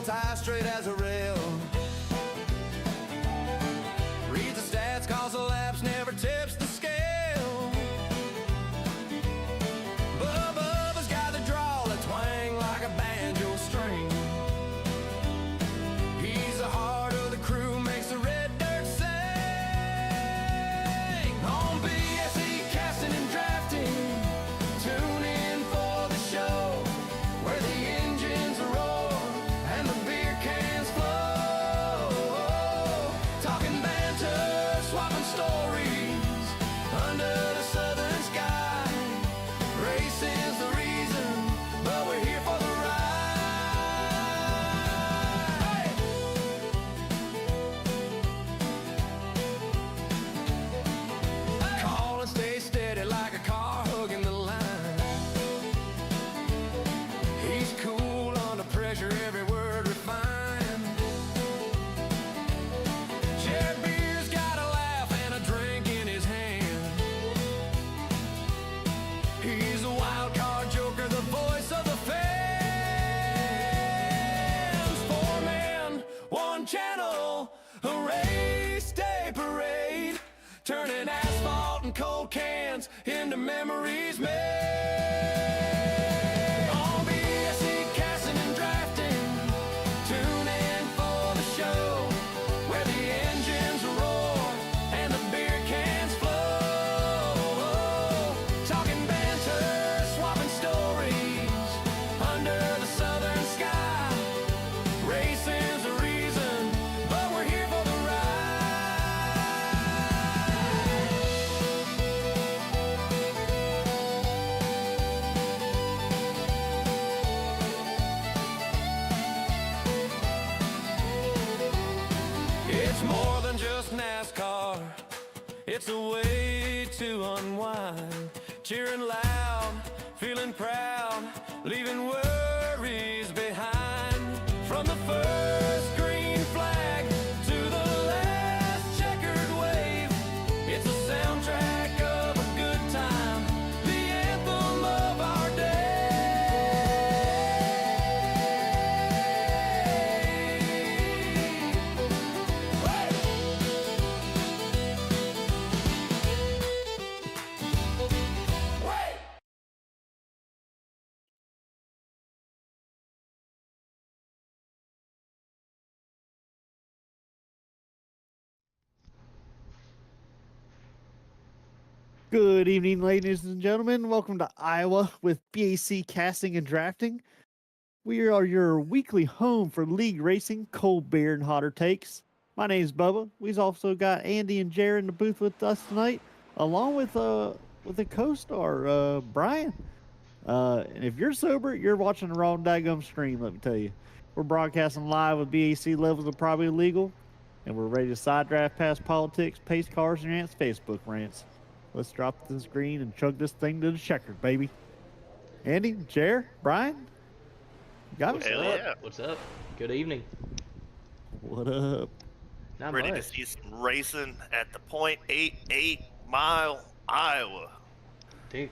bolt high straight as a rail. Read the stats, cause the laps never tips the scale. Bubba's got the draw that twang like a banjo string. He's the heart of the crew, makes the red dirt sing. On B.A.C. casting and drafting, tune in for the show where the engines roar and the beer cans flow. Talking banter, swapping stories under the southern sky. Racing's the reason, but we're here for the ride. Hey! Call and stay steady like a car hugging the line. He's cool under pressure, every word refined. Jared Beer's got a laugh and a drink in his hand. He's a wild card joker, the voice of the fans. 4 men, 1 channel, a race day parade, turning asphalt and cold cans into memories made. On B.A.C. casting and drafting, tune in for the show where the engines roar and the beer cans flow. Talking banter, swapping stories under the southern sky. Racing's the reason, but we're here for the ride. It's more than just NASCAR, it's a way to unwind. Cheering loud, feeling proud, leaving worries behind. From the first green flag to the last checkered wave, it's a soundtrack of a good time, the anthem of our day. Good evening, ladies and gentlemen. Welcome to Iowa with B.A.C. Casting and Drafting. We are your weekly home for league racing, cold beer, and hotter takes. My name's Bubba. We've also got Andy and Jared in the booth with us tonight, along with a co-star, Brian. And if you're sober, you're watching the wrong daggum stream, let me tell you. We're broadcasting live with B.A.C. levels of probably illegal, and we're ready to side draft past politics, pace cars, and Ant's Facebook rants. Let's drop this green and chug this thing to the checkered, baby. Andy, Jer, Brian, you got me? Hell yeah. What's up? Good evening. What up? Not Ready much. to see some racing at the .88 mile Iowa. Dude,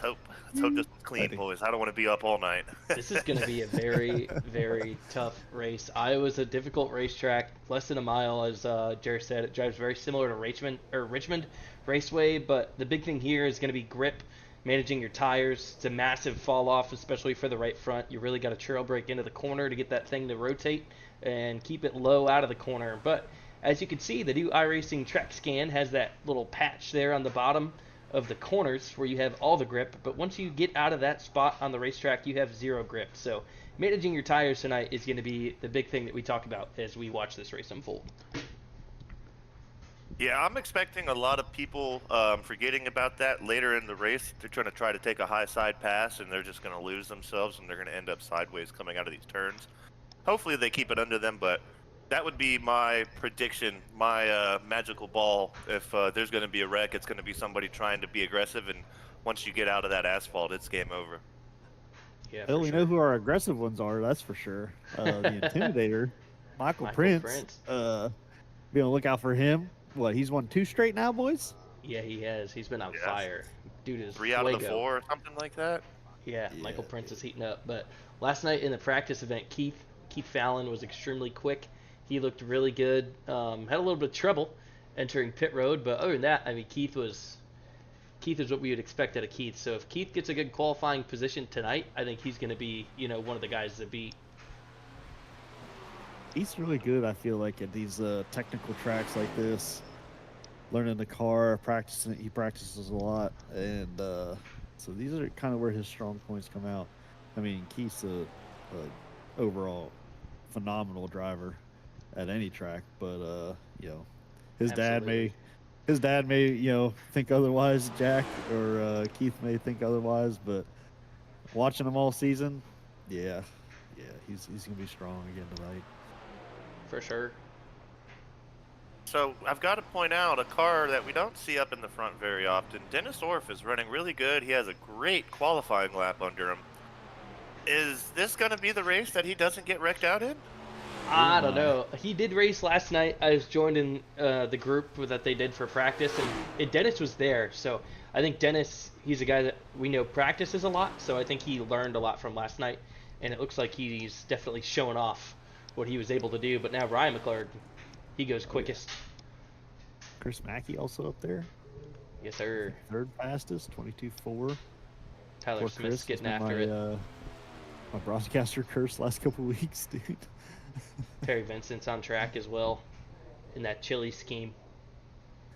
Let's hope this is clean, boys. I don't want to be up all night. this is going to be a very, very tough race. Iowa's a difficult racetrack, less than a mile, as Jared said. It drives very similar to Richmond Raceway, but the big thing here is going to be grip, managing your tires. It's a massive fall off, especially for the right front. You really got to trail brake into the corner to get that thing to rotate and keep it low out of the corner. But as you can see, the new iRacing Track Scan has that little patch there on the bottom of the corners where you have all the grip, but once you get out of that spot on the racetrack, you have zero grip. So managing your tires tonight is going to be the big thing that we talk about as we watch this race unfold. Yeah, I'm expecting a lot of people forgetting about that later in the race. They're trying to take a high side pass, and they're just going to lose themselves, and they're going to end up sideways coming out of these turns. Hopefully they keep it under them, but that would be my prediction, my magical ball. If there's going to be a wreck, it's going to be somebody trying to be aggressive, and once you get out of that asphalt, it's game over. Yeah, Well, we know who our aggressive ones are, that's for sure. The Intimidator, Michael Prince. Be on the lookout for him. What, he's won 2 straight now, boys? Yeah, he has. He's been on fire. Dude is 3 out of the 4 or something like that. Yeah, Michael Prince is heating up. But last night in the practice event, Keith Keith Fallon was extremely quick. He looked really good. Had a little bit of trouble entering pit road, but other than that, I mean, Keith is what we would expect out of Keith. So if Keith gets a good qualifying position tonight, I think he's going to be, one of the guys to beat. He's really good, I feel like, at these technical tracks like this. Learning the car, practicing it. He practices a lot. And so these are kind of where his strong points come out. I mean, Keith's a overall phenomenal driver at any track, but his Absolutely. dad may think otherwise, Jack, or Keith may think otherwise, but watching him all season, yeah, he's gonna be strong again tonight. For sure. So I've got to point out a car that we don't see up in the front very often. Dennis Orff is running really good. He has a great qualifying lap under him. Is this going to be the race that he doesn't get wrecked out in? I don't know. He did race last night. I was joined in the group that they did for practice, and Dennis was there. So I think Dennis, he's a guy that we know practices a lot. So I think he learned a lot from last night, and it looks like he's definitely showing off what he was able to do. But now Ryan McClurg, he goes quickest. Chris Mackey also up there, Yes, sir. third fastest, 22.4. Tyler Poor Smith's Chris, getting has been after it. My broadcaster curse last couple weeks, dude. Terry Vincent's on track as well in that chili scheme.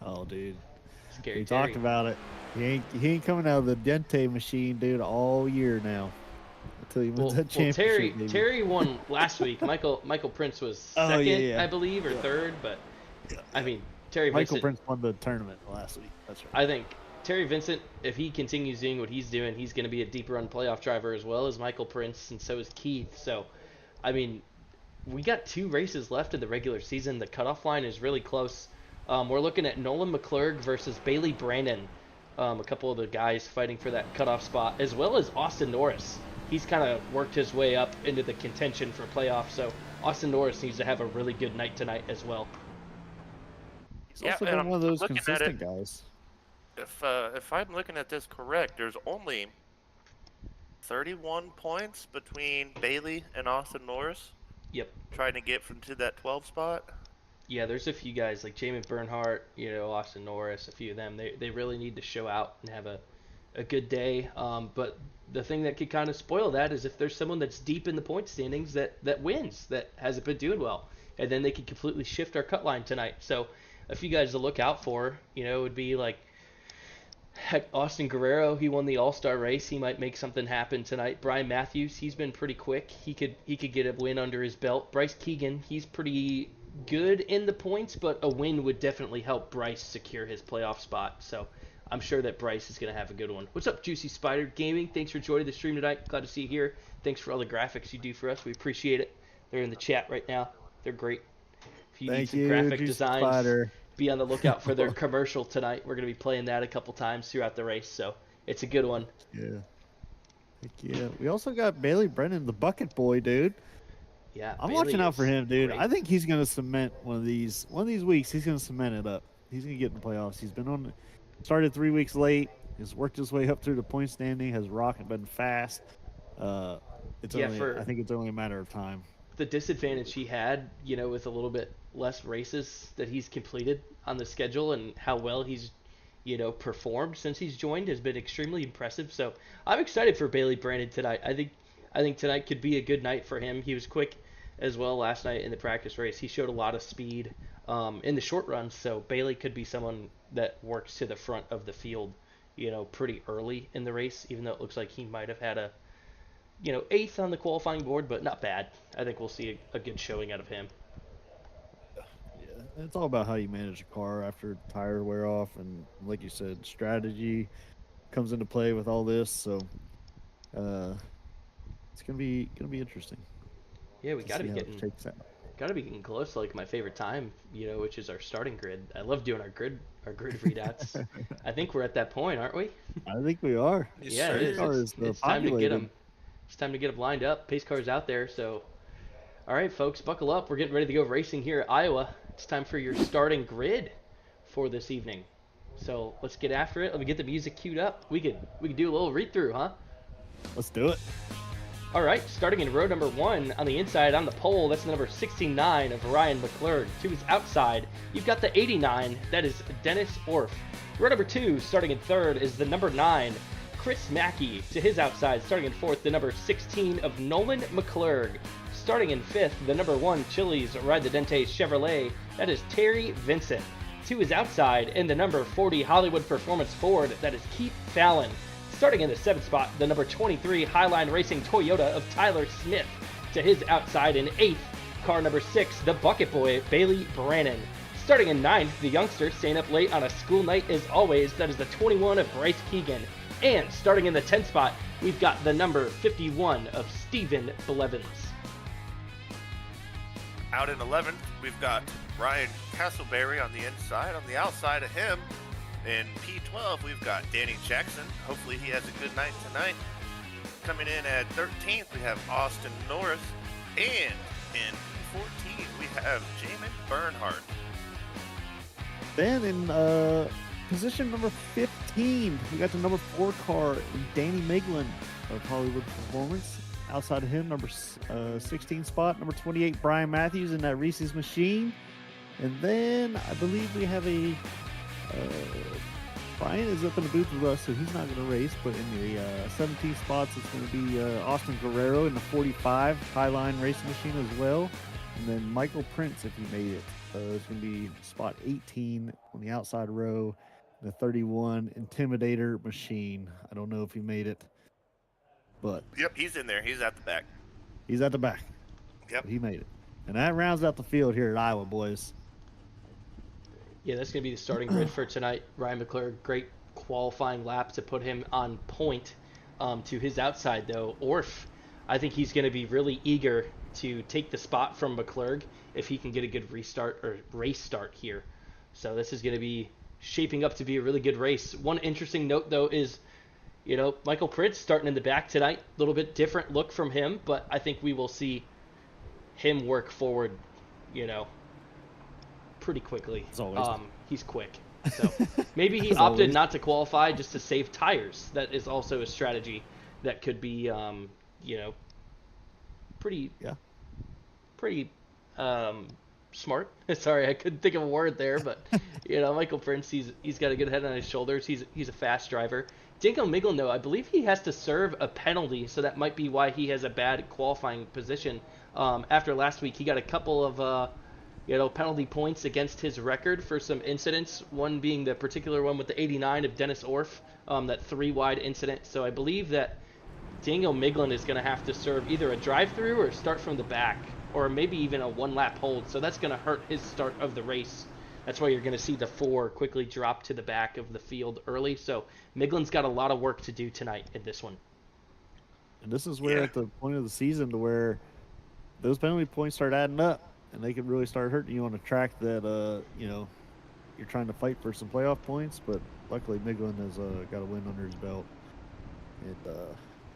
Oh, dude. Scary We Terry. talked about it. He ain't coming out of the Dente machine, dude, all year now. Until he wins that championship. baby. Terry won last week. Michael Prince was second, Oh, yeah. I believe, or third. But I mean, Terry Michael Vincent. Prince won the tournament last week. That's right. I think Terry Vincent, if he continues doing what he's doing, he's going to be a deep run playoff driver as well as Michael Prince, and so is Keith. So, I mean, we got 2 races left in the regular season. The cutoff line is really close. We're looking at Nolan McClurg versus Bailey Brandon, a couple of the guys fighting for that cutoff spot, as well as Austin Norris. He's kind of worked his way up into the contention for playoffs, so Austin Norris needs to have a really good night tonight as well. He's also been one of those looking at consistent it. guys. If I'm looking at this correct, there's only 31 points between Bailey and Austin Norris. Yep. Trying to get to that 12 spot. Yeah, there's a few guys like Jamin Bernhardt, Austin Norris, a few of them. They really need to show out and have a good day. But the thing that could kind of spoil that is if there's someone that's deep in the point standings that wins, that hasn't been doing well. And then they could completely shift our cut line tonight. So a few guys to look out for, would be like heck, Austin Guerrero. He won the All-Star race. He might make something happen tonight. Brian Matthews, he's been pretty quick. He could get a win under his belt. Bryce Keegan, he's pretty good in the points, but a win would definitely help Bryce secure his playoff spot. So I'm sure that Bryce is going to have a good one. What's up, Juicy Spider Gaming? Thanks for joining the stream tonight. Glad to see you here. Thanks for all the graphics you do for us. We appreciate it. They're in the chat right now. They're great. If you need some graphic Juicy designs, Spider. be on the lookout for their commercial tonight. We're going to be playing that a couple times throughout the race, so it's a good one. Yeah. Heck yeah. We also got Bailey Brennan, the bucket boy, dude. Yeah, I'm Bailey watching out for is him, dude. great. I think he's gonna cement one of these weeks. He's gonna cement it up. He's gonna get in the playoffs. He's been started 3 weeks late. He's worked his way up through the point standing. Has been fast. I think it's only a matter of time. The disadvantage he had, with a little bit less races that he's completed on the schedule and how well he's, performed since he's joined has been extremely impressive. So I'm excited for Bailey Brandon tonight. I think tonight could be a good night for him. He was quick as well last night in the practice race. He showed a lot of speed in the short runs. So Bailey could be someone that works to the front of the field, pretty early in the race, even though it looks like he might have had a 8th on the qualifying board, but not bad. I think we'll see a good showing out of him. Yeah, it's all about how you manage a car after tire wear off, and like you said, strategy comes into play with all this. So, it's gonna be interesting. Yeah, we gotta be getting close to like my favorite time, which is our starting grid. I love doing our grid readouts. I think we're at that point, aren't we? I think we are. Yeah, it is. It's time to get them. It's time to get them lined up. Pace cars out there. So, all right, folks, buckle up. We're getting ready to go racing here at Iowa. It's time for your starting grid for this evening. So let's get after it. Let me get the music queued up. We could do a little read through, huh? Let's do it. All right, starting in row number 1 on the inside on the pole, that's the number 69 of Ryan McClurg. To his outside, you've got the 89, that is Dennis Orff. Row number 2, starting in third, is the number 9, Chris Mackey. To his outside, starting in fourth, the number 16 of Nolan McClurg. Starting in fifth, the number 1 Chili's Ride the Dente Chevrolet, that is Terry Vincent. To his outside, in the number 40 Hollywood Performance Ford, that is Keith Fallon. Starting in the 7th spot, the number 23 Highline Racing Toyota of Tyler Smith. To his outside in 8th, car number 6, the Bucket Boy, Bailey Brannon. Starting in 9th, the youngster staying up late on a school night as always, that is the 21 of Bryce Keegan. And starting in the 10th spot, we've got the number 51 of Stephen Blevins. Out in 11th, we've got Ryan Castleberry on the inside. On the outside of him, in P12, we've got Danny Jackson. Hopefully he has a good night tonight. Coming in at 13th, we have Austin Norris. And in P14, we have Jamin Bernhardt. Then in position number 15, we got the number 4 car, Danny Miglin of Hollywood Performance. Outside of him, number 16 spot, number 28, Brian Matthews in that Reese's machine. And then I believe we have a Brian is up in the booth with us, so he's not going to race. But in the 17 spots, it's going to be Austin Guerrero in the 45 Highline Racing Machine as well. And then Michael Prince, if he made it, it's going to be spot 18 on the outside row, the 31 Intimidator Machine. I don't know if he made it, but Yep, he's in there. He's at the back. he's at the back. Yep. He made it. And that rounds out the field here at Iowa, boys. Yeah, that's going to be the starting grid for tonight. Ryan McClurg, great qualifying lap to put him on point. To his outside, though, Orff, I think he's going to be really eager to take the spot from McClurg if he can get a good restart or race start here. So this is going to be shaping up to be a really good race. One interesting note, though, is, you know, Michael Prince starting in the back tonight. A little bit different look from him, but I think we will see him work forward, you know, pretty quickly. As always. He's quick. So maybe he As opted always. not to qualify just to save tires. That is also a strategy that could be, you know, pretty smart. Sorry, I couldn't think of a word there, but you know, Michael Prince, he's got a good head on his shoulders. He's a fast driver. Dinko Miglin, though, I believe he has to serve a penalty, so that might be why he has a bad qualifying position. After last week, he got a couple of penalty points against his record for some incidents. One being the particular one with the 89 of Dennis Orff, that 3-wide incident. So I believe that Daniel Miglin is going to have to serve either a drive-through or start from the back, or maybe even a 1-lap hold. So that's going to hurt his start of the race. That's why you're going to see the 4 quickly drop to the back of the field early. So Miglin's got a lot of work to do tonight in this one. And this is where at the point of the season to where those penalty points start adding up, and they could really start hurting you on a track that you're trying to fight for some playoff points. But luckily, Miglin has got a win under his belt and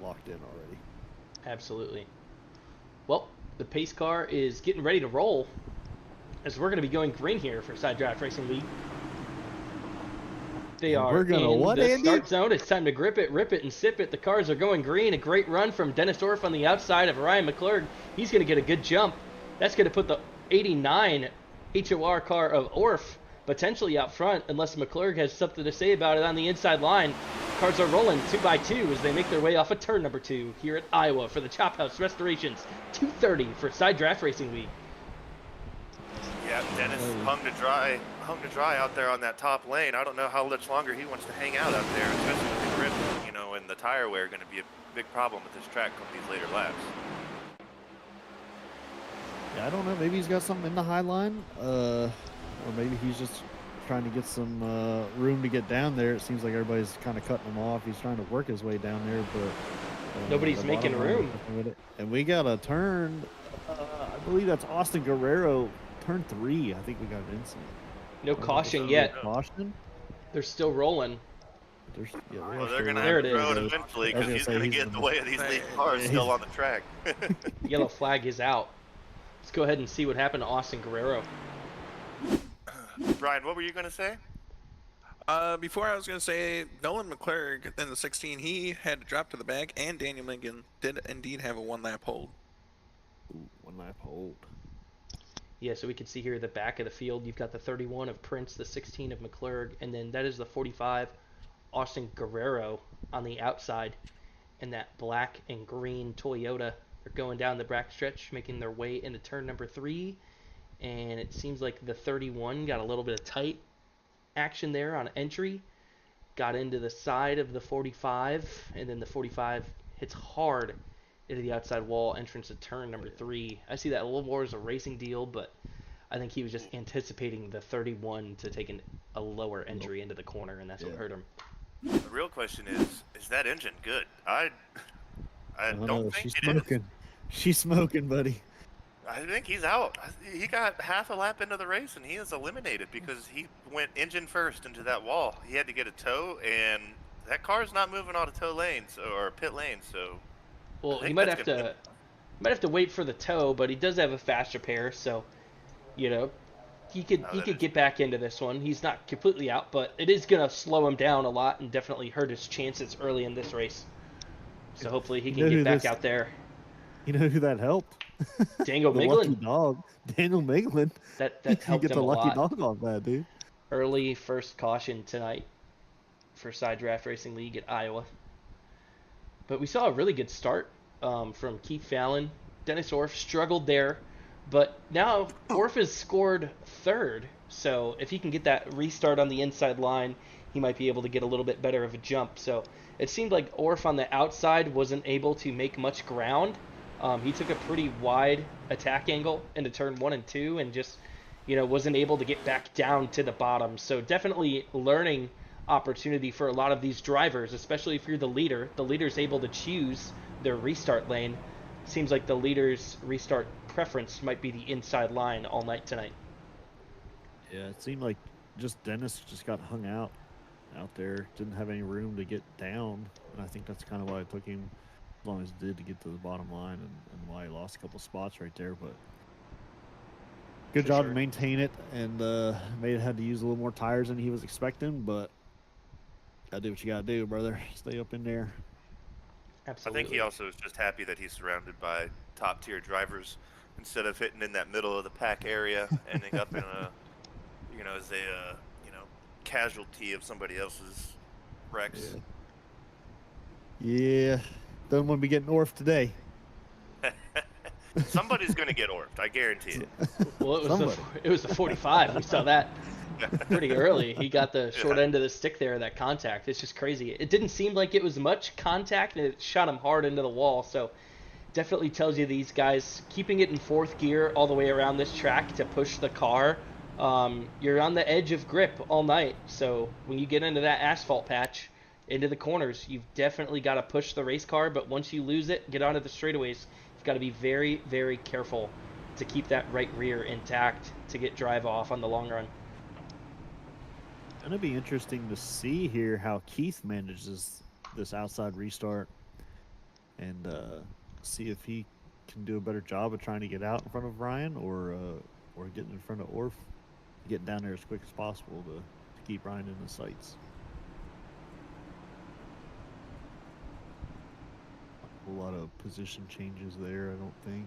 locked in already. Absolutely. Well, the pace car is getting ready to roll, as we're going to be going green here for Side Draft Racing League. They And are we're gonna in what, the Andy? start zone. It's time to grip it, rip it, and sip it. The cars are going green. A great run from Dennis Orff on the outside of Ryan McClurg. He's going to get a good jump. That's going to put the 89 HOR car of Orff potentially out front, unless McClurg has something to say about it on the inside line. Cars are rolling 2 by 2 as they make their way off of turn number 2 here at Iowa for the Chop House Restorations. 2:30 for Side Draft Racing League. Yeah, Dennis hung to dry out there on that top lane. I don't know how much longer he wants to hang out there, especially with the grip, and the tire wear going to be a big problem with this track come these later laps. Yeah, I don't know. Maybe he's got something in the high line, or maybe he's just trying to get some room to get down there. It seems like everybody's kind of cutting him off. He's trying to work his way down there, but Nobody's the making bottom line room. is nothing with it. And we got a turn. I believe that's Austin Guerrero, turn 3. I think we got an incident. No caution yet. Caution? They're still rolling. Well, they're going to There have it to throw is. it eventually I was because gonna he's say going to he's get in the way of these lead Yeah, cars still on the track. Yellow flag is out. Let's go ahead and see what happened to Austin Guerrero. Brian, what were you going to say? Before I was going to say, Nolan McClurg in the 16, he had to drop to the back, and Daniel Megan did indeed have a 1-lap hold. Ooh, 1-lap hold. Yeah, so we can see here the back of the field. You've got the 31 of Prince, the 16 of McClurg, and then that is the 45 Austin Guerrero on the outside. And that black and green Toyota are going down the back stretch, making their way into turn number 3. And it seems like the 31 got a little bit of tight action there on entry, got into the side of the 45, and then the 45 hits hard into the outside wall entrance to turn number 3. I see that a little more as a racing deal, but I think he was just anticipating the 31 to take a lower entry into the corner, and that's what hurt him. The real question is that engine good? I Oh, don't no, think she's it smoking. is. She's smoking, buddy. I think he's out. He got half a lap into the race and he is eliminated because he went engine first into that wall. He had to get a tow, and that car's not moving on a tow lane, or pit lane. So, Well, I he think might that's have gonna to wait for the tow, but he does have a fast repair, so you know he could get back into this one. He's not completely out, but it is gonna slow him down a lot and definitely hurt his chances early in this race. So hopefully he can get back out there. You know who that helped? Daniel The lucky Miglin. dog, Daniel Miglin. That He helped get him the a lucky lot. dog off that, dude. Early first caution tonight for Side Draft Racing League at Iowa. But we saw a really good start from Keith Fallon. Dennis Orff struggled there, but now Orff has scored third. So if he can get that restart on the inside line, he might be able to get a little bit better of a jump. So it seemed like Orff on the outside wasn't able to make much ground. He took a pretty wide attack angle into turn 1 and 2 and just, wasn't able to get back down to the bottom. So definitely learning opportunity for a lot of these drivers, especially if you're the leader. The leader's able to choose their restart lane. Seems like the leader's restart preference might be the inside line all night tonight. Yeah, it seemed like just Dennis just got hung out there. Didn't have any room to get down. And I think that's kind of why it took him as long as it did to get to the bottom line, and why he lost a couple spots right there. But good job to maintain it, and may have had to use a little more tires than he was expecting, but gotta do what you gotta do, brother. Stay up in there. Absolutely. I think he also is just happy that he's surrounded by top tier drivers instead of hitting in that middle of the pack area, ending up in a, as a, casualty of somebody else's wrecks. Yeah. Don't want to be getting Orff today. Somebody's going to get Orfed, I guarantee it. Well, it was the 45. We saw that pretty early. He got the short end of the stick there, that contact. It's just crazy. It didn't seem like it was much contact, and it shot him hard into the wall. So definitely tells you these guys keeping it in fourth gear all the way around this track to push the car. You're on the edge of grip all night. So when you get into that asphalt patch, into the corners, you've definitely got to push the race car. But once you lose it, get onto the straightaways. You've got to be very, very careful to keep that right rear intact to get drive off on the long run. It's gonna be interesting to see here how Keith manages this outside restart, and see if he can do a better job of trying to get out in front of Ryan, or getting in front of Orff, getting down there as quick as possible to keep Ryan in the sights. A whole lot of position changes there, I don't think.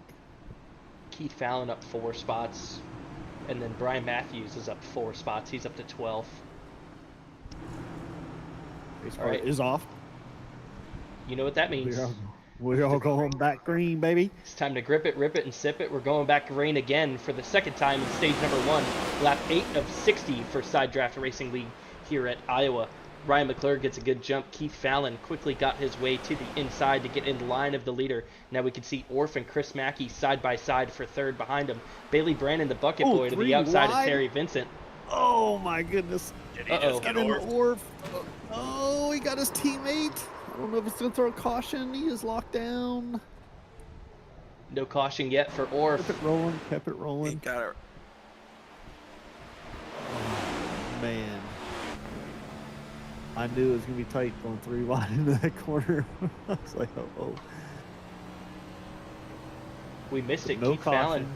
Keith Fallon up 4 spots, and then Brian Matthews is up 4 spots. He's up to 12th. Race car is off. You know what that means. We're all going back green, baby. It's time to grip it, rip it, and sip it. We're going back green again for the second time in stage number 1. Lap 8 of 60 for Side Draft Racing League here at Iowa. Ryan McClure gets a good jump. Keith Fallon quickly got his way to the inside to get in line of the leader. Now we can see Orff and Chris Mackey side by side for third behind him. Bailey Brandon, the bucket boy, to the outside of Terry Vincent. Oh my goodness. Did he just get Orff? Oh, he got his teammate. I don't know if it's going to throw a caution. He is locked down. No caution yet for Orff. Kept it rolling. He got it. Oh, man. I knew it was going to be tight going 3 wide into that corner. I was like, oh. We missed it. No Keith caution. Fallon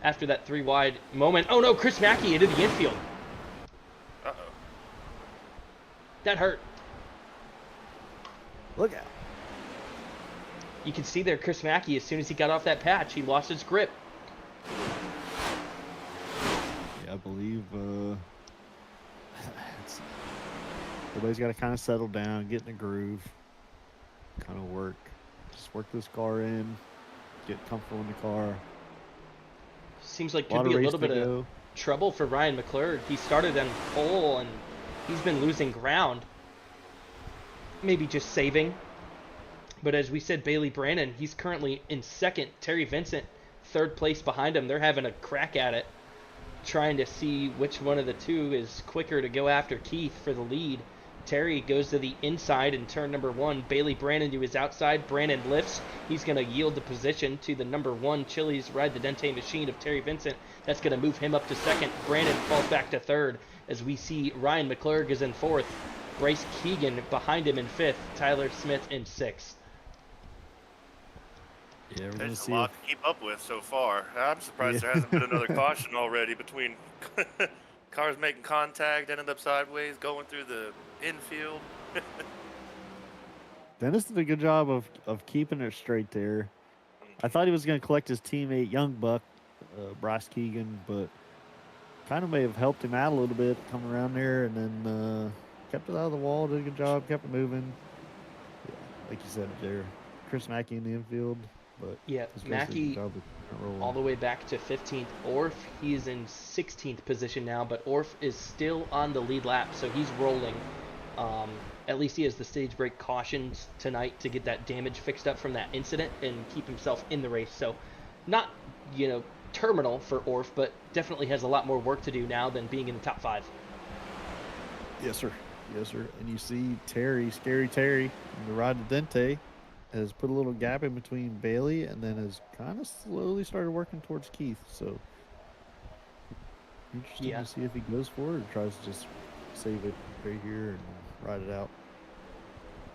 after that 3 wide moment. Oh no, Chris Mackey into the infield. Uh-oh. That hurt. Look out. You can see there Chris Mackey, as soon as he got off that patch, he lost his grip. Yeah, I believe everybody's got to kind of settle down, get in the groove, kind of just work this car in, get comfortable in the car. Seems like A lot could be of a race little to bit of go. trouble for Ryan McClurg. He started on pole and he's been losing ground. Maybe just saving. But as we said, Bailey Brannon, he's currently in second. Terry Vincent, third place behind him. They're having a crack at it, trying to see which one of the two is quicker to go after Keith for the lead. Terry goes to the inside in turn number 1. Bailey Brannon to his outside. Brannon lifts. He's going to yield the position to the number 1 Chili's Ride the Dente machine of Terry Vincent. That's going to move him up to second. Brannon falls back to third as we see Ryan McClurg is in fourth. Bryce Keegan behind him in fifth. Tyler Smith in sixth. Yeah, we're gonna There's a see. lot to keep up with so far. I'm surprised there hasn't been another caution already between cars making contact, ended up sideways, going through the infield. Dennis did a good job of keeping it straight there. I thought he was going to collect his teammate Young Buck, Bryce Keegan, but kind of may have helped him out a little bit coming around there, and then kept it out of the wall. Did a good job, kept it moving. Yeah, like you said there, Chris Mackey in the infield, but Yeah, this guy did a Mackey good job of rolling. all the way back to 15th. Orf, he's in 16th position now, but Orf is still on the lead lap, so he's rolling. At least he has the stage break cautions tonight to get that damage fixed up from that incident and keep himself in the race. So not, terminal for Orf, but definitely has a lot more work to do now than being in the top 5. Yes, sir. Yes, sir. And you see Terry, Scary Terry, in the Ride to Dente, has put a little gap in between Bailey and then has kind of slowly started working towards Keith. So interesting to see if he goes for it or tries to just save it right here and ride it out.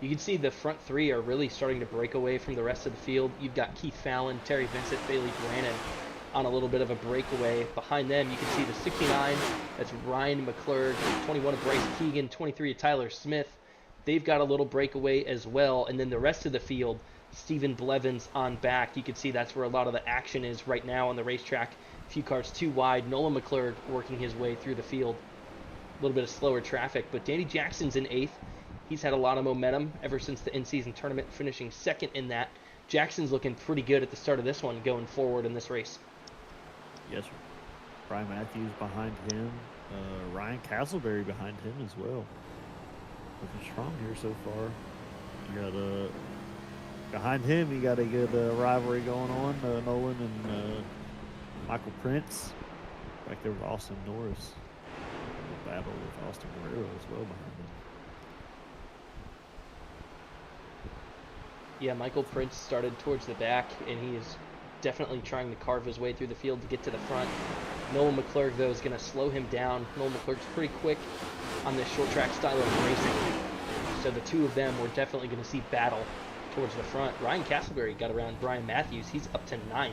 You can see the front 3 are really starting to break away from the rest of the field. You've got Keith Fallon, Terry Vincent, Bailey Brannon on a little bit of a breakaway. Behind them, you can see the 69. That's Ryan McClurg, 21 of Bryce Keegan, 23 of Tyler Smith. They've got a little breakaway as well. And then the rest of the field, Stephen Blevins on back. You can see that's where a lot of the action is right now on the racetrack. A few cars too wide. Nolan McClurg working his way through the field. A little bit of slower traffic, but Danny Jackson's in 8th. He's had a lot of momentum ever since the in-season tournament, finishing second in that. Jackson's looking pretty good at the start of this one, going forward in this race. Yes, sir. Brian Matthews behind him. Ryan Castleberry behind him as well. Looking strong here so far. You got behind him, you got a good rivalry going on. Nolan and Michael Prince. Back there with Austin Norris. Battle with Austin Guerrero as well behind him. Yeah, Michael Prince started towards the back, and he is definitely trying to carve his way through the field to get to the front. Nolan McClurg, though, is going to slow him down. Nolan McClurg's pretty quick on this short track style of racing. So the two of them, we're definitely going to see battle towards the front. Ryan Castleberry got around Brian Matthews. He's up to 9th,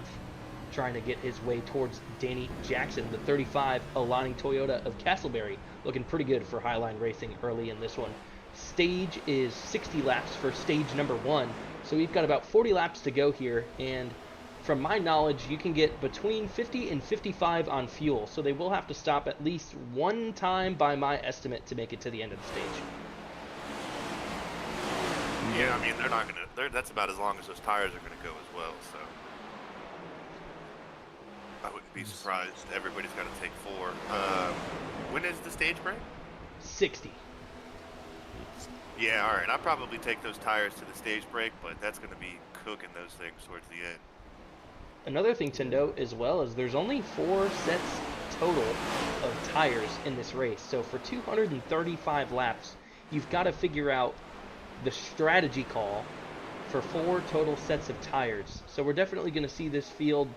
trying to get his way towards Danny Jackson, the 35 Alani Toyota of Castleberry, looking pretty good for Highline Racing early in this one. Stage is 60 laps for stage number 1, so we've got about 40 laps to go here, and from my knowledge, you can get between 50 and 55 on fuel, so they will have to stop at least one time by my estimate to make it to the end of the stage. Yeah, I mean, they're not gonna. That's about as long as those tires are gonna go as well. So I wouldn't be surprised. Everybody's got to take 4. When is the stage break? 60. Yeah, all right. I'll probably take those tires to the stage break, but that's going to be cooking those things towards the end. Another thing to note as well is there's only 4 sets total of tires in this race. So for 235 laps, you've got to figure out the strategy call for 4 total sets of tires. So we're definitely going to see this field,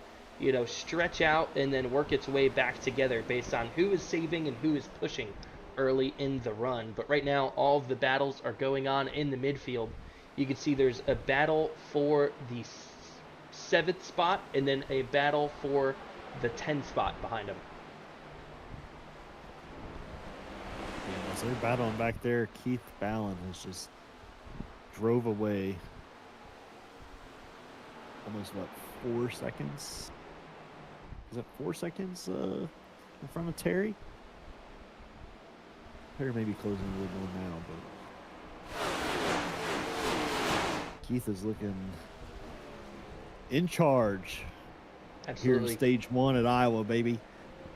stretch out and then work its way back together based on who is saving and who is pushing early in the run. But right now, all of the battles are going on in the midfield. You can see there's a battle for the 7th spot and then a battle for the 10th spot behind him. Yeah, So they're battling back there. Keith Ballin has just drove away almost, what, 4 seconds? Is that 4 seconds in front of Terry? Terry may be closing a little more now, but Keith is looking in charge here in Absolutely. stage 1 at Iowa, baby.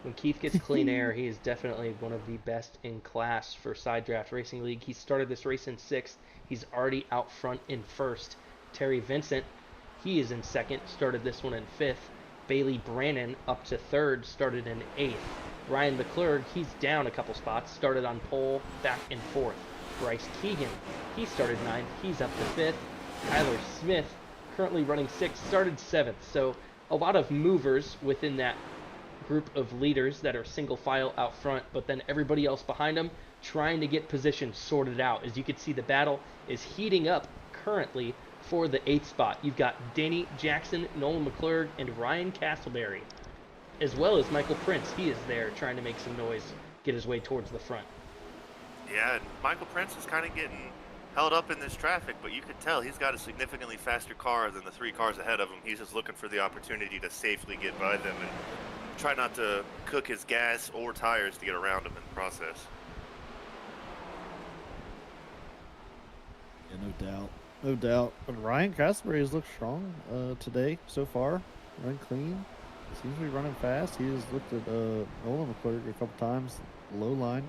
When Keith gets clean air, he is definitely one of the best in class for Side Draft Racing League. He started this race in 6th. He's already out front in 1st. Terry Vincent, he is in 2nd, started this one in 5th. Bailey Brannon up to 3rd, started in 8th. Ryan McClurg, he's down a couple spots, started on pole, back in 4th. Bryce Keegan, he started 9th, he's up to 5th. Tyler Smith, currently running 6th, started 7th. So a lot of movers within that group of leaders that are single file out front, but then everybody else behind them trying to get positions sorted out. As you can see, the battle is heating up currently for the 8th spot. You've got Danny Jackson, Nolan McClurg, and Ryan Castleberry, as well as Michael Prince. He is there trying to make some noise, get his way towards the front. Yeah, and Michael Prince is kind of getting held up in this traffic, but you could tell he's got a significantly faster car than the 3 cars ahead of him. He's just looking for the opportunity to safely get by them and try not to cook his gas or tires to get around him in the process. Yeah, no doubt. No doubt. But Ryan Castleberry has looked strong today so far. Run clean. Seems to be running fast. He has looked at Nolan McClurg a couple times, low line.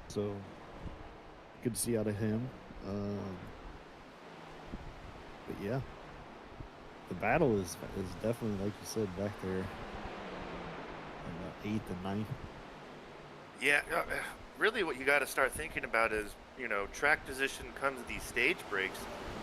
So good to see out of him. But yeah, the battle is definitely, like you said, back there in 8th and 9th. Yeah, really what you got to start thinking about is, you know, track position comes these stage breaks.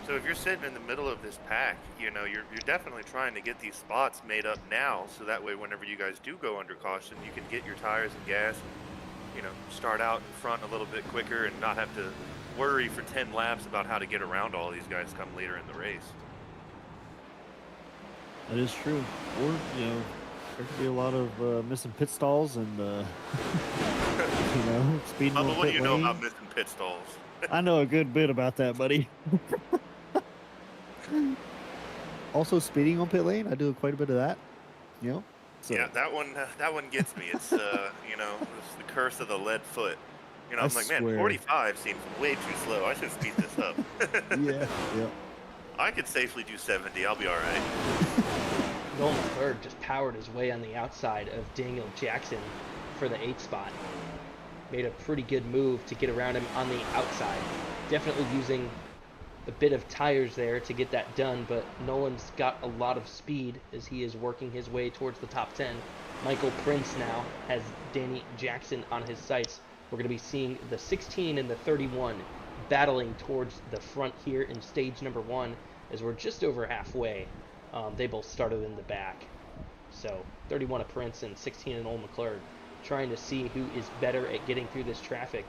So if you're sitting in the middle of this pack, you know, you're definitely trying to get these spots made up now, so that way whenever you guys do go under caution, you can get your tires and gas and, you know, start out in front a little bit quicker and not have to worry for 10 laps about how to get around all these guys come later in the race. That is true. Or, you know, there could be a lot of missing pit stalls and, you know, speeding on Bubba, pit what do you know lane. about missing pit stalls? I know a good bit about that, buddy. Also, speeding on pit lane, I do quite a bit of that. You know. So, Yeah, that one gets me. It's you know, it's the curse of the lead foot. You know, I I'm like, man, swear. 45 seems way too slow. I should speed this up. yeah. I could safely do 70. I'll be all right. Nolan McClurg just powered his way on the outside of Daniel Jackson for the 8th spot. Made a pretty good move to get around him on the outside. Definitely using a bit of tires there to get that done, but Nolan's got a lot of speed as he is working his way towards the top 10. Michael Prince now has Danny Jackson on his sights. We're going to be seeing the 16 and the 31 battling towards the front here in stage number 1 as we're just over halfway. They both started in the back. So 31 of Prince and 16 and Nolan McClurg trying to see who is better at getting through this traffic.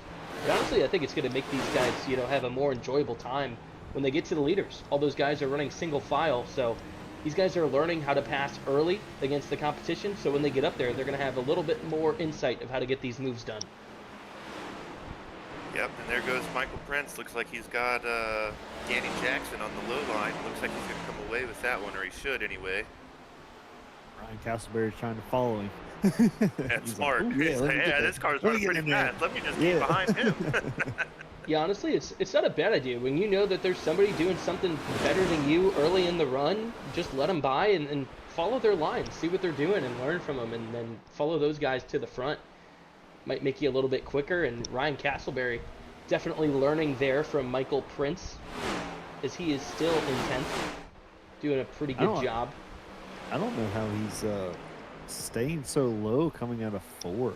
But honestly, I think it's going to make these guys, you know, have a more enjoyable time when they get to the leaders. All those guys are running single file, so these guys are learning how to pass early against the competition, so when they get up there, they're going to have a little bit more insight of how to get these moves done. Yep, and there goes Michael Prince. Looks like he's got Danny Jackson on the low line. Looks like he's going to come away with that one, or he should anyway. Ryan Castleberry is trying to follow him. That's He's smart. Like, He's like, yeah, this car's running pretty fast. Let me just get behind him. Yeah, honestly, it's not a bad idea. When you know that there's somebody doing something better than you early in the run, just let them by and follow their lines, see what they're doing and learn from them, and then follow those guys to the front. Might make you a little bit quicker, and Ryan Castleberry definitely learning there from Michael Prince, as he is still in 10th, doing a pretty good job. I don't know how he's staying so low coming out of 4.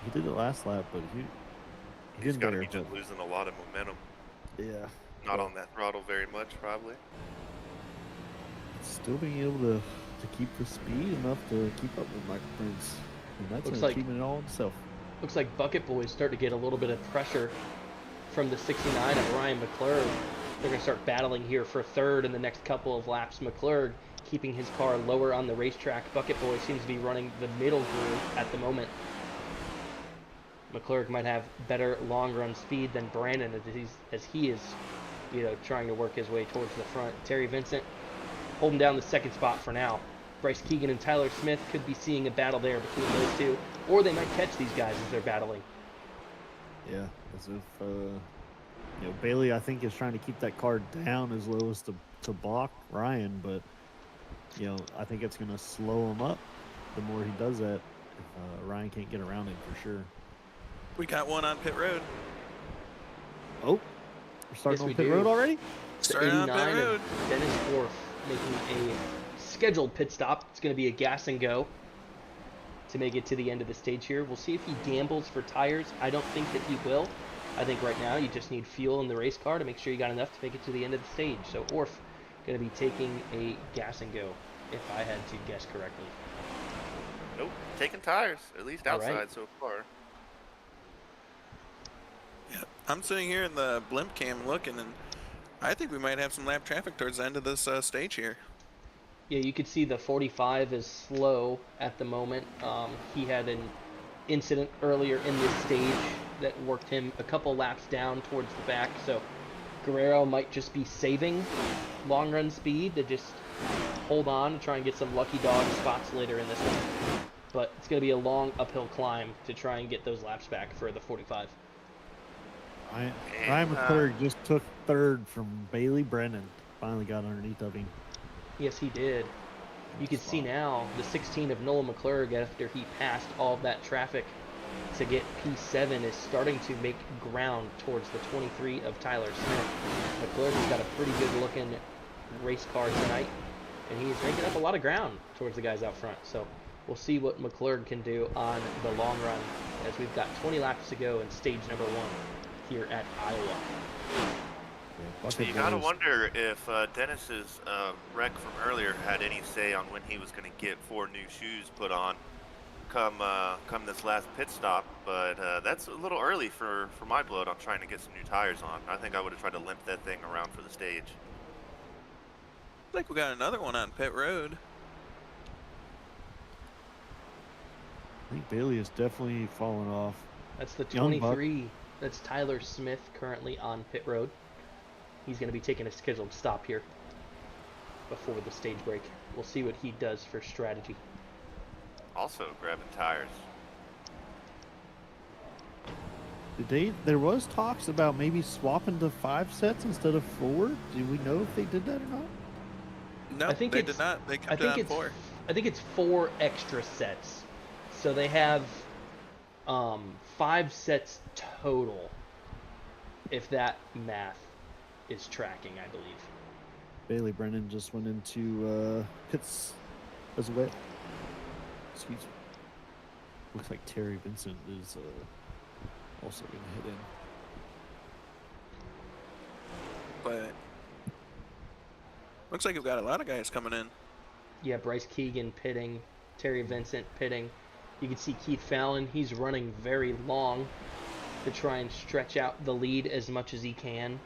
He did it last lap, but He's did got to better. be just losing a lot of momentum. Yeah. Not on that throttle very much, probably. Still being able to keep the speed enough to keep up with Michael Prince. And that's Looks an like- achievement in all himself. Looks like Bucket Boys start to get a little bit of pressure from the 69 of Ryan McClurg. They're going to start battling here for 3rd in the next couple of laps. McClurg keeping his car lower on the racetrack. Bucket Boy seems to be running the middle groove at the moment. McClurg might have better long run speed than Brandon as he is, trying to work his way towards the front. Terry Vincent holding down the second spot for now. Bryce Keegan and Tyler Smith could be seeing a battle there between those two, or they might catch these guys as they're battling. Yeah, as if Bailey, I think, is trying to keep that car down as low as to block Ryan, but I think it's going to slow him up the more he does that. If Ryan can't get around him for sure. We got one on pit road. Oh, we're starting Yes, on we pit do. road already? Starting on pit 89 road. of Dennis Orff making a scheduled pit stop. It's going to be a gas and go to make it to the end of the stage here. We'll see if he gambles for tires. I don't think that he will. I think right now you just need fuel in the race car to make sure you got enough to make it to the end of the stage. So Orff going to be taking a gas and go, if I had to guess correctly. Nope, taking tires, at least All right. outside so far. Yeah, I'm sitting here in the blimp cam looking, and I think we might have some lap traffic towards the end of this stage here. Yeah, you could see the 45 is slow at the moment. He had an incident earlier in this stage that worked him a couple laps down towards the back, so Guerrero might just be saving long run speed to just hold on and try and get some lucky dog spots later in this one. But it's going to be a long uphill climb to try and get those laps back for the 45. Ryan McClurg just took third from Bailey Brennan. Finally got underneath of him. Yes, he did. You can see now the 16 of Nolan McClurg, after he passed all of that traffic to get P7, is starting to make ground towards the 23 of Tyler Smith. McClurg has got a pretty good looking race car tonight, and he's making up a lot of ground towards the guys out front. So we'll see what McClurg can do on the long run, as we've got 20 laps to go in stage number 1 here at Iowa. You gotta wonder if Dennis's wreck from earlier had any say on when he was going to get 4 new shoes put on come this last pit stop. But that's a little early for my blood on trying to get some new tires on. I think I would have tried to limp that thing around for the stage. I think we got another one on pit road. I think Bailey is definitely falling off. That's the Young buck. 23. That's Tyler Smith currently on pit road. He's going to be taking a scheduled stop here before the stage break. We'll see what he does for strategy. Also grabbing tires. There was talks about maybe swapping to 5 sets instead of 4. Do we know if they did that or not? No, I think they it's- did not. They I kept it think on it's 4. I think it's 4 extra sets. So they have 5 sets total, if that math is tracking, I believe. Bailey Brennan just went into pits as well. Excuse me. Looks like Terry Vincent is also going to hit in. But looks like we've got a lot of guys coming in. Yeah, Bryce Keegan pitting, Terry Vincent pitting. You can see Keith Fallon, he's running very long to try and stretch out the lead as much as he can.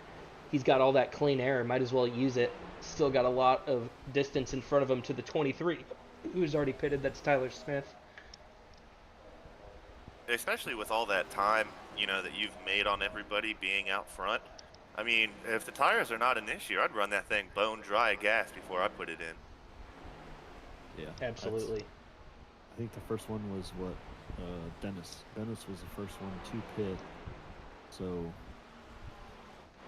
He's got all that clean air, might as well use it. Still got a lot of distance in front of him to the 23, who's already pitted. That's Tyler Smith. Especially with all that time, that you've made on everybody being out front. I mean, if the tires are not an issue, I'd run that thing bone dry gas before I put it in. Yeah, Absolutely. I think the first one was Dennis. Dennis was the first one to pit. So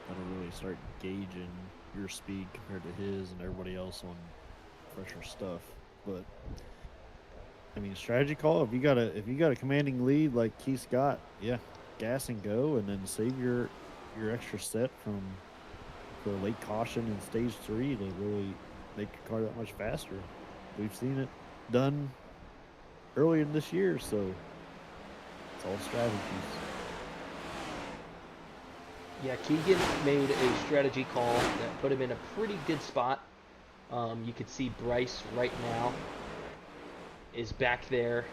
that'll really start gauging your speed compared to his and everybody else on fresher stuff. But I mean, strategy call. If you got a commanding lead like Keith's got, yeah, gas and go, and then save your extra set for late caution in stage 3 to really make your car that much faster. We've seen it done earlier this year, so it's all strategies. Yeah, Keegan made a strategy call that put him in a pretty good spot. You could see Bryce right now is back there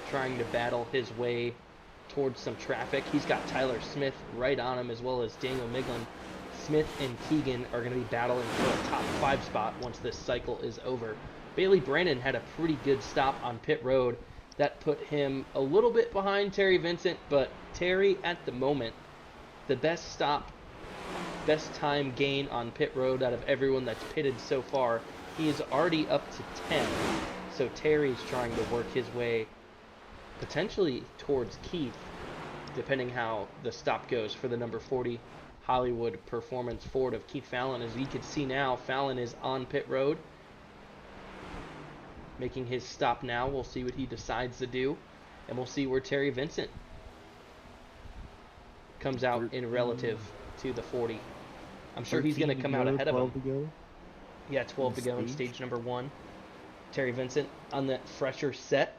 trying to battle his way towards some traffic. He's got Tyler Smith right on him, as well as Daniel Miglin. Smith and Keegan are going to be battling for a top 5 spot once this cycle is over. Bailey Brandon had a pretty good stop on pit road. That put him a little bit behind Terry Vincent, but Terry, at the moment, the best time gain on pit road out of everyone that's pitted so far. He is already up to 10. So Terry's trying to work his way potentially towards Keith, depending how the stop goes for the number 40 Hollywood Performance Ford of Keith Fallon. As you can see now, Fallon is on pit road, making his stop now. We'll see what he decides to do, and we'll see where Terry Vincent comes out in relative to the 40. I'm sure he's going to come out ahead of him. 12 to go. Yeah, 12 to go in stage number 1. Terry Vincent on that fresher set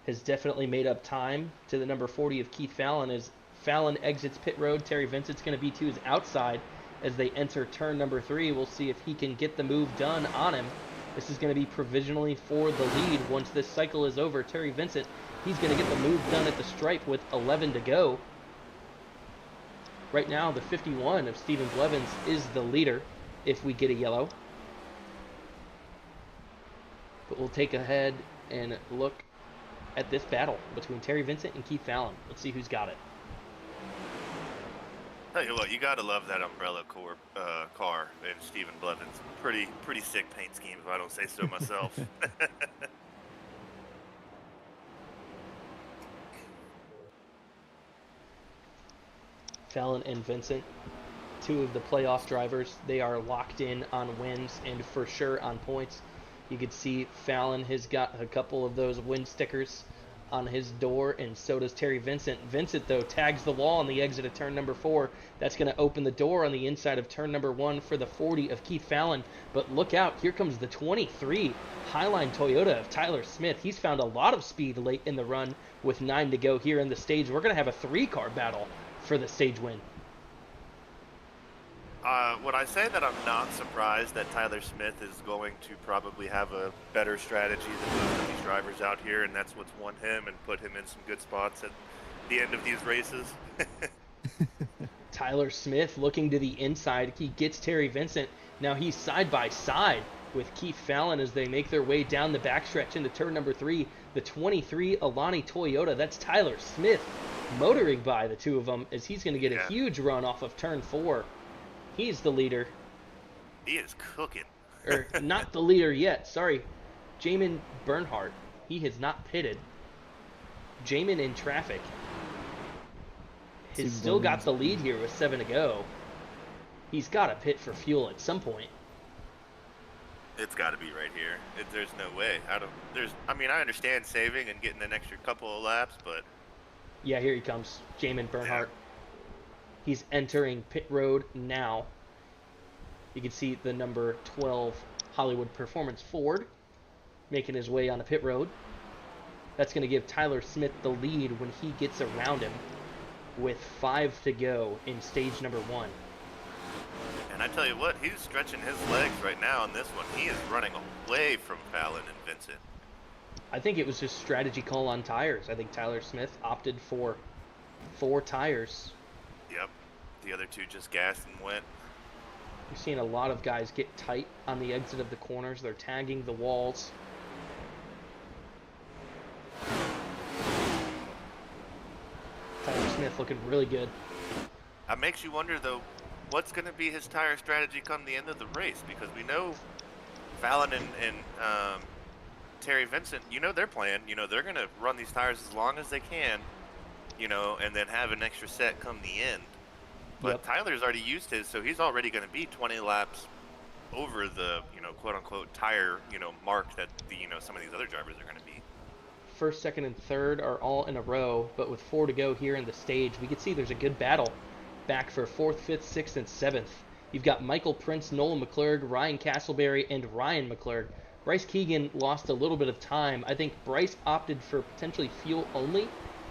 has definitely made up time to the number 40 of Keith Fallon. As Fallon exits pit road, Terry Vincent's going to be to his outside as they enter turn number 3. We'll see if he can get the move done on him. This is going to be provisionally for the lead. Once this cycle is over, Terry Vincent, he's going to get the move done at the stripe with 11 to go. Right now, the 51 of Stephen Blevins is the leader if we get a yellow. But we'll take ahead and look at this battle between Terry Vincent and Keith Fallon. Let's see who's got it. Tell you what, you gotta love that umbrella car in Stephen Blevins. Pretty sick paint scheme, if I don't say so myself. Fallon and Vincent, two of the playoff drivers. They are locked in on wins and for sure on points. You can see Fallon has got a couple of those win stickers on his door, and so does Terry Vincent. Vincent, though, tags the wall on the exit of turn number 4. That's going to open the door on the inside of turn number 1 for the 40 of Keith Fallon. But look out, here comes the 23 Highline Toyota of Tyler Smith. He's found a lot of speed late in the run with 9 to go here in the stage. We're going to have a 3-car battle for the stage win. Would I say that I'm not surprised that Tyler Smith is going to probably have a better strategy than most of these drivers out here, and that's what's won him and put him in some good spots at the end of these races? Tyler Smith looking to the inside. He gets Terry Vincent. Now he's side by side with Keith Fallon as they make their way down the backstretch into turn number 3. The 23 Alani Toyota. That's Tyler Smith motoring by the two of them as he's going to get a huge run off of turn 4. He's the leader. He is cooking. Or not the leader yet. Sorry. Jamin Bernhardt. He has not pitted. Jamin in traffic. He's still got the lead here with 7 to go. He's got to pit for fuel at some point. It's got to be right here. There's no way. I understand saving and getting an extra couple of laps, but... Yeah, here he comes. Jamin Bernhardt. He's entering pit road now. You can see the number 12 Hollywood Performance Ford making his way on the pit road. That's going to give Tyler Smith the lead when he gets around him with 5 to go in stage number 1. And I tell you what, he's stretching his legs right now on this one. He is running away from Fallon and Vincent. I think it was just strategy call on tires. I think Tyler Smith opted for 4 tires. Yep. The other two just gassed and went. You're seeing a lot of guys get tight on the exit of the corners. They're tagging the walls. Tyler Smith looking really good. It makes you wonder, though, what's going to be his tire strategy come the end of the race? Because we know Fallon and Terry Vincent, their plan. They're going to run these tires as long as they can, and then have an extra set come the end. But Tyler's already used his, so he's already going to be 20 laps over the, quote-unquote tire, mark that some of these other drivers are going to be. First, second, and third are all in a row, but with 4 to go here in the stage, we can see there's a good battle back for 4th, 5th, 6th, and 7th. You've got Michael Prince, Nolan McClurg, Ryan Castleberry, and Ryan McClurg. Bryce Keegan lost a little bit of time. I think Bryce opted for potentially fuel only,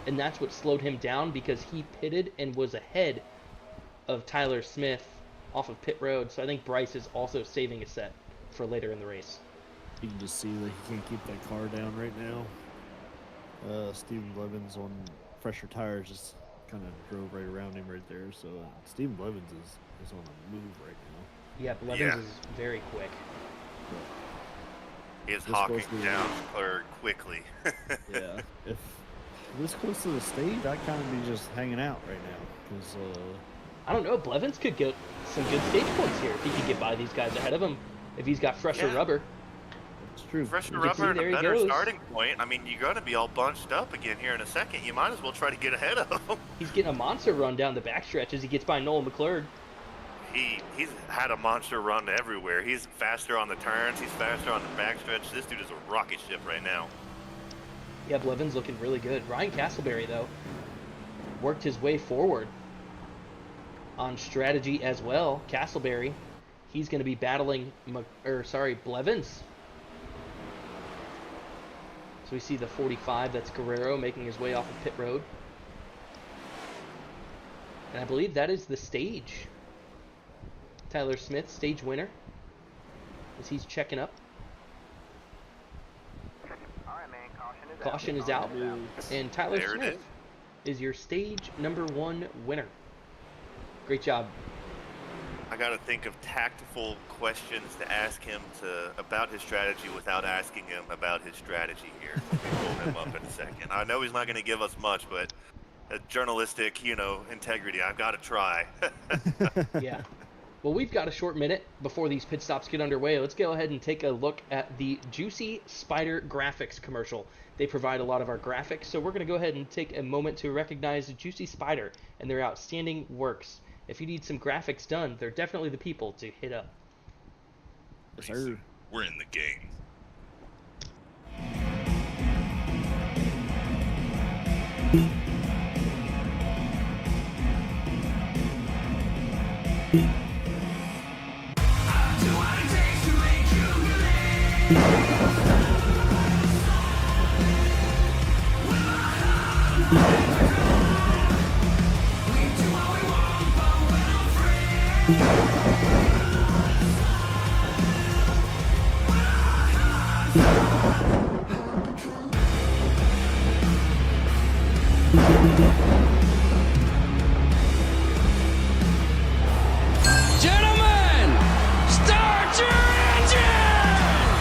and that's what slowed him down because he pitted and was ahead of Tyler Smith off of pit road. So I think Bryce is also saving a set for later in the race. You can just see that he can't keep that car down right now. Stephen Blevins on fresher tires just kind of drove right around him right there. So Stephen Blevins is on a move right now. Yeah, Blevins is very quick. He is This hawking close to the- down McClure quickly. Yeah. If this close to the stage, I'd kind of be just hanging out right now because I don't know. Blevins could get some good stage points here if he could get by these guys ahead of him. If he's got fresher Yeah. rubber. it's true. Fresher You can see rubber and there a he better goes. starting point. I mean, you're going to be all bunched up again here in a second. You might as well try to get ahead of him. He's getting a monster run down the backstretch as he gets by Nolan McClure. He's had a monster run everywhere. He's faster on the turns. He's faster on the backstretch. This dude is a rocket ship right now. Yeah, Blevins looking really good. Ryan Castleberry, though, worked his way forward on strategy as well. Castleberry, he's going to be battling, Blevins. So we see the 45, that's Guerrero, making his way off of pit road. And I believe that is the stage. Tyler Smith, stage winner, as he's checking up. Caution is out. And Tyler There it Smith is your stage number 1 winner. Great job. I got to think of tactful questions to ask him about his strategy without asking him about his strategy here. We'll pull him up in a second. I know he's not going to give us much, but journalistic, integrity, I've got to try. Yeah. Well, we've got a short minute before these pit stops get underway. Let's go ahead and take a look at the Juicy Spider graphics commercial. They provide a lot of our graphics, so we're going to go ahead and take a moment to recognize Juicy Spider and their outstanding works. If you need some graphics done, they're definitely the people to hit up. Yes, sir. We're in the game. Gentlemen, start your engine!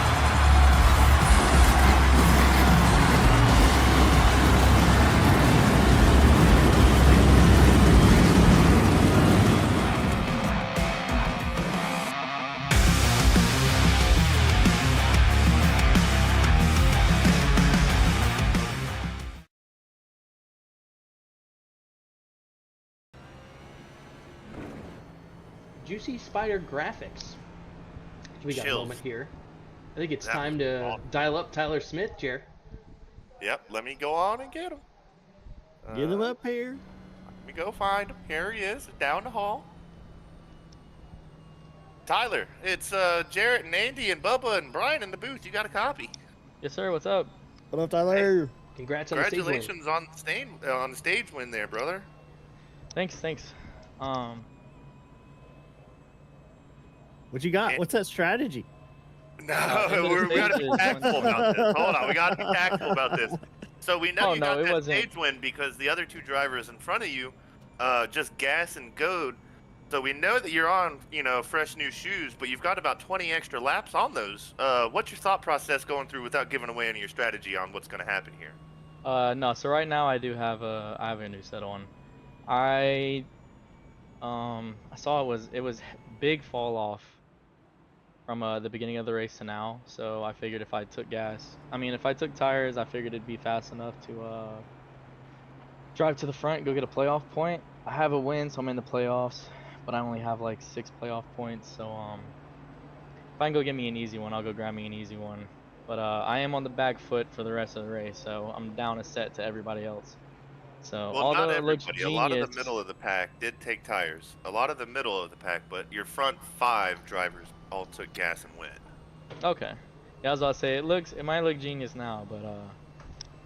Juicy Spider graphics. We got a Chills. moment here. I think it's That time was to awesome. dial up Tyler Smith, Jer. Yep, let me go on and get him. Get him up here. Let me go find him. Here he is, down the hall. Tyler, it's Jarrett and Andy and Bubba and Brian in the booth. You got a copy. Yes, sir. What's up? What up, Tyler? Congrats on the stage win. Congratulations on the stage win there, brother. Thanks. What you got? What's that strategy? No, into the we gotta be stages. tactful about this. Hold on, we gotta be tactful about this. So we know Oh, you no, got it that wasn't. stage win because the other 2 drivers in front of you just gas and goad. So we know that you're on, fresh new shoes, but you've got about 20 extra laps on those. What's your thought process going through without giving away any of your strategy on what's going to happen here? No. So right now I have a new set on. I saw it was big fall off from the beginning of the race to now. So I figured if I took tires, I figured it'd be fast enough to drive to the front and go get a playoff point. I have a win, so I'm in the playoffs, but I only have like 6 playoff points. So if I can go get me an easy one, I'll go grab me an easy one. But I am on the back foot for the rest of the race, so I'm down a set to everybody else. So Well, although not it looks everybody. genius, A lot of the middle of the pack did take tires. A lot of the middle of the pack, but your front 5 drivers all took gas and went. okay. Yeah, I was about to say it might look genius now, but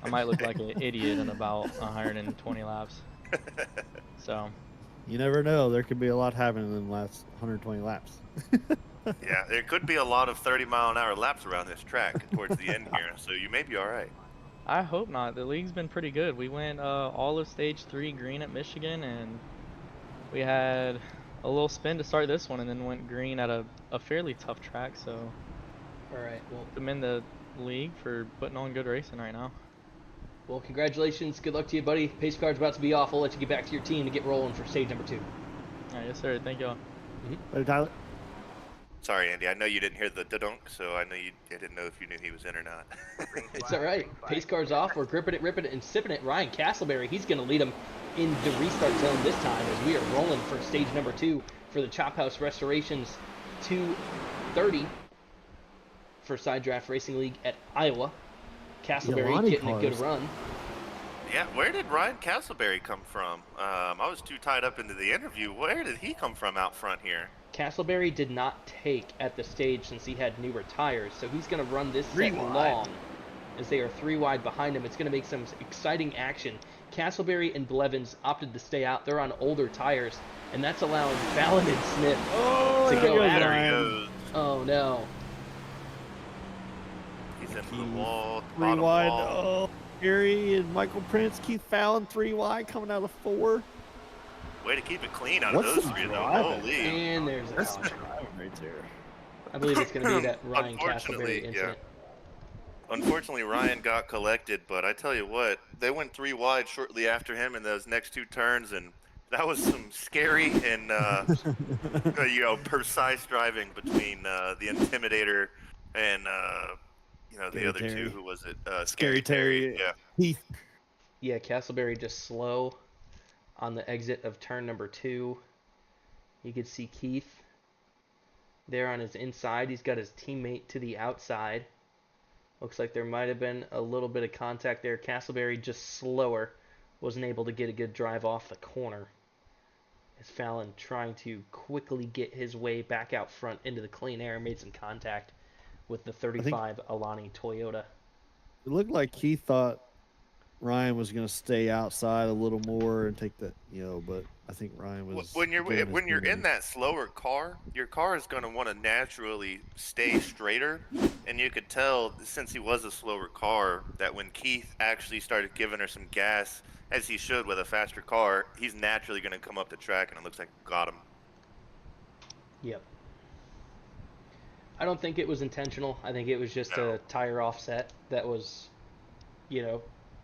I might look like an idiot in about 120 laps. So You never know. There could be a lot happening in the last 120 laps. Yeah, there could be a lot of 30-mile-an-hour laps around this track towards the end here, so you may be all right. I hope not. The league's been pretty good. We went all of stage 3 green at Michigan, and we had a little spin to start this one, and then went green at a fairly tough track. So All right. Well, I'm in the league for putting on good racing right now. well, congratulations. Good luck to you, buddy. Pace car's about to be off. I'll let you get back to your team to get rolling for stage number 2. All right, yes, sir. Thank y'all. Later, Tyler. Sorry, Andy. I know you didn't hear the dunk, so I didn't know if you knew he was in or not. It's all right. Pace car's off. We're gripping it, ripping it, and sipping it. Ryan Castleberry, he's going to lead him in the restart zone this time as we are rolling for stage number 2 for the Chop House Restorations 230 for Side Draft Racing League at Iowa. Castleberry Yolani getting a good cars. run. Yeah, where did Ryan Castleberry come from? I was too tied up into the interview. Where did he come from out front here? Castleberry did not take at the stage since he had newer tires, so he's going to run this Three set wide. long as they are 3 wide behind him. It's going to make some exciting action. Castleberry and Blevins opted to stay out. They're on older tires, and that's allowing Fallon and Smith Oh, to there go goes at There it. he Ryan. goes. Oh, no. He's into the wall. Three Bottom wide. wall. Oh, Gary and Michael Prince, Keith Fallon, 3 wide, coming out of 4. Way to keep it clean out What's of those the 3, though. driving? Holy. And there's a That's caution. right there. I believe it's going to be that Ryan Unfortunately, Castleberry incident. Unfortunately, Ryan got collected, but I tell you what, they went 3 wide shortly after him in those next 2 turns, and that was some scary and precise driving between the Intimidator and the Scary other Terry. 2. Who was it? Scary Terry. Yeah. Keith. Yeah, Castleberry just slow on the exit of turn number 2. You could see Keith there on his inside. He's got his teammate to the outside. Looks like there might have been a little bit of contact there. Castleberry just slower. Wasn't able to get a good drive off the corner. As Fallon trying to quickly get his way back out front into the clean air. Made some contact with the 35 Alani Toyota. It looked like Keith thought Ryan was going to stay outside a little more and take the, but I think Ryan was. When you're giving his when you're in teammate- that slower car, your car is going to want to naturally stay straighter, and you could tell since he was a slower car that when Keith actually started giving her some gas, as he should with a faster car, he's naturally going to come up the track, and it looks like got him. Yep. I don't think it was intentional. I think it was just No. a tire offset that was,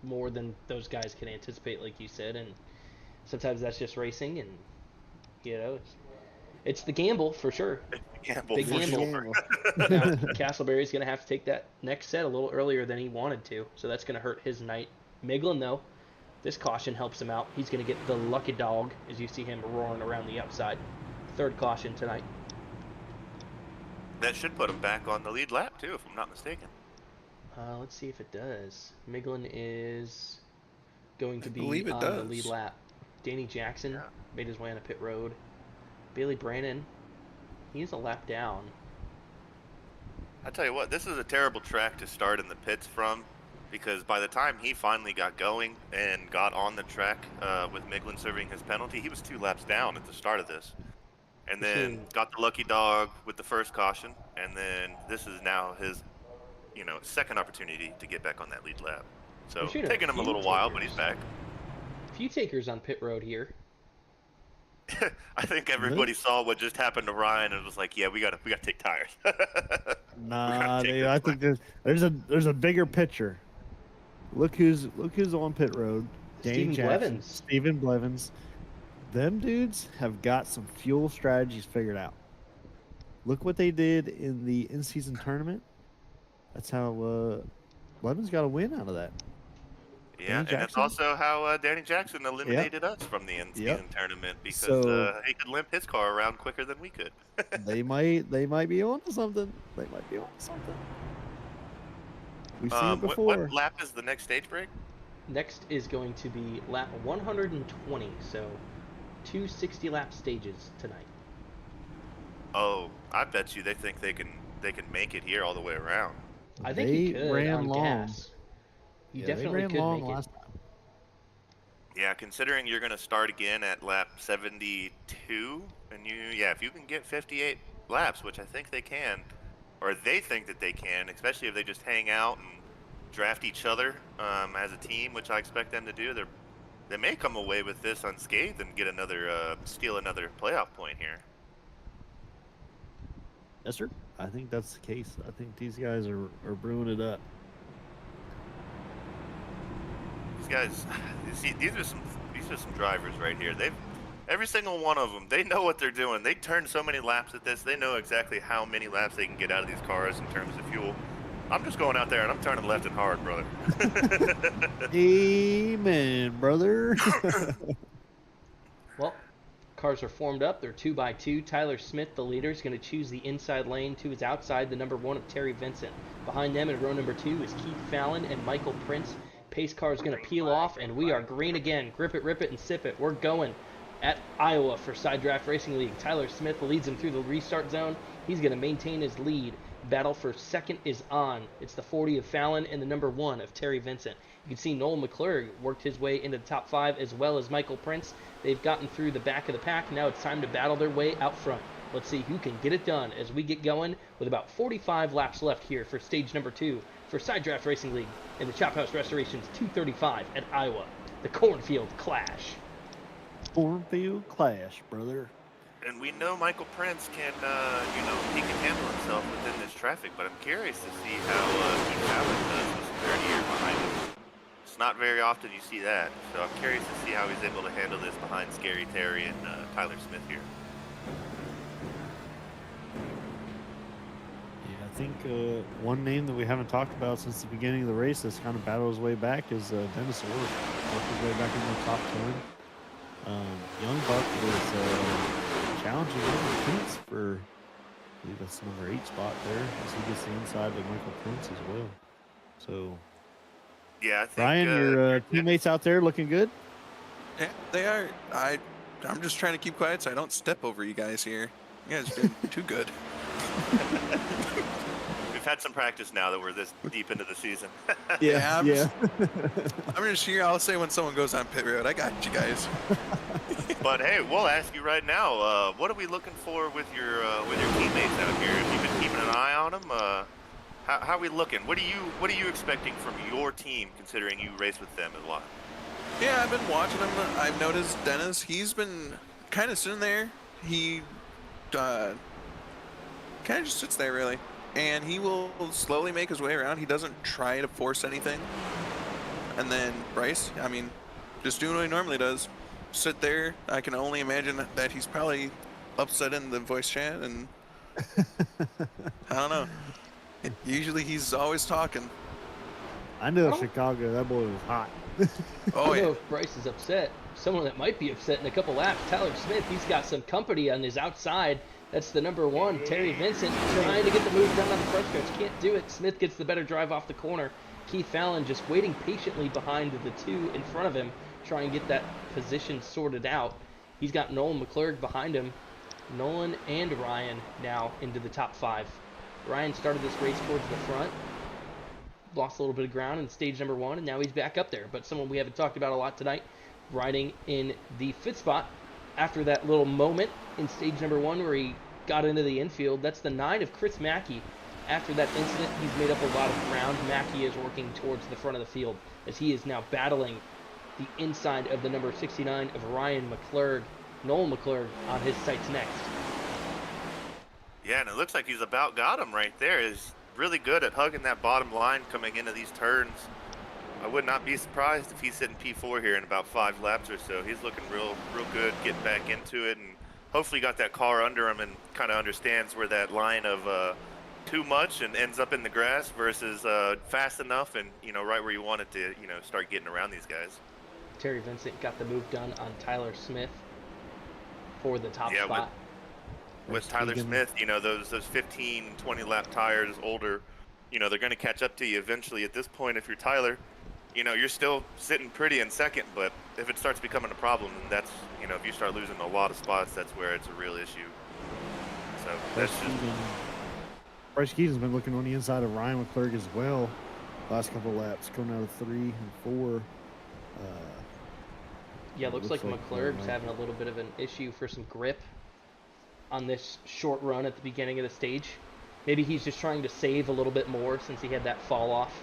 more than those guys can anticipate, like you said. And sometimes that's just racing, and it's the gamble for sure. Gamble Big for gamble. sure. Now, Castleberry's going to have to take that next set a little earlier than he wanted to, so that's going to hurt his night. Miglin, though, this caution helps him out. He's going to get the lucky dog as you see him roaring around the outside. 3rd caution tonight. That should put him back on the lead lap too, if I'm not mistaken. Let's see if it does. Miglin is going to be believe it on does. the lead lap. Danny Jackson Yeah. made his way on a pit road. Bailey Brannon, he's a lap down. I tell you what, this is a terrible track to start in the pits from, because by the time he finally got going and got on the track with Miglin serving his penalty, he was 2 laps down at the start of this. And then got the lucky dog with the first caution, and then this is now his, second opportunity to get back on that lead lap. So We've seen a taking him a few little while, but takers. he's back. Few takers on pit road here. I think everybody saw what just happened to Ryan and was like, "Yeah, we gotta take tires." Nah, take dude, this I think there's a bigger picture. Look who's on pit road. Danny Steven Jackson, Blevins. Stephen Blevins. Them dudes have got some fuel strategies figured out. Look what they did in the in-season tournament. That's how Blevins got a win out of that. Yeah, and Danny it's Jackson? also how Danny Jackson eliminated us from the in-season tournament because So- he could limp his car around quicker than we could. they might be on to something. They might be on to something. We've seen it before. What lap is the next stage break? Next is going to be lap 120, so 2 60-lap stages tonight. Oh, I bet you they think they can make it here all the way around. I think They he could ran on long. gas. You Yeah, definitely they ran could long make it. last time. Yeah, considering you're going to start again at lap 72, and if you can get 58 laps, which I think they can, or they think that they can, especially if they just hang out and draft each other as a team, which I expect them to do. They may come away with this unscathed and get steal another playoff point here. Yes, sir. I think that's the case. I think these guys are brewing it up. These guys, you see, these are some drivers right here. Every single one of them, they know what they're doing. They turn so many laps at this. They know exactly how many laps they can get out of these cars in terms of fuel. I'm just going out there and I'm turning left and hard, brother. Amen, brother. Well, cars are formed up. They're 2x2. Tyler Smith, the leader, is going to choose the inside lane to his outside, the number 1 of Terry Vincent. Behind them in row number 2 is Keith Fallon and Michael Prince. Pace car is going to peel off, and we are green again. Grip it, rip it, and sip it. We're going at Iowa for Side Draft Racing League. Tyler Smith leads him through the restart zone. He's going to maintain his lead. Battle for second is on. It's the 40 of Fallon and the number 1 of Terry Vincent. You can see Noel McClurg worked his way into the top 5 as well as Michael Prince. They've gotten through the back of the pack. Now it's time to battle their way out front. Let's see who can get it done as we get going with about 45 laps left here for stage number 2 for Side Draft Racing League in the Chop House Restorations 235 at Iowa. The Cornfield Clash. Cornfield Clash, brother. And we know Michael Prince can, he can handle himself within this traffic, but I'm curious to see how Keith Fallon does with some 30 years behind him. It's not very often you see that, so I'm curious to see how he's able to handle this behind Scary Terry and Tyler Smith here. Yeah, I think one name that we haven't talked about since the beginning of the race that's kind of battled his way back is Dennis Orr. Worked his way back in the top 10. Young Buck was challenging Michael Prince for, I believe that's the number 8 spot there, as he gets the inside of Michael Prince as well. So, Yeah, I think Ryan, your teammates out there looking good? Yeah, they are. I'm just trying to keep quiet so I don't step over you guys here. You guys are doing too good. We've had some practice now that we're this deep into the season. Yeah, I'm yeah. I'm just here. I'll say when someone goes on pit road. I got you guys. But hey, we'll ask you right now. What are we looking for with your teammates out here? Have you been keeping an eye on them? How are we looking? What are you expecting from your team, considering you race with them a lot? Yeah, I've been watching him. I've noticed Dennis. He's been kind of sitting there. He kind of just sits there really, and he will slowly make his way around. He doesn't try to force anything. And then Bryce, I mean, just doing what he normally does. Sit there. I can only imagine that he's probably upset in the voice chat, and I don't know. Usually he's always talking. I know Chicago, that boy was hot. Oh I don't know yeah. if Bryce is upset. Someone that might be upset in a couple laps, Tyler Smith. He's got some company on his outside. That's the number 1, Terry Vincent, trying to get the move done on the front stretch. Can't do it. Smith gets the better drive off the corner. Keith Fallon just waiting patiently behind the 2 in front of him, trying to get that position sorted out. He's got Nolan McClurg behind him. Nolan and Ryan now into the top 5. Ryan started this race towards the front, lost a little bit of ground in stage number 1, and now he's back up there. But someone we haven't talked about a lot tonight, riding in the 5th spot after that little moment in stage number 1 where he got into the infield. That's the 9 of Chris Mackey. After that incident, he's made up a lot of ground. Mackey is working towards the front of the field as he is now battling the inside of the number 69 of Ryan McClurg. Noel McClurg on his sights next. Yeah, and it looks like he's about got him right there. He's really good at hugging that bottom line coming into these turns. I would not be surprised if he's sitting P4 here in about 5 laps or so. He's looking real good, getting back into it, and hopefully got that car under him and kind of understands where that line of too much and ends up in the grass versus fast enough and, right where you want it to, start getting around these guys. Terry Vincent got the move done on Tyler Smith for the top Yeah, spot. With Tyler Smith, those 15, 20 lap tires older, they're going to catch up to you eventually. At this point, if you're Tyler, you're still sitting pretty in second, but if it starts becoming a problem, then that's, if you start losing a lot of spots, that's where it's a real issue. So that's just... Bryce Keaton's been looking on the inside of Ryan McClurg as well. Last couple of laps, coming out of 3 and 4. Yeah, looks like McClurg's having a little bit of an issue for some grip on this short run at the beginning of the stage. Maybe he's just trying to save a little bit more since he had that fall off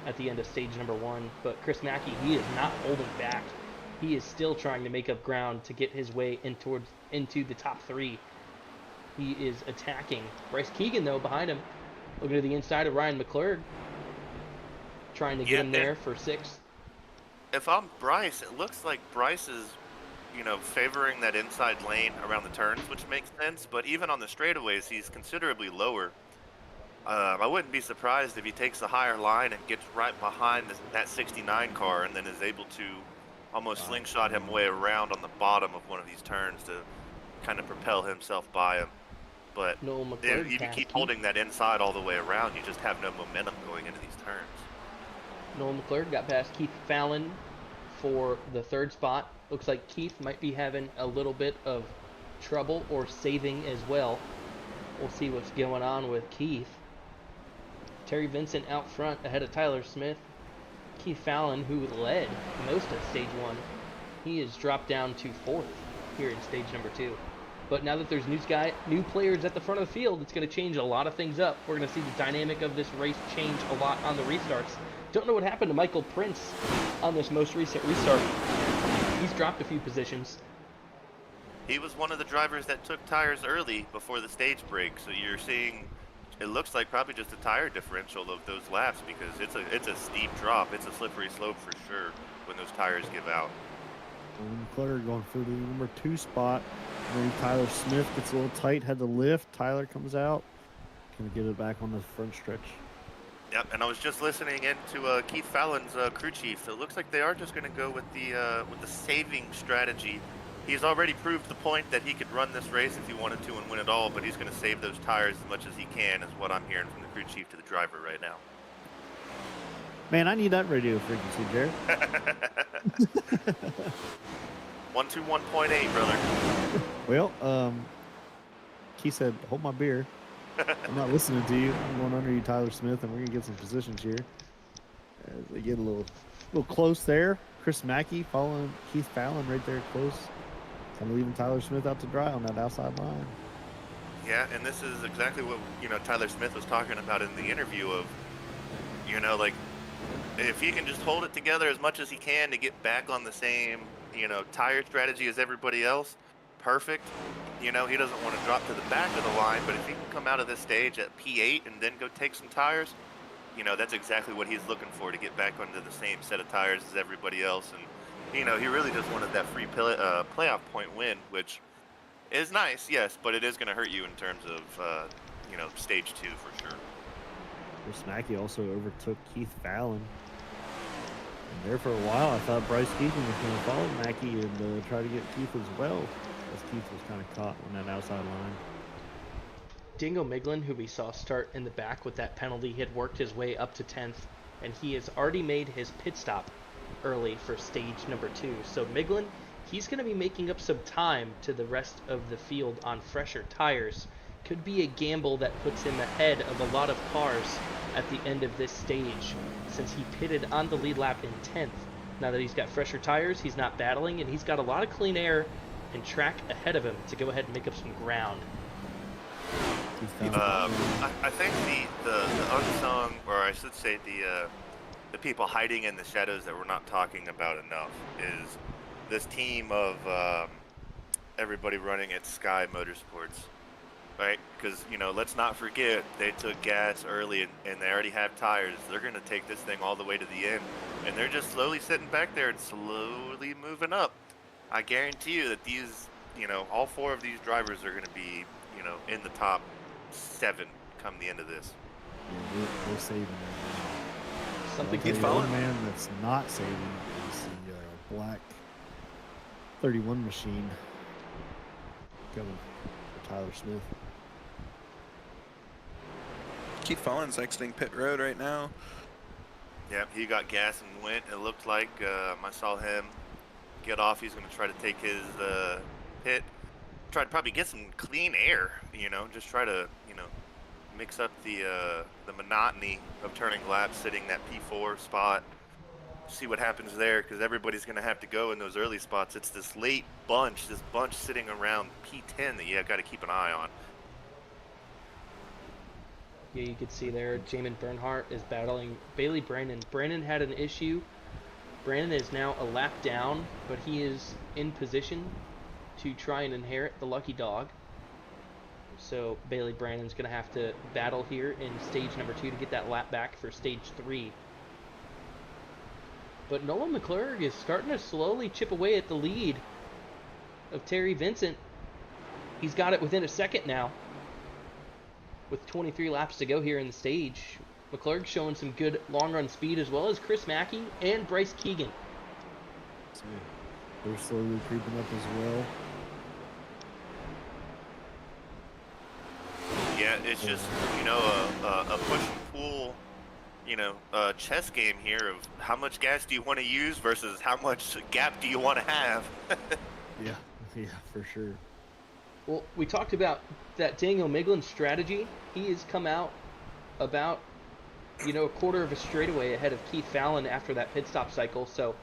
at the end of stage number 1. But Chris Mackey, he is not holding back. He is still trying to make up ground to get his way into the top 3. He is attacking. Bryce Keegan, though, behind him. Looking to the inside of Ryan McClurg. Trying to get Yeah, him there for 6th. if I'm Bryce, it looks like Bryce is, favoring that inside lane around the turns, which makes sense. But even on the straightaways, he's considerably lower. I wouldn't be surprised if he takes a higher line and gets right behind that 69 car and then is able to almost slingshot him way around on the bottom of one of these turns to kind of propel himself by him. But Noel McClurg if you passed keep Keith. holding that inside all the way around, you just have no momentum going into these turns. Noel McClurg got past Keith Fallon for the 3rd spot. Looks like Keith might be having a little bit of trouble or saving as well. We'll see what's going on with Keith. Terry Vincent out front ahead of Tyler Smith. Keith Fallon, who led most of stage 1, he has dropped down to 4th here in stage number 2. But now that there's new players at the front of the field, it's going to change a lot of things up. We're going to see the dynamic of this race change a lot on the restarts. Don't know what happened to Michael Prince on this most recent restart. He's dropped a few positions. He was one of the drivers that took tires early before the stage break, so you're seeing, it looks like probably just a tire differential of those laps because it's a steep drop. It's a slippery slope for sure when those tires give out. Clutter going for the number 2 spot. Maybe Tyler Smith gets a little tight, had to lift. Tyler comes out. Gonna get it back on the front stretch. Yep, and I was just listening into Keith Fallon's crew chief. It looks like they are just going to go with the saving strategy. He's already proved the point that he could run this race if he wanted to and win it all, but he's going to save those tires as much as he can, is what I'm hearing from the crew chief to the driver right now. Man, I need that radio frequency, Jared. 121.8, brother. Well, Keith said, "Hold my beer. I'm not listening to you. I'm going under you, Tyler Smith, and we're gonna get some positions here." As they get a little close there. Chris Mackey following Keith Fallon right there close, kind of leaving Tyler Smith out to dry on that outside line. Yeah, and this is exactly what Tyler Smith was talking about in the interview of, like, if he can just hold it together as much as he can to get back on the same tire strategy as everybody else, perfect. He doesn't want to drop to the back of the line, but if he can come out of this stage at P8 and then go take some tires, that's exactly what he's looking for, to get back onto the same set of tires as everybody else. And he really just wanted that free playoff point win, which is nice, yes, but it is going to hurt you in terms of stage 2 for sure. Chris Mackey also overtook Keith Fallon. And there for a while, I thought Bryce Keegan was going to follow Mackey and try to get Keith as well, as Keith was kind of caught on that outside line. Dingo Miglin, who we saw start in the back with that penalty, had worked his way up to 10th, and he has already made his pit stop early for stage number 2. So Miglin, he's going to be making up some time to the rest of the field on fresher tires. Could be a gamble that puts him ahead of a lot of cars at the end of this stage, since he pitted on the lead lap in 10th. Now that he's got fresher tires, he's not battling, and he's got a lot of clean air and track ahead of him to go ahead and make up some ground. I think the unsung, or I should say the people hiding in the shadows that we're not talking about enough, is this team of everybody running at Sky Motorsports, right? Because let's not forget, they took gas early and they already have tires. They're going to take this thing all the way to the end, and they're just slowly sitting back there and slowly moving up. I guarantee you that these, all 4 of these drivers are going to be, in the top 7 come the end of this. Yeah, we're saving that. Something Keith Keith Fallon. Fallon. Man that's not saving is the black 31 machine coming for Tyler Smith. Keith Fallon's exiting pit road right now. Yeah, he got gas and went. It looked like I saw him get off. He's going to try to take his pit. Try to probably get some clean air, just try to, mix up the monotony of turning laps, sitting that P4 spot. See what happens there, because everybody's going to have to go in those early spots. It's this late bunch, sitting around P10 that you got to keep an eye on. Yeah, you could see there, Jamin Bernhardt is battling Bailey Brandon. Brandon had an issue. Brandon is now a lap down, but he is in position to try and inherit the lucky dog. So Bailey Brandon's going to have to battle here in stage number 2 to get that lap back for stage 3. But Nolan McClurg is starting to slowly chip away at the lead of Terry Vincent. He's got it within a second now, with 23 laps to go here in the stage. McClurg showing some good long run speed, as well as Chris Mackey and Bryce Keegan. So they're slowly creeping up as well. Yeah, it's just, you know, a push and pull, you know, chess game here of how much gas do you want to use versus how much gap do you want to have. Yeah, for sure. Well, we talked about that Daniel Miglin strategy. He has come out about, you know, a quarter of a straightaway ahead of Keith Fallon after that pit stop cycle. So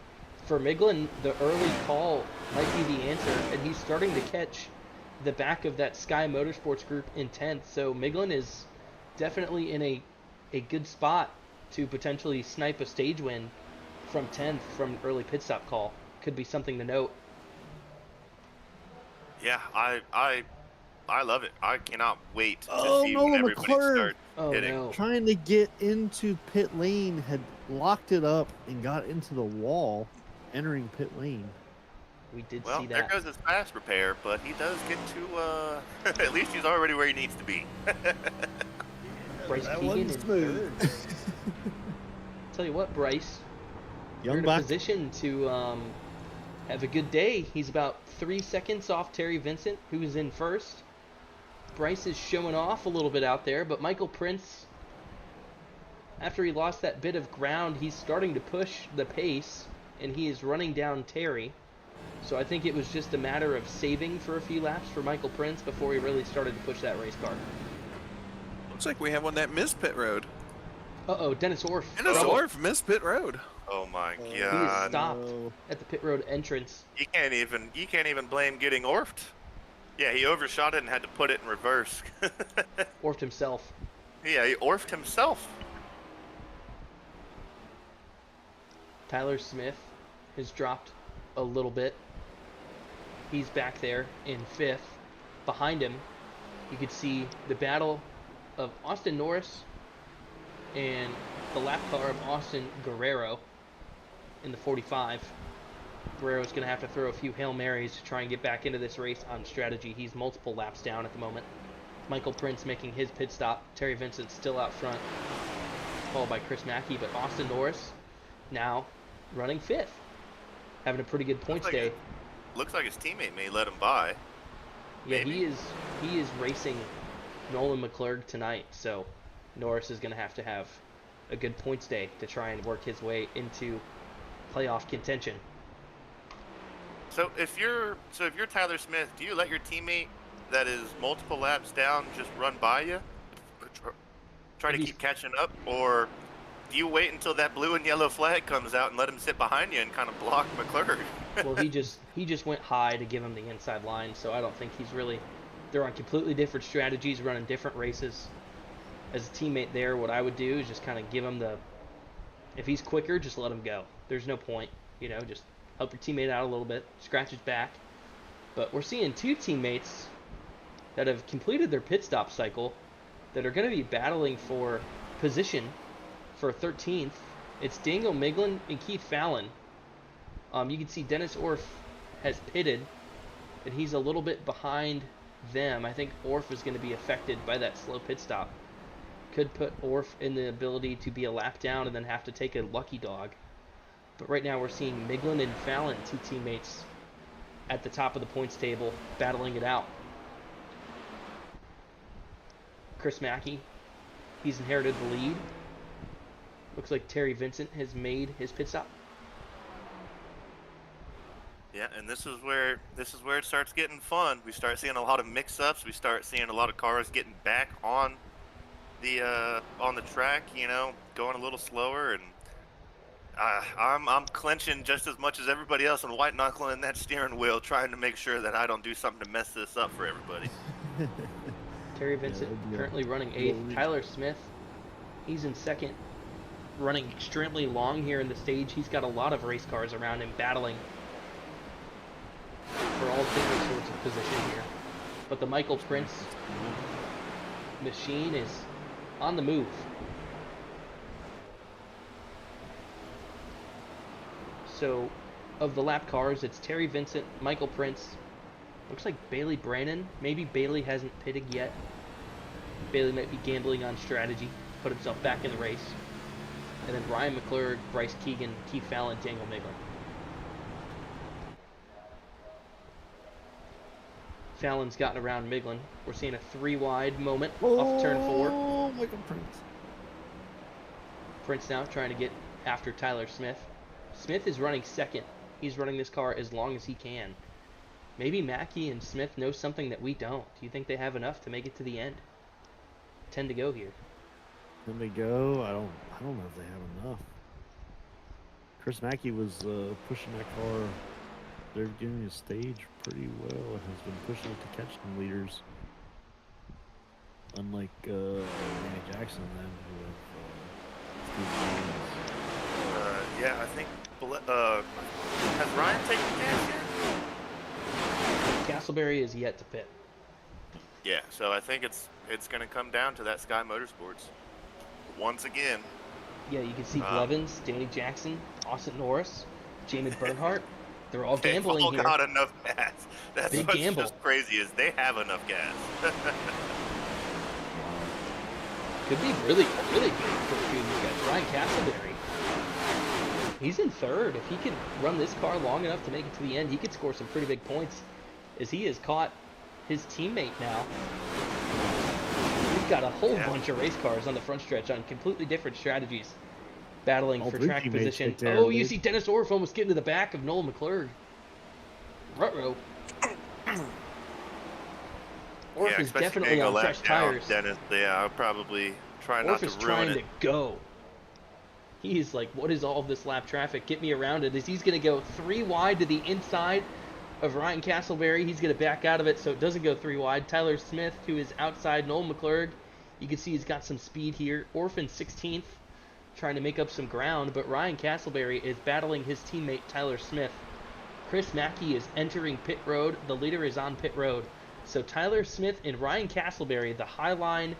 for Miglin, the early call might be the answer, and he's starting to catch the back of that Sky Motorsports group in 10th. So Miglin is definitely in a good spot to potentially snipe a stage win from 10th from an early pit stop call. Could be something to note. Yeah, I love it. I cannot wait to Oh, see Nolan when everybody McClurg. starts Oh hitting. no. Trying to get into pit lane, had locked it up and got into the wall, entering pit lane. We did Well, see there that. goes his fast repair, but he does get to, at least he's already where he needs to be. Bryce That Keegan wasn't in smooth. third. Tell you what, Bryce, you're Young in a buck. position to have a good day. He's about 3 seconds off Terry Vincent, who is in first. Bryce is showing off a little bit out there, but Michael Prince, after he lost that bit of ground, he's starting to push the pace, and he is running down Terry. So I think it was just a matter of saving for a few laps for Michael Prince before he really started to push that race car. Looks like we have one that missed pit road. Uh-oh, Dennis Orff. Dennis trouble. Orff missed pit road. Oh my Oh, He is God! stopped no. at the pit road entrance. You can't even blame getting orfed. Yeah, he overshot it and had to put it in reverse. Orfed himself. Yeah, he orfed himself. Tyler Smith has dropped a little bit. He's back there in 5th. Behind him, you could see the battle of Austin Norris and the lap car of Austin Guerrero in the 45. Guerrero's going to have to throw a few Hail Marys to try and get back into this race on strategy. He's multiple laps down at the moment. Michael Prince making his pit stop. Terry Vincent still out front, followed by Chris Mackey. But Austin Norris now running 5th, having a pretty good points like day. Looks like his teammate may let him by. Yeah, maybe. he is racing Nolan McClurg tonight, so Norris is going to have a good points day to try and work his way into playoff contention. So if you're Tyler Smith, do you let your teammate that is multiple laps down just run by you, try to keep catching up, or do you wait until that blue and yellow flag comes out and let him sit behind you and kind of block McClurg? Well, he just went high to give him the inside line, so I don't think he's really. They're on completely different strategies, running different races. As a teammate there, what I would do is just kind of give him the. If he's quicker, just let him go. There's no point, just help your teammate out a little bit, scratch his back. But we're seeing 2 teammates that have completed their pit stop cycle that are going to be battling for position for 13th. It's Daniel Miglin and Keith Fallon. You can see Dennis Orff has pitted, and he's a little bit behind them. I think Orff is going to be affected by that slow pit stop. Could put Orff in the ability to be a lap down and then have to take a lucky dog. But right now we're seeing Miglin and Fallon, 2 teammates, at the top of the points table, battling it out. Chris Mackey, he's inherited the lead. Looks like Terry Vincent has made his pit stop. Yeah, and this is where it starts getting fun. We start seeing a lot of mix-ups. We start seeing a lot of cars getting back on the track. Going a little slower, and I'm clenching just as much as everybody else and white knuckling that steering wheel, trying to make sure that I don't do something to mess this up for everybody. Terry Vincent currently running 8th. Tyler Smith, he's in 2nd, running extremely long here in the stage. He's got a lot of race cars around him battling for all different sorts of position here. but the Michael Prince machine is on the move. So, of the lap cars, it's Terry Vincent, Michael Prince, looks like Bailey Brannon. Maybe Bailey hasn't pitted yet. Bailey might be gambling on strategy, put himself back in the race. And then Ryan McClurg, Bryce Keegan, Keith Fallon, Daniel Miglin. Fallon's gotten around Miglin. We're seeing a 3-wide moment off turn 4. Oh, Michael Prince. Prince now trying to get after Tyler Smith. Smith is running second. He's running this car as long as he can. Maybe Mackey and Smith know something that we don't. Do you think they have enough to make it to the end? 10 to go here. Then they go. I don't know if they have enough. Chris Mackey was pushing that car. They're getting the stage pretty well and has been pushing it to catch some leaders. Unlike Manny Jackson and them who have Steve Jones. Yeah, I think. Has Ryan taken the gas yet? Castleberry is yet to pit. Yeah, so I think it's going to come down to that Sky Motorsports once again. Yeah, you can see Blevins, Danny Jackson, Austin Norris, Jamin Bernhardt. They're all gambling They've all here. got enough gas. That's Big what's gamble. just crazy is they have enough gas. Could be really, really big for a few of these guys. Ryan Castleberry. He's in third. If he can run this car long enough to make it to the end, he could score some pretty big points as he has caught his teammate now. We've got a whole bunch of race cars on the front stretch on completely different strategies, battling All for three track teammates position. right there, Oh, you dude. see Dennis Orff almost getting to the back of Noel McClurg. Ruh-roh. Orff Yeah, is especially definitely being a on lap fresh down, tires. Dennis, yeah, I'll probably try not Orff to is ruin trying it. to go. He's like, what is all of this lap traffic? Get me around it. As he's going to go 3 wide to the inside of Ryan Castleberry. He's going to back out of it so it doesn't go 3 wide. Tyler Smith to his outside. Noel McClurg. You can see he's got some speed here. Orphan 16th, trying to make up some ground. But Ryan Castleberry is battling his teammate Tyler Smith. Chris Mackey is entering pit road. The leader is on pit road. So Tyler Smith and Ryan Castleberry, the Highline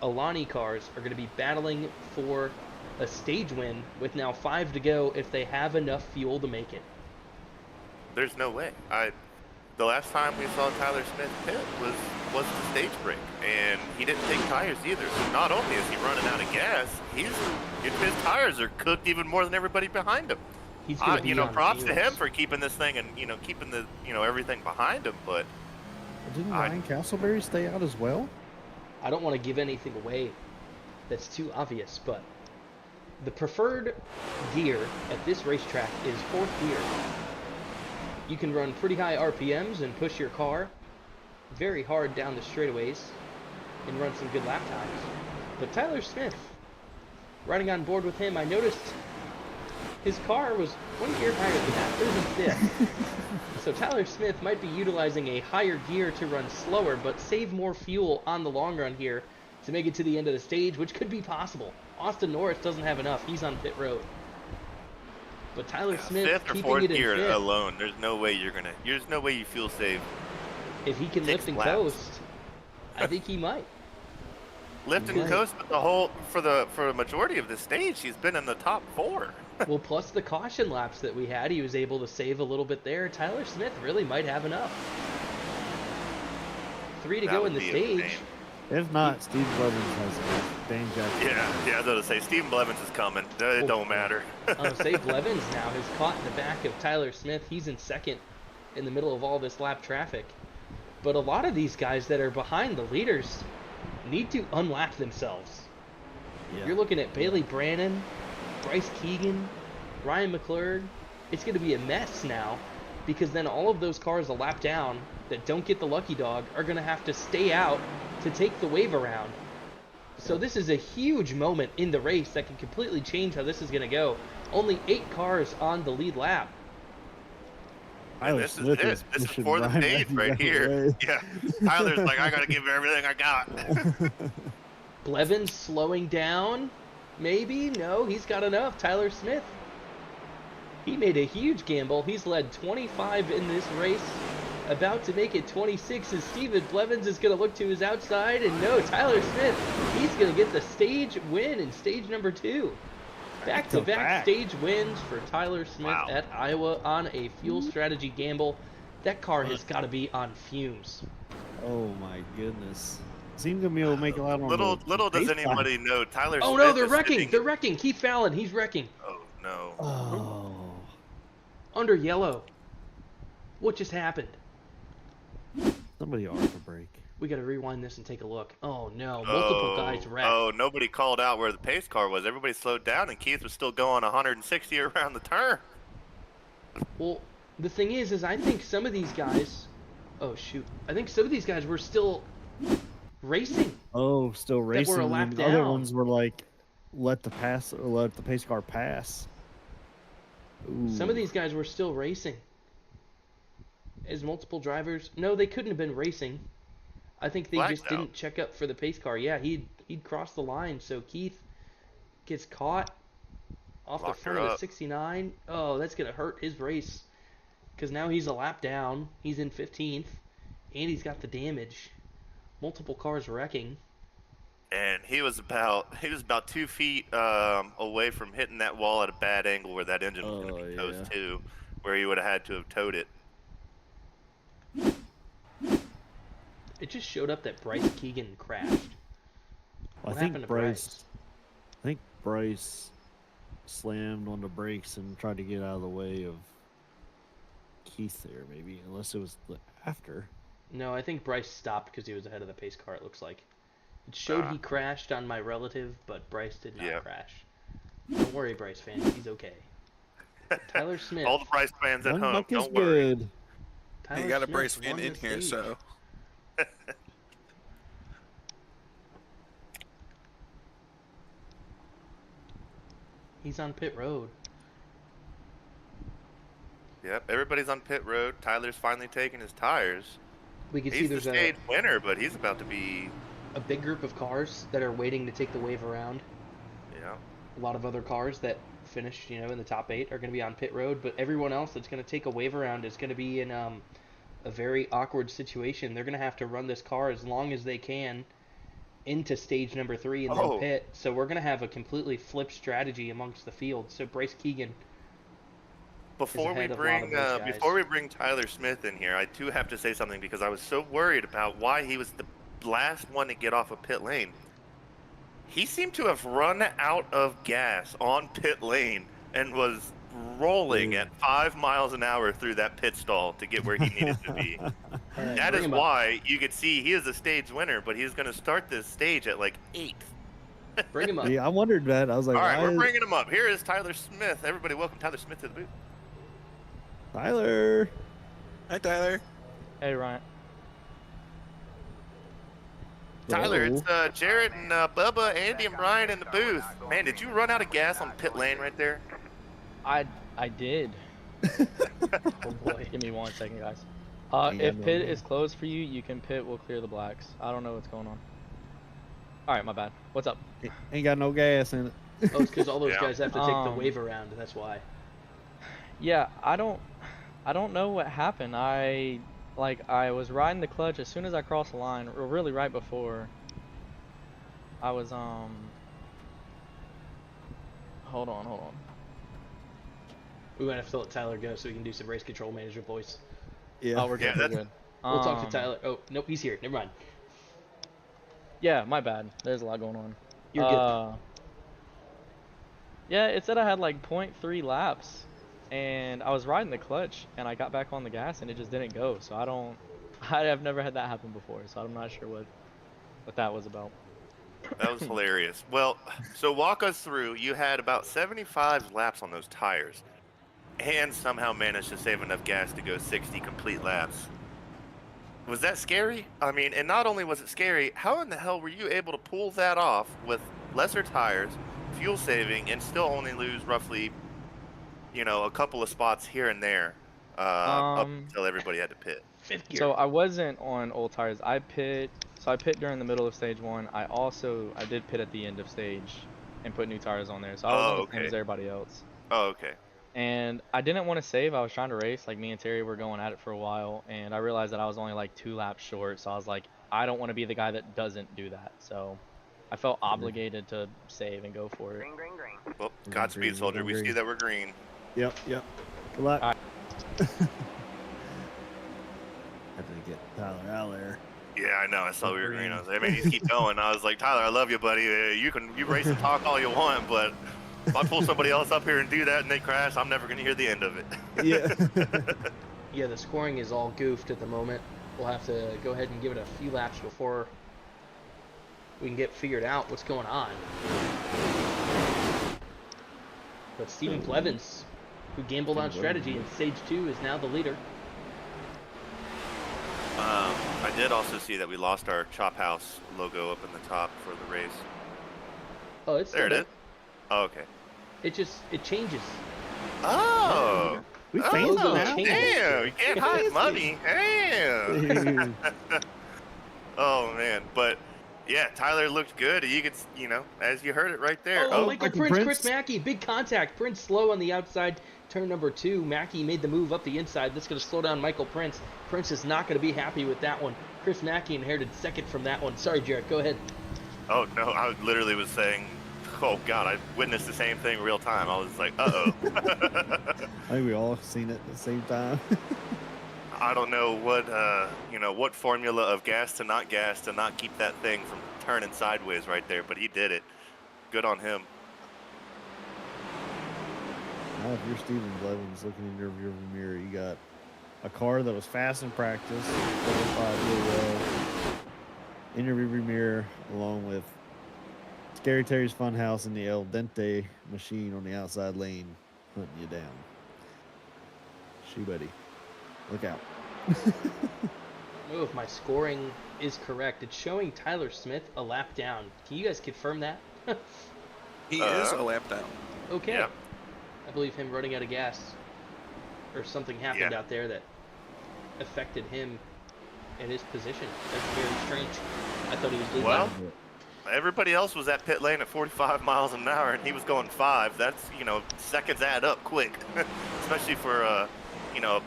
Alani cars, are going to be battling for a stage win with now 5 to go if they have enough fuel to make it. There's no way. The last time we saw Tyler Smith pit was the stage break, and he didn't take tires either. So not only is he running out of gas, his tires are cooked even more than everybody behind him. He's going to be on props to fumes. him for keeping this thing and keeping the everything behind him. But Didn't Ryan Castleberry stay out as well? I don't want to give anything away that's too obvious, but the preferred gear at this racetrack is 4th gear. You can run pretty high RPMs and push your car very hard down the straightaways and run some good lap times. But Tyler Smith, riding on board with him, I noticed his car was 1 gear higher than that, 3rd and 5th. So Tyler Smith might be utilizing a higher gear to run slower, but save more fuel on the long run here to make it to the end of the stage, which could be possible. Austin Norris doesn't have enough. He's on pit road. But Tyler Smith 5th or keeping 4th it in gear 5th. alone, there's no way there's no way you feel safe. If he can 6 lift and laps. coast, I think he might. Lift and Right. coast, but for the majority of the stage, he's been in the top 4. Well, plus the caution laps that we had, he was able to save a little bit there. Tyler Smith really might have enough. 3 to That go would in the be a stage. shame. If not, Steve Blevins has enough. Dane Jackson. Yeah, I was going to say Stephen Blevins is coming. It don't matter. Say Blevins now has caught in the back of Tyler Smith. He's in second in the middle of all this lap traffic. But a lot of these guys that are behind the leaders need to unlap themselves. Yeah. You're looking at Bailey Brannon, Bryce Keegan, Ryan McClurg. It's going to be a mess now because then all of those cars a lap down that don't get the lucky dog are going to have to stay out to take the wave around. So this is a huge moment in the race that can completely change how this is going to go. Only 8 cars on the lead lap. Tyler This is Smith it. This is pushing for the Ryan stage Mackey right out of the here. way. Yeah, Tyler's like, I got to give him everything I got. Blevins slowing down? Maybe? No, he's got enough. Tyler Smith. He made a huge gamble. He's led 25 in this race about to make it 26 as Steven Blevins is going to look to his outside, and no, Tyler Smith, he's going to get the stage win in stage number 2. Back-to-back stage wins for Tyler Smith Wow. at Iowa on a fuel strategy gamble. That car has got to be on fumes. Oh my goodness. Seems to be able to make a lot on Little does baseline. anybody know Tyler Oh Smith no, they're is wrecking! sitting- They're wrecking! Keith Fallon, he's wrecking. Oh no. Oh. Under yellow. What just happened? Somebody off a break. We gotta rewind this and take a look. Oh no, multiple guys wrecked. Oh, nobody called out where the pace car was. Everybody slowed down, and Keith was still going 160 around the turn. Well, the thing is I think some of these guys... Oh shoot. I think some of these guys were still racing. Oh, still racing. were a lap and the other down. ones were like, let the pace car pass. Ooh. Some of these guys were still racing. As multiple drivers... No, they couldn't have been racing. I think they Blacked just out. didn't check up for the pace car. Yeah, he'd crossed the line, so Keith gets caught off Locked the front her of the up. 69. Oh, that's going to hurt his race. Because now he's a lap down. He's in 15th. And he's got the damage. Multiple cars wrecking. And he was about 2 feet away from hitting that wall at a bad angle where that engine was going to be toast too, where he would have had to have towed it. It just showed up that Bryce Keegan crashed. What I think happened to Bryce slammed on the brakes and tried to get out of the way of Keith there, maybe, unless it was after. No, I think Bryce stopped because he was ahead of the pace car, it looks like. It showed he crashed on my relative, but Bryce did not crash. Don't worry, Bryce fans, he's okay. Tyler Smith. All the Bryce fans at Young home, Buck is don't worry. good. Tyler You got a Smith Bryce fan won in the here, stage. so He's on pit road. Yep, everybody's on pit road. Tyler's finally taking his tires. We can see He's the there's stage winner, but he's about to be, a big group of cars that are waiting to take the wave around. A lot of other cars that finished, in the top 8 are going to be on pit road, but everyone else that's going to take a wave around is going to be in a very awkward situation. They're going to have to run this car as long as they can into stage number 3 and then pit. So we're going to have a completely flipped strategy amongst the field. So Bryce Keegan Before we bring Tyler Smith in here, I do have to say something because I was so worried about why he was the last one to get off of pit lane. He seemed to have run out of gas on pit lane and was rolling at 5 miles an hour through that pit stall to get where he needed to be. That is why you could see he is a stage winner, but he's going to start this stage at like 8th. Bring him up. Yeah, I wondered that. I was like, all right, why we're is- bringing him up. Here is Tyler Smith. Everybody, welcome Tyler Smith to the booth. Tyler. hi Tyler. Hey, Ryan. Tyler, Hello. it's Jarrett and Bubba, Andy, and Brian in the booth. Man, did you run out of gas on pit lane right there? I did. Oh boy. Give me 1 second, guys. Yeah, If no, pit no. is closed for you, you can pit. We'll clear the blacks. I don't know what's going on. All right, my bad. What's up? Ain't got no gas in it. Oh, it's because all those Yeah. guys have to take the wave around. That's why. Yeah, I don't know what happened. I was riding the clutch as soon as I crossed the line, or really right before. I was Hold on. We might have to let Tyler go so we can do some race control manager voice. Yeah. Oh, we're good. Yeah, We're that's- good. We'll talk to Tyler. Oh, nope, he's here. Never mind. Yeah, my bad. There's a lot going on. You're good. Yeah, it said I had like 0.3 laps, and I was riding the clutch, and I got back on the gas, and it just didn't go. So I've never had that happen before, so I'm not sure what that was about. That was hilarious. Well, so walk us through. You had about 75 laps on those tires, and somehow managed to save enough gas to go 60 complete laps. Was that scary? I mean, and not only was it scary, how in the hell were you able to pull that off with lesser tires, fuel saving, and still only lose roughly, a couple of spots here and there up until everybody had to pit? Fifth gear. So I wasn't on old tires. I pit during the middle of stage 1. I did pit at the end of stage and put new tires on there. So I was on the same as everybody else. Oh, okay. And I didn't want to save. I was trying to race. Like me and Terry were going at it for a while, and I realized that I was only like 2 laps short. So I was like, I don't want to be the guy that doesn't do that. So I felt obligated to save and go for it. Well, We're going Godspeed, green, we're soldier. going We see green. that we're green. Yep. Good luck. All right. Had to get Tyler out there. Yeah, I know. I saw we were green. Green. I was like, man, just keep going. I was like, Tyler, I love you, buddy. You race and talk all you want, but if I pull somebody else up here and do that and they crash, I'm never gonna hear the end of it. Yeah. Yeah, the scoring is all goofed at the moment. We'll have to go ahead and give it a few laps before we can get figured out what's going on. But Stephen Blevins, who gambled on strategy in stage 2, is now the leader. I did also see that we lost our Chop House logo up in the top for the race. Oh, it's There still it is. Oh, okay. It changes. Oh. We Oh, fancy now. damn! You can't hide money. Damn. Oh man, but yeah, Tyler looked good. You could, as you heard it right there. Oh, Oh, Michael Michael Prince, Prince. Chris Mackey, big contact. Prince slow on the outside, turn number 2. Mackey made the move up the inside. That's going to slow down Michael Prince. Prince is not going to be happy with that one. Chris Mackey inherited second from that one. Sorry, Jarrett, go ahead. Oh no, I literally was saying, oh god, I witnessed the same thing real time. I was like, uh-oh. I think we all seen it at the same time. I don't know what formula of gas to not keep that thing from turning sideways right there, but he did it. Good on him. Now, if you're Steven Blevins looking in your rearview mirror, you got a car that was fast in practice, qualified really well, in your rearview mirror, along with Scary Terry's Funhouse and the El Dente machine on the outside lane, hunting you down. Shoe buddy, look out. Oh, if my scoring is correct, it's showing Tyler Smith a lap down. Can you guys confirm that? He is a lap down. Okay. Yeah. I believe him running out of gas. Or something happened Yeah. out there that affected him in his position. That's very strange. I thought he was leading. Well, everybody else was at pit lane at 45 miles an hour, and he was going 5. That's, seconds add up quick, especially for a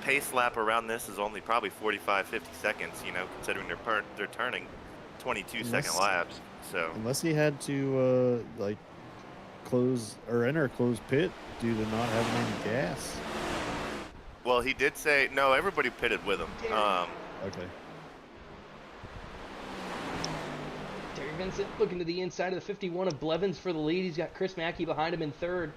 pace lap around this is only probably 45, 50 seconds, considering they're turning 22-second laps. So Unless he had to close or enter a closed pit due to not having any gas. well, he did say no. Everybody pitted with him. Okay. Terry Vincent looking to the inside of the 51 of Blevins for the lead. He's got Chris Mackey behind him in third.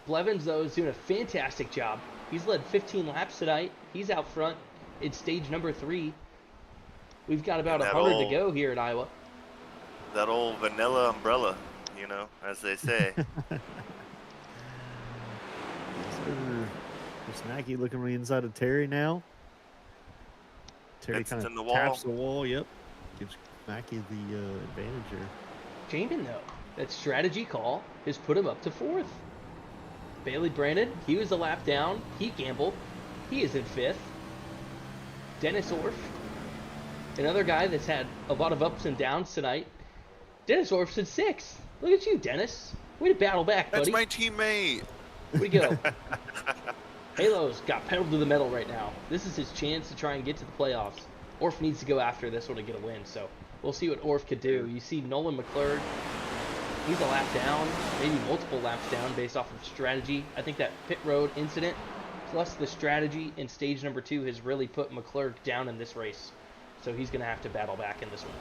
Blevins, though, is doing a fantastic job. He's led 15 laps tonight. He's out front in stage number 3. We've got about And that 100 to old- go here in Iowa. That old vanilla umbrella, as they say. Chris Mackey looking on the inside of Terry now. Terry It's kind in the of wall. taps the wall. Yep. Gives Mackey the advantage here. Jamin, though, that strategy call has put him up to 4th. Bailey Brandon, he was a lap down. He gambled. He is in 5th. Dennis Orff, another guy that's had a lot of ups and downs tonight. Dennis Orff's in 6th. Look at you, Dennis. Way to battle back, That's buddy. my teammate. Way to go. Halo's got pedal to the metal right now. This is his chance to try and get to the playoffs. Orff needs to go after this one to get a win, so we'll see what Orff could do. You see Nolan McClurg, he's a lap down, maybe multiple laps down based off of strategy. I think that pit road incident plus the strategy in stage number 2 has really put McClurg down in this race. So he's going to have to battle back in this one.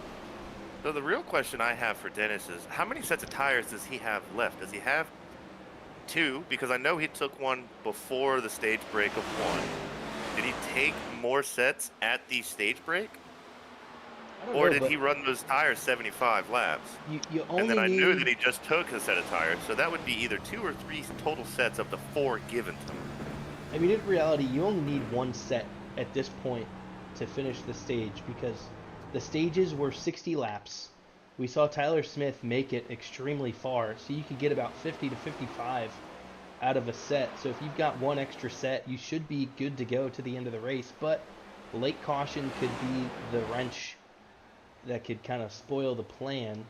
So the real question I have for Dennis is, how many sets of tires does he have left? Does he have 2? Because I know he took one before the stage break of 1. Did he take more sets at the stage break? I don't Or know, did but he run those tires 75 laps? you only And then I need... knew that he just took a set of tires, so that would be either 2 or 3 total sets of the 4 given to him. I mean, in reality, you only need one set at this point to finish the stage because the stages were 60 laps. We saw Tyler Smith make it extremely far, so you could get about 50 to 55 out of a set. So if you've got one extra set, you should be good to go to the end of the race. But late caution could be the wrench that could kind of spoil the plan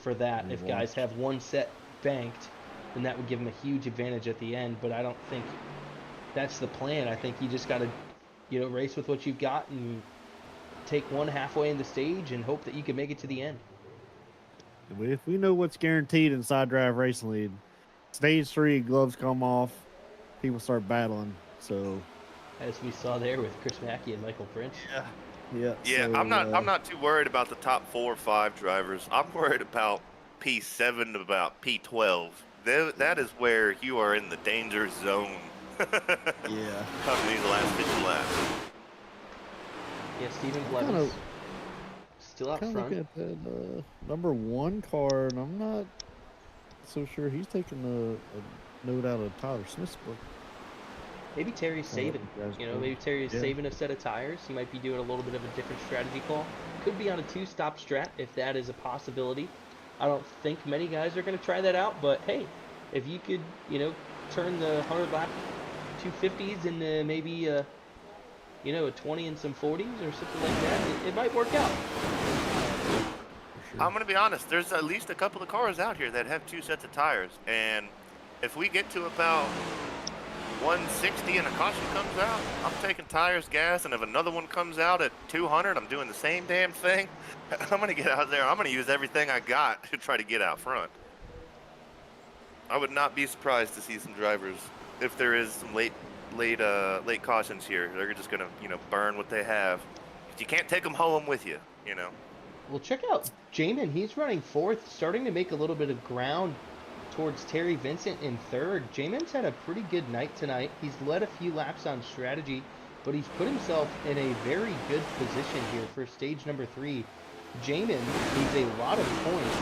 for that if guys have one set banked then that would give him a huge advantage at the end. But I don't think that's the plan. I think you just got to, race with what you've got and take one halfway in the stage and hope that you can make it to the end. If we know what's guaranteed in side drive racing lead, stage 3 gloves come off, people start battling. So As we saw there with Chris Mackey and Michael Prince. yeah. Yeah, So, I'm not too worried about the top 4 or 5 drivers. I'm worried about P7 to about P12. That is where you are in the danger zone. Yeah. Come these last 50 laps. Yeah, Stephen Kind Blevins of still out kind of front. looking at that number 1 car, and I'm not so sure he's taking a note out of Tyler Smith's book. Maybe Terry's saving. Maybe Terry's Yeah. saving a set of tires. He might be doing a little bit of a different strategy call. Could be on a 2-stop strat if that is a possibility. I don't think many guys are going to try that out, but hey, if you could, turn the 100 lap 250s into maybe a 20 and some 40s or something like that, it might work out. For sure. I'm going to be honest, there's at least a couple of cars out here that have 2 sets of tires, and if we get to about 160 and a caution comes out, I'm taking tires, gas, and if another one comes out at 200, I'm doing the same damn thing. I'm going to get out there. I'm going to use everything I got to try to get out front. I would not be surprised to see some drivers, if there is some late cautions here, they're just going to, burn what they have. You can't take them home with you, Well, check out Jamin. He's running 4th, starting to make a little bit of ground towards Terry Vincent in 3rd. Jamin's had a pretty good night tonight. He's led a few laps on strategy, but he's put himself in a very good position here for stage number 3. Jamin needs a lot of points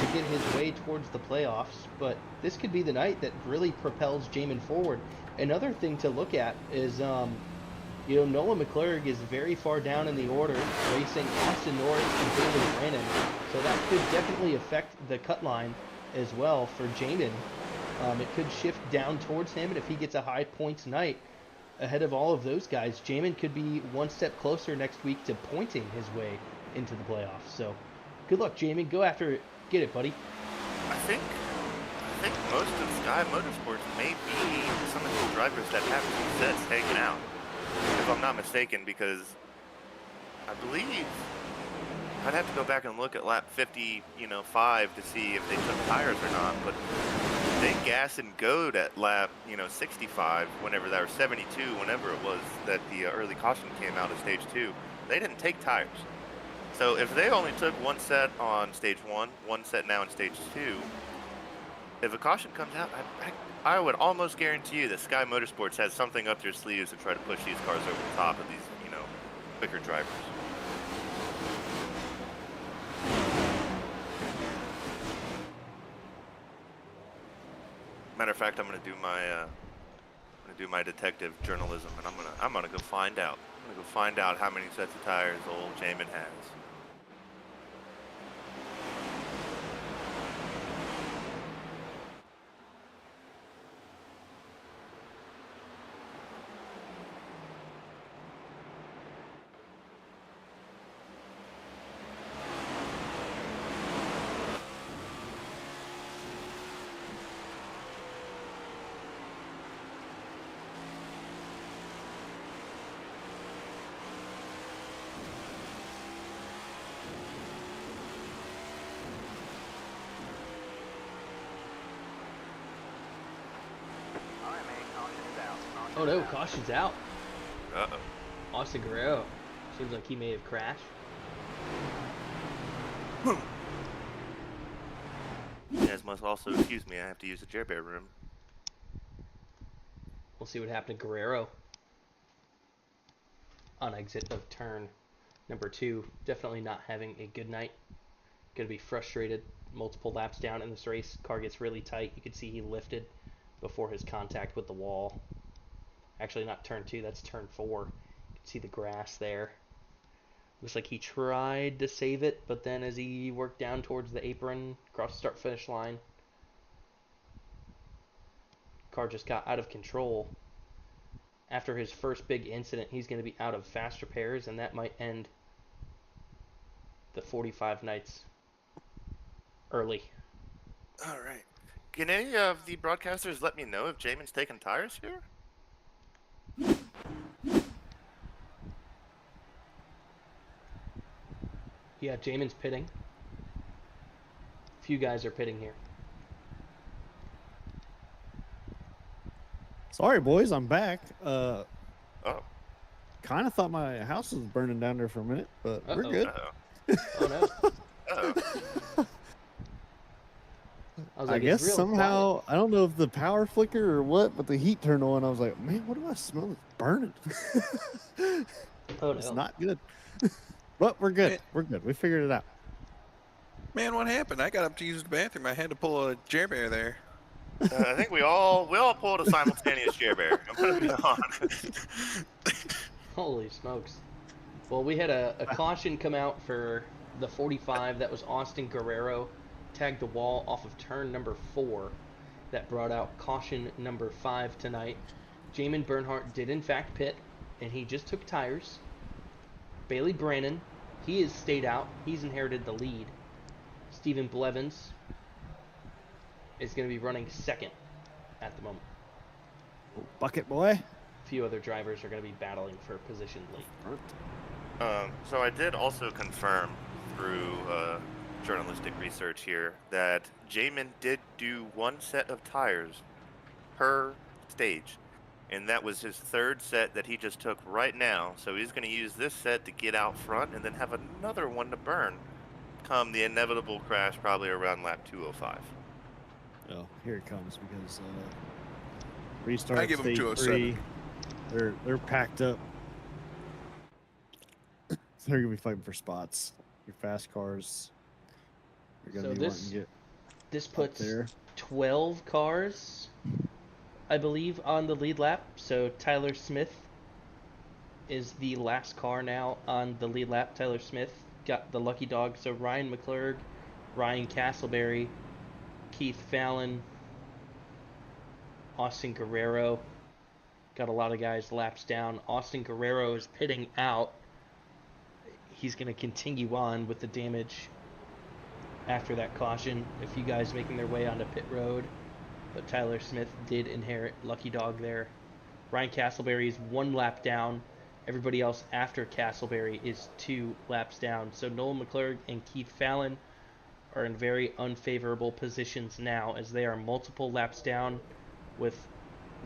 to get his way towards the playoffs, but this could be the night that really propels Jamin forward. Another thing to look at is, Nolan McClurg is very far down in the order, racing Austin Norris and David Brannon, so that could definitely affect the cut line as well for Jamin. It could shift down towards him, and if he gets a high points night ahead of all of those guys, Jamin could be one step closer next week to pointing his way into the playoffs. So, good luck, Jamin. Go after it. Get it, buddy. I think most of Sky Motorsports may be some of the drivers that have 2 sets taken out, if I'm not mistaken, because I believe I'd have to go back and look at lap 55 to see if they took tires or not, but they gas and go'd at lap 65, whenever that, or 72, whenever it was that the early caution came out of stage 2. They didn't take tires. So if they only took 1 set on stage 1 set now in stage 2, if a caution comes out, I would almost guarantee you that Sky Motorsports has something up their sleeves to try to push these cars over the top of these, quicker drivers. Matter of fact, I'm gonna do my detective journalism, and I'm gonna go find out. I'm gonna go find out how many sets of tires old Jamin has. Oh no, caution's out. Uh-oh. Austin Guerrero. Seems like he may have crashed. You guys must also excuse me, I have to use the Jer Bear room. We'll see what happened to Guerrero on exit of turn number 2. Definitely not having a good night. Gonna be frustrated. Multiple laps down in this race. Car gets really tight. You can see he lifted before his contact with the wall. Actually, not turn 2, that's turn 4. You can see the grass there. Looks like he tried to save it, but then as he worked down towards the apron, across the start-finish line, car just got out of control. After his first big incident, he's going to be out of fast repairs, and that might end the 45 nights early. All right. Can any of the broadcasters let me know if Jamin's taking tires here? Yeah, Jamin's pitting. Few guys are pitting here. Sorry, boys, I'm back. Oh. Kind of thought my house was burning down there for a minute, but we're Uh-oh. good. Uh-oh. Oh no. Uh-oh. I was I like, guess it's real somehow, I don't know if the power flickered or what, but the heat turned on. I was like, man, what do I smell? It's burning. quiet. Oh It's no. not good. But we're good. Man. We're good. We figured it out. Man, what happened? I got up to use the bathroom. I had to pull a Jer Bear there. I think we all pulled a simultaneous share bear. I'm gonna be honest. Holy smokes. Well, we had a caution come out for the 45. That was Austin Guerrero. Tagged the wall off of turn number 4. That brought out caution number 5 tonight. Jamin Bernhardt did in fact pit, and he just took tires. Bailey Brannon, he has stayed out. He's inherited the lead. Stephen Blevins is going to be running second at the moment. Bucket boy. A few other drivers are going to be battling for position late. So I did also confirm through journalistic research here that Jamin did do one set of tires per stage, and that was his third set that he just took right now. So he's going to use this set to get out front and then have another one to burn come the inevitable crash probably around lap 205. Oh, here it comes because restart I give 'em stage 207. 3. They're packed up. They're gonna be fighting for spots. Your fast cars. They're gonna So be wanting to get this up puts there. 12 cars, I believe, on the lead lap. So Tyler Smith is the last car now on the lead lap. Tyler Smith got the lucky dog. So Ryan McClurg, Ryan Castleberry, Keith Fallon, Austin Guerrero. Got a lot of guys laps down. Austin Guerrero is pitting out. He's going to continue on with the damage after that caution. A few guys making their way onto pit road, but Tyler Smith did inherit lucky dog there. Ryan Castleberry is 1 lap down. Everybody else after Castleberry is 2 laps down. So Noel McClurg and Keith Fallon are in very unfavorable positions now, as they are multiple laps down with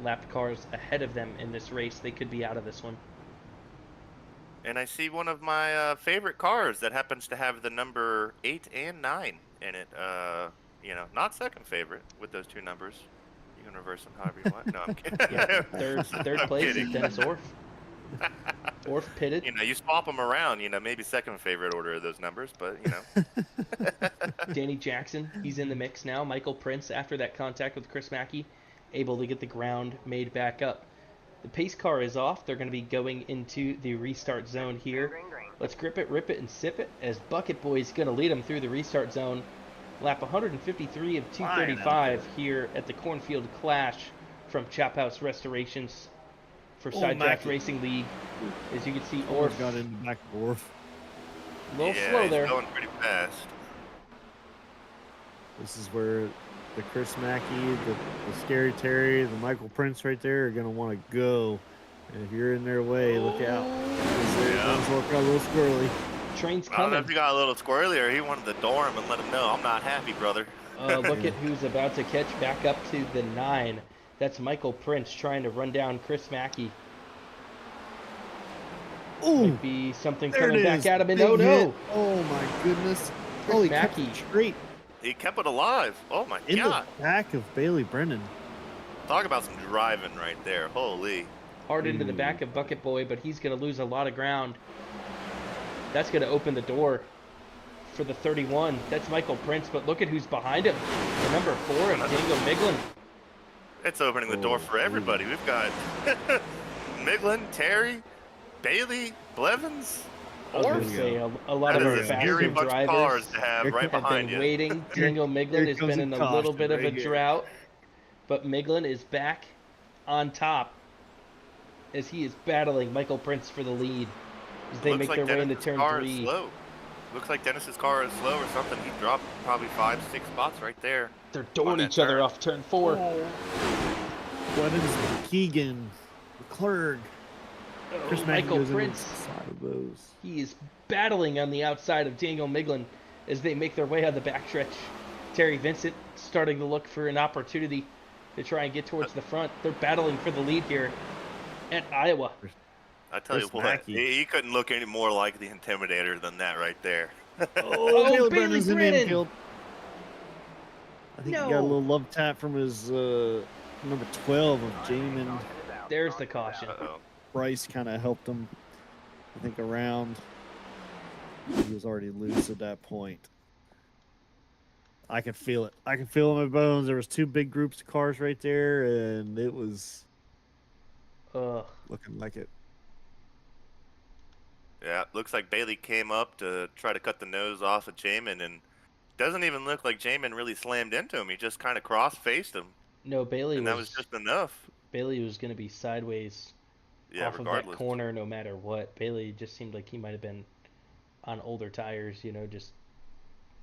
lapped cars ahead of them in this race. They could be out of this one. And I see one of my favorite cars that happens to have the number 8 and 9 in it. Not second favorite with those 2 numbers. You can reverse them however you want. No, I'm kidding. Yeah, third I'm place kidding. is Dennis Orff. Orff pitted. You swap them around. Maybe second favorite order of those numbers, but Danny Jackson, he's in the mix now. Michael Prince, after that contact with Chris Mackey, able to get the ground made back up. The pace car is off. They're going to be going into the restart zone here. Let's grip it, rip it, and sip it, as Bucket Boy's going to lead them through the restart zone. Lap 153 of 235 here at the Cornfield Clash from Chop House Restorations for Sidedraft Mackey. Racing League. As you can see, Orff Orff got in the back of Orff. a little yeah, slow he's there. going pretty fast. This is where the Chris Mackey, the Scary Terry, the Michael Prince right there are going to want to go. And if you're in their way, look out. Those look a little squirrely. Train's I don't know coming. if he got a little squirrely or he wanted to door him and let him know, I'm not happy, brother. Look at who's about to catch back up to the 9. That's Michael Prince trying to run down Chris Mackey. Ooh, Might be something there coming it back is. at him, and Big oh no! hit. Oh my goodness. Chris Oh, he kept Mackey. it straight He kept it alive. Oh my in god. the back of Bailey Brennan. Talk about some driving right there. Holy. Hard into the back of Bucket Boy, but he's going to lose a lot of ground. That's going to open the door for the 31. That's Michael Prince, but look at who's behind him. The number 4 of Daniel Miglin. It's opening the door for everybody. We've got Miglin, Terry, Bailey, Blevins. I was going Orff. to say a lot That of our is a scary faster bunch of cars drivers to have Here right have behind been you. waiting. Daniel Here Miglin has comes been a in a little caution bit of a right here. drought, but Miglin is back on top as he is battling Michael Prince for the lead as they Looks make like their way into Dennis's turn car is 3. slow. Looks like Dennis's car is slow or something. He dropped probably 5, 6 spots right there. They're doing that each other turn. off turn 4. Clemens, Keegan, McClurg. Chris Mackey Michael goes in Prince. inside of those. He is battling on the outside of Daniel Miglin as they make their way on the backstretch. Terry Vincent starting to look for an opportunity to try and get towards the front. They're battling for the lead here at Iowa. I tell you Chris what, Mackey. he couldn't look any more like the Intimidator than that right there. Oh, Bailey Bailey Brennan's in the Brennan! infield. I think he got a No. little love tap from his number 12 of Jamin. There's the caution. Uh-oh. Bryce kind of helped him, I think, around. He was already loose at that point. I can feel it. I can feel it in my bones. There was 2 big groups of cars right there, and it was Ugh. looking like it. Yeah, looks like Bailey came up to try to cut the nose off of Jamin, and doesn't even look like Jamin really slammed into him. He just kind of cross-faced him, No, Bailey and that was just enough. Bailey was going to be sideways Yeah, off of regardless. that corner no matter what. Bailey just seemed like he might have been on older tires, just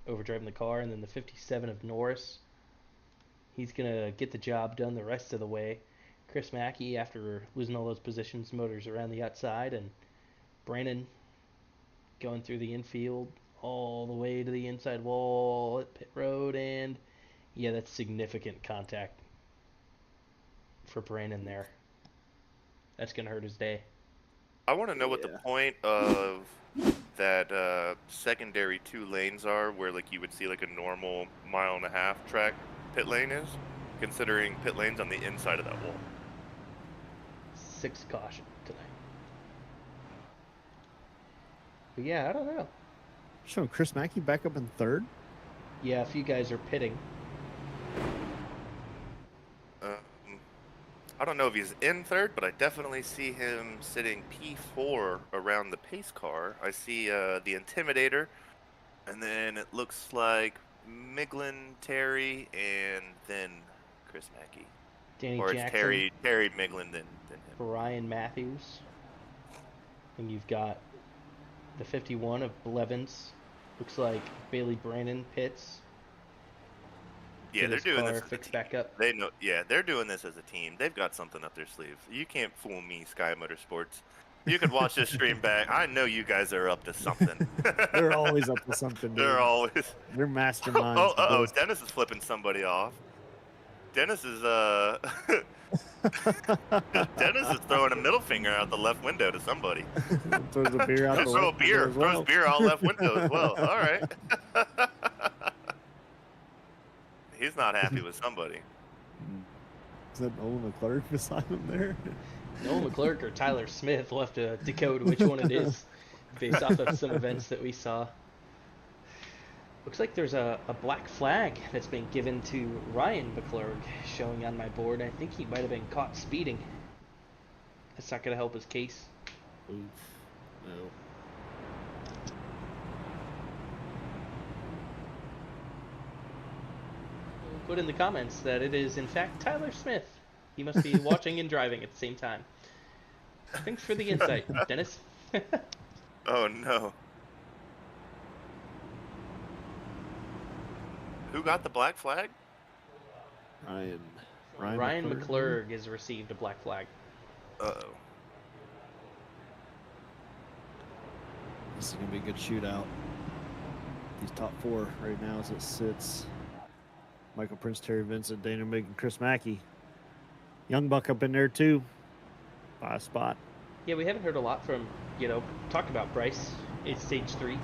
overdriving the car. And then the 57 of Norris, he's going to get the job done the rest of the way. Chris Mackey, after losing all those positions, motors around the outside, and Brandon going through the infield all the way to the inside wall at pit road, and yeah, that's significant contact for Brandon there. That's going to hurt his day. I want to know what the point of that secondary 2 lanes are, where like you would see like a normal 1.5 mile track pit lane is, considering pit lane's on the inside of that wall. 6 caution today. But yeah, I don't know. Showing Chris Mackey back up in 3rd. Yeah, if you guys are pitting. I don't know if he's in 3rd, but I definitely see him sitting P4 around the pace car. I see the Intimidator, and then it looks like Miglin, Terry, and then Chris Mackey. Danny Or Jackson, it's Terry Miglin, then him. Ryan Matthews. And you've got the 51 of Blevins. Looks like Bailey Brandon pits. Yeah, Get they're his doing car this as a fixed team. back up. They know. Yeah, they're doing this as a team. They've got something up their sleeve. You can't fool me, Sky Motorsports. You could watch this stream back. I know you guys are up to something. They're always up to something. Dude. They're always. They're masterminds. Oh, Dennis is flipping somebody off. Dennis is Dennis is throwing a middle finger out the left window to somebody. Throws a beer out the Throw a left beer. window as well. Throws beer out left window as well. All right. He's not happy with somebody. Is that Nolan McClurg beside him there? Noel McClurg or Tyler Smith. We'll have to decode which one it is based off of some events that we saw. Looks like there's a black flag that's been given to Ryan McClurg showing on my board. I think he might have been caught speeding. That's not going to help his case. Oof. No. Put in the comments that it is in fact Tyler Smith. He must be watching and driving at the same time. Thanks for the insight, Dennis. Oh no. Who got the black flag? Ryan McClurg has received a black flag. Uh-oh. This is gonna be a good shootout. These top 4 right now as it sits. Michael Prince, Terry Vincent, Dana Mig, and Chris Mackey. Young Buck up in there too. By a spot. Yeah, we haven't heard a lot from, talked about Bryce. It's stage 3.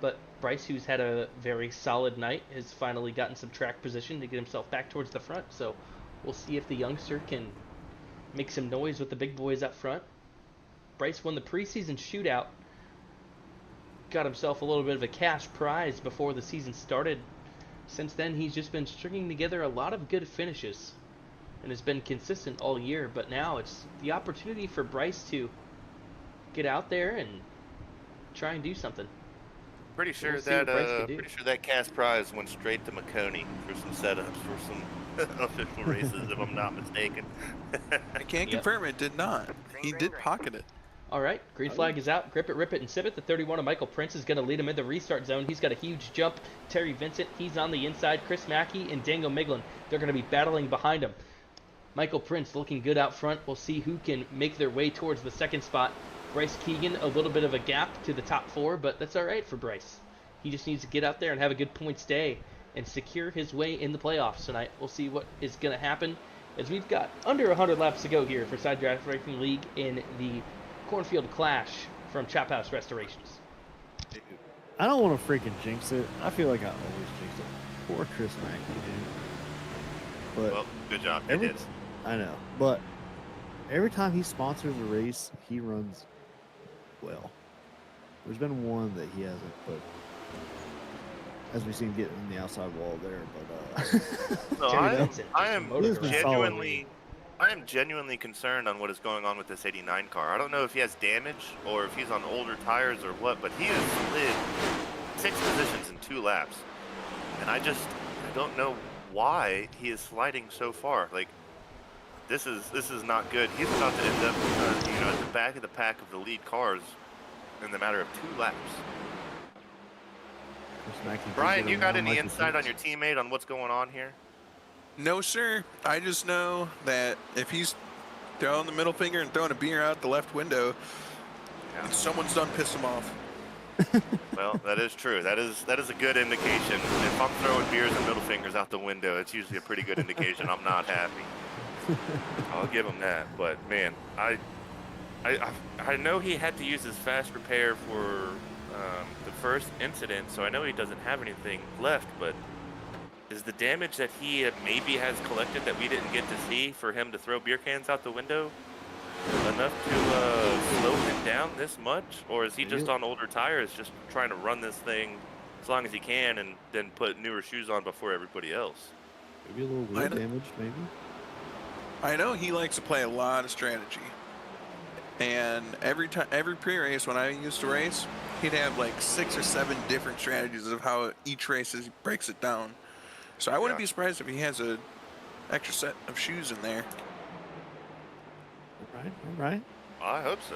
But Bryce, who's had a very solid night, has finally gotten some track position to get himself back towards the front. So we'll see if the youngster can make some noise with the big boys up front. Bryce won the preseason shootout. Got himself a little bit of a cash prize before the season started. Since then, he's just been stringing together a lot of good finishes and has been consistent all year. But now it's the opportunity for Bryce to get out there and try and do something. Pretty sure We'll see what Bryce can do. pretty sure that cash prize went straight to McConey for some setups for some official races, if I'm not mistaken. I can't Yep. confirm it did not. He did pocket it. All right, green flag is out. Grip it, rip it, and sip it. The 31 of Michael Prince is going to lead him in the restart zone. He's got a huge jump. Terry Vincent, he's on the inside. Chris Mackey and Dango Miglin, they're going to be battling behind him. Michael Prince looking good out front. We'll see who can make their way towards the second spot. Bryce Keegan, a little bit of a gap to the top 4, but that's all right for Bryce. He just needs to get out there and have a good points day and secure his way in the playoffs tonight. We'll see what is going to happen as we've got under 100 laps to go here for Side Draft Racing League in the Cornfield Clash from Chop House Restorations. I don't want to freaking jinx it. I feel like I always jinx it. Poor Chris Mackey, dude. But Well, good job. You did. I know, but every time he sponsors a race, he runs well. There's been one that he hasn't, but as we see him get in the outside wall there, but So Terry I Vincent, am motor He's been girl. solid. genuinely concerned on what is going on with this 89 car. I don't know if he has damage or if he's on older tires or what, but he has slid 6 positions in 2 laps, and I don't know why he is sliding so far. Like, this is not good. He's about to end up, at the back of the pack of the lead cars in the matter of 2 laps. Chris Mackey can Brian, get you got around any like a insight on jinx. your teammate on what's going on here? No, sir. I just know that if he's throwing the middle finger and throwing a beer out the left window, someone's done pissed him off. Well, that is true. That is a good indication. If I'm throwing beers and middle fingers out the window, it's usually a pretty good indication I'm not happy. I'll give him that. But man, I know he had to use his fast repair for the first incident, so I know he doesn't have anything left. But is the damage that he maybe has collected that we didn't get to see for him to throw beer cans out the window enough to slow him down this much, or is he just on older tires, just trying to run this thing as long as he can, and then put newer shoes on before everybody else? Maybe a little wheel damage, maybe. I know he likes to play a lot of strategy. And every pre-race when I used to race, he'd have like 6 or 7 different strategies of how each race breaks it down. So I wouldn't be surprised if he has a extra set of shoes in there. All right. I hope so.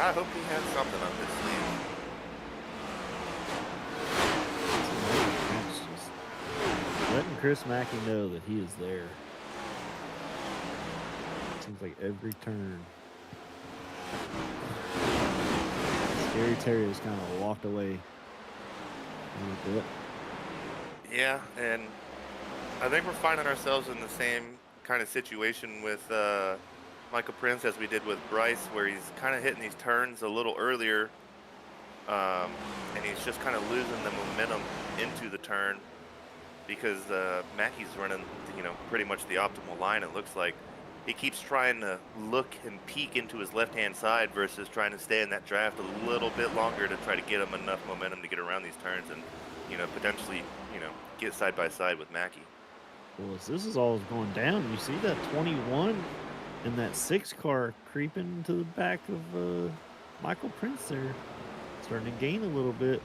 I hope he has something up his sleeve. It's just letting Chris Mackey know that he is there. Seems like every turn. Scary Terry has kind of walked away a little bit. Yeah, and I think we're finding ourselves in the same kind of situation with Michael Prince as we did with Bryce, where he's kind of hitting these turns a little earlier, and he's just kind of losing the momentum into the turn because Mackey's running, pretty much the optimal line. It looks like he keeps trying to look and peek into his left-hand side versus trying to stay in that draft a little bit longer to try to get him enough momentum to get around these turns and, potentially, get side by side with Mackey. Well, as this is all going down, you see that 21 and that 6 car creeping to the back of Michael Prince there. Starting to gain a little bit.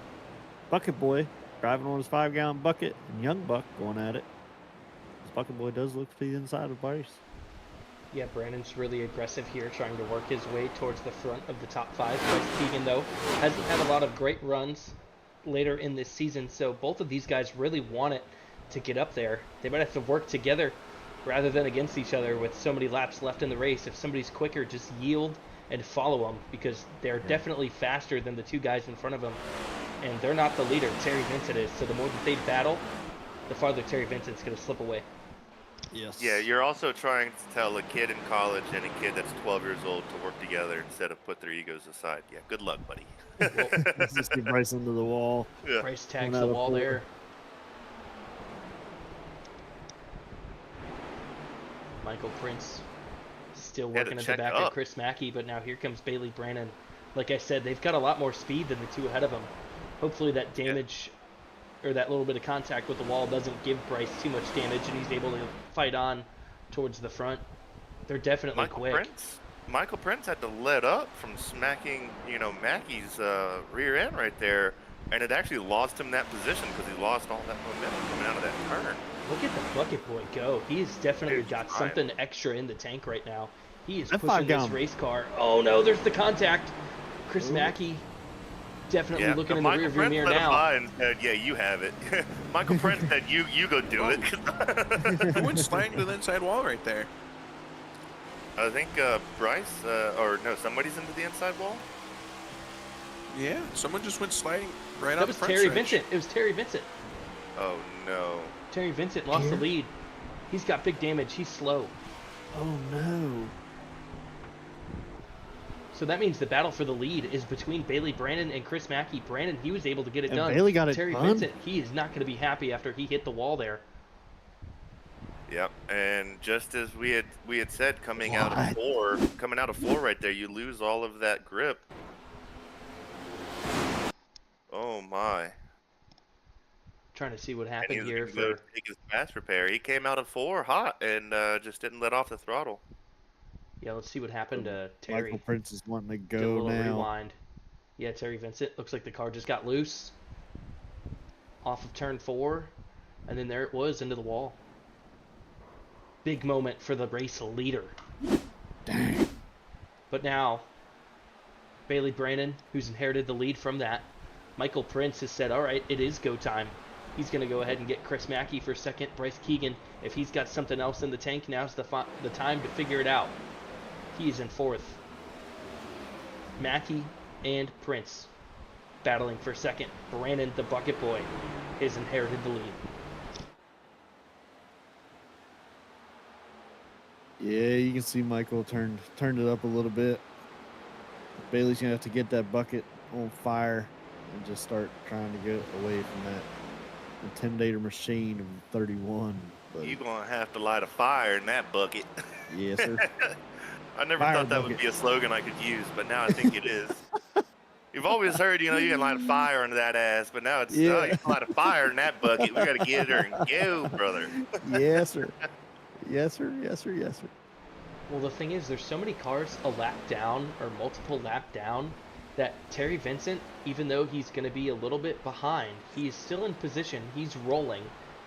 Bucket Boy driving on his 5-gallon bucket, and Young Buck going at it. This Bucket Boy does look to the inside of Bryce. Yeah, Brandon's really aggressive here, trying to work his way towards the front of the top 5. Bryce Keegan, though, hasn't had a lot of great runs later in this season, so both of these guys really want it to get up there. They might have to work together rather than against each other with so many laps left in the race. If somebody's quicker, just yield and follow them, because they're definitely faster than the 2 guys in front of them, and they're not the leader. Terry Vincent is, so the more that they battle, the farther Terry Vincent's going to slip away. Yes. Yeah, you're also trying to tell a kid in college and a kid that's 12 years old to work together instead of put their egos aside. Yeah, good luck, buddy. Let's just get Bryce into the wall. Yeah. Bryce tags One out the of wall 4. there. Michael Prince still Had to working at the check back up. of Chris Mackey, but now here comes Bailey Brannon. Like I said, they've got a lot more speed than the 2 ahead of them. Hopefully that damage or that little bit of contact with the wall doesn't give Bryce too much damage and he's able to fight on towards the front. They're definitely quick. Michael Prince had to let up from smacking, Mackey's rear end right there, and it actually lost him that position because he lost all that momentum coming out of that turn. Look at the Bucket Boy go. He's definitely Dude, got he's something extra in the tank right now. He is That pushing this gun. race car. Oh no, there's the contact. Chris Ooh. Mackey definitely Yeah, looking in the Michael rearview Prince mirror let him now. by and said, "Yeah, you have it." Michael Prince said, "You go do it." Who went sliding to the inside wall right there? I think Bryce, or no, somebody's into the inside wall. Yeah, someone just went sliding right That on was the front Terry stretch. Vincent. It was Terry Vincent. Oh no. Terry Vincent lost the Here? lead. He's got big damage. He's slow. Oh no. So that means the battle for the lead is between Bailey Brandon and Chris Mackey. Brandon, he was able to get it And done. Bailey got it Terry done? Vincent, he is not going to be happy after he hit the wall there. Yep, and just as we had said, coming out What? of four right there, you lose all of that grip. Oh my. Trying to see what And happened he was here gonna go for. take his fast repair. He came out of 4 hot and just didn't let off the throttle. Yeah, let's see what happened to Michael Terry. Prince is wanting to Get a go little now. rewind. Yeah, Terry Vincent. Looks like the car just got loose. Off of turn 4. And then there it was into the wall. Big moment for the race leader. Dang. But now, Bailey Brandon, who's inherited the lead from that, Michael Prince has said, all right, it is go time. He's going to go ahead and get Chris Mackey for second. Bryce Keegan, if he's got something else in the tank, now's the time to figure it out. He's in fourth. Mackey and Prince battling for second. Brandon, the bucket boy, has inherited the lead. Yeah, you can see Michael turned it up a little bit. Bailey's gonna have to get that bucket on fire and just start trying to get away from that intimidator machine of 31. But You gonna have to light a fire in that bucket. yes, sir. I never Fire thought that would bucket. be a slogan I could use, but now I think it is. You've always heard, you can light a fire under that ass, but now it's, Yeah. you can light a fire in that bucket. We gotta get her and go, brother. Yes, sir. Yes, sir. Yes, sir. Yes, sir. Well, the thing is, there's so many cars a lap down or multiple lap down that Terry Vincent, even though he's going to be a little bit behind, he's still in position. He's rolling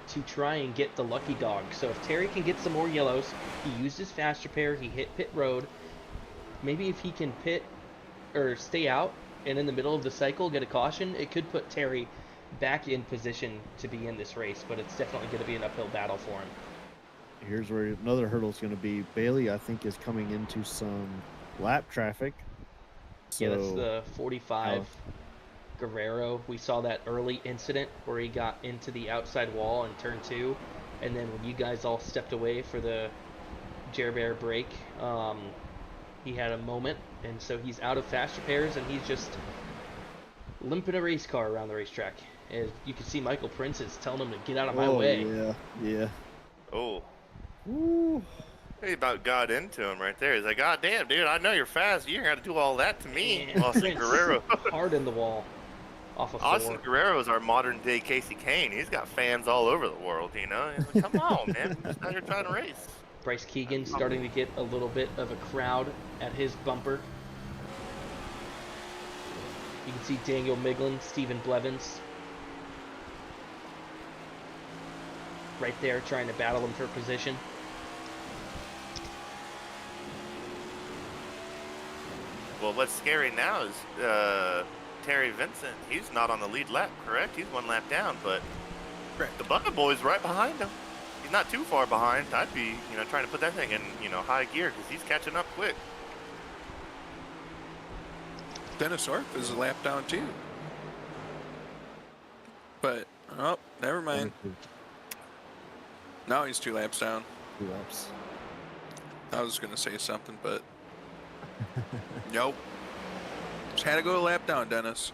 to try and get the lucky dog. So if Terry can get some more yellows, he used his fast repair, he hit pit road. Maybe if he can pit or stay out and in the middle of the cycle get a caution, it could put Terry back in position to be in this race, but it's definitely going to be an uphill battle for him. Here's where another hurdle is going to be. Bailey, I think, is coming into some lap traffic. So, Yeah, that's the 45 Guerrero. We saw that early incident where he got into the outside wall in turn 2, and then when you guys all stepped away for the Jer Bear break, he had a moment, and so he's out of fast repairs, and he's just limping a race car around the racetrack. And you can see Michael Prince is telling him to get out of my way. Yeah, yeah. Oh, Woo. he about got into him right there. He's like, God damn, dude, I know you're fast. You ain't got to do all that to me. And Austin Prince Guerrero. hard in the wall off of 4. Austin Guerrero is our modern day Casey Kane. He's got fans all over the world, He's like, come on, man. We're just out here trying to race. Bryce Keegan starting to get a little bit of a crowd at his bumper. You can see Daniel Miglin, Stephen Blevins right there trying to battle him for position. Well, what's scary now is Terry Vincent. He's not on the lead lap, correct? He's 1 lap down, but the Bucket Boy's right behind him. He's not too far behind. I'd be, trying to put that thing in, high gear because he's catching up quick. Dennis Orff is a lap down too. But, oh, never mind. Now he's 2 laps down. 2 laps. I was going to say something, but nope. Just had to go a lap down, Dennis.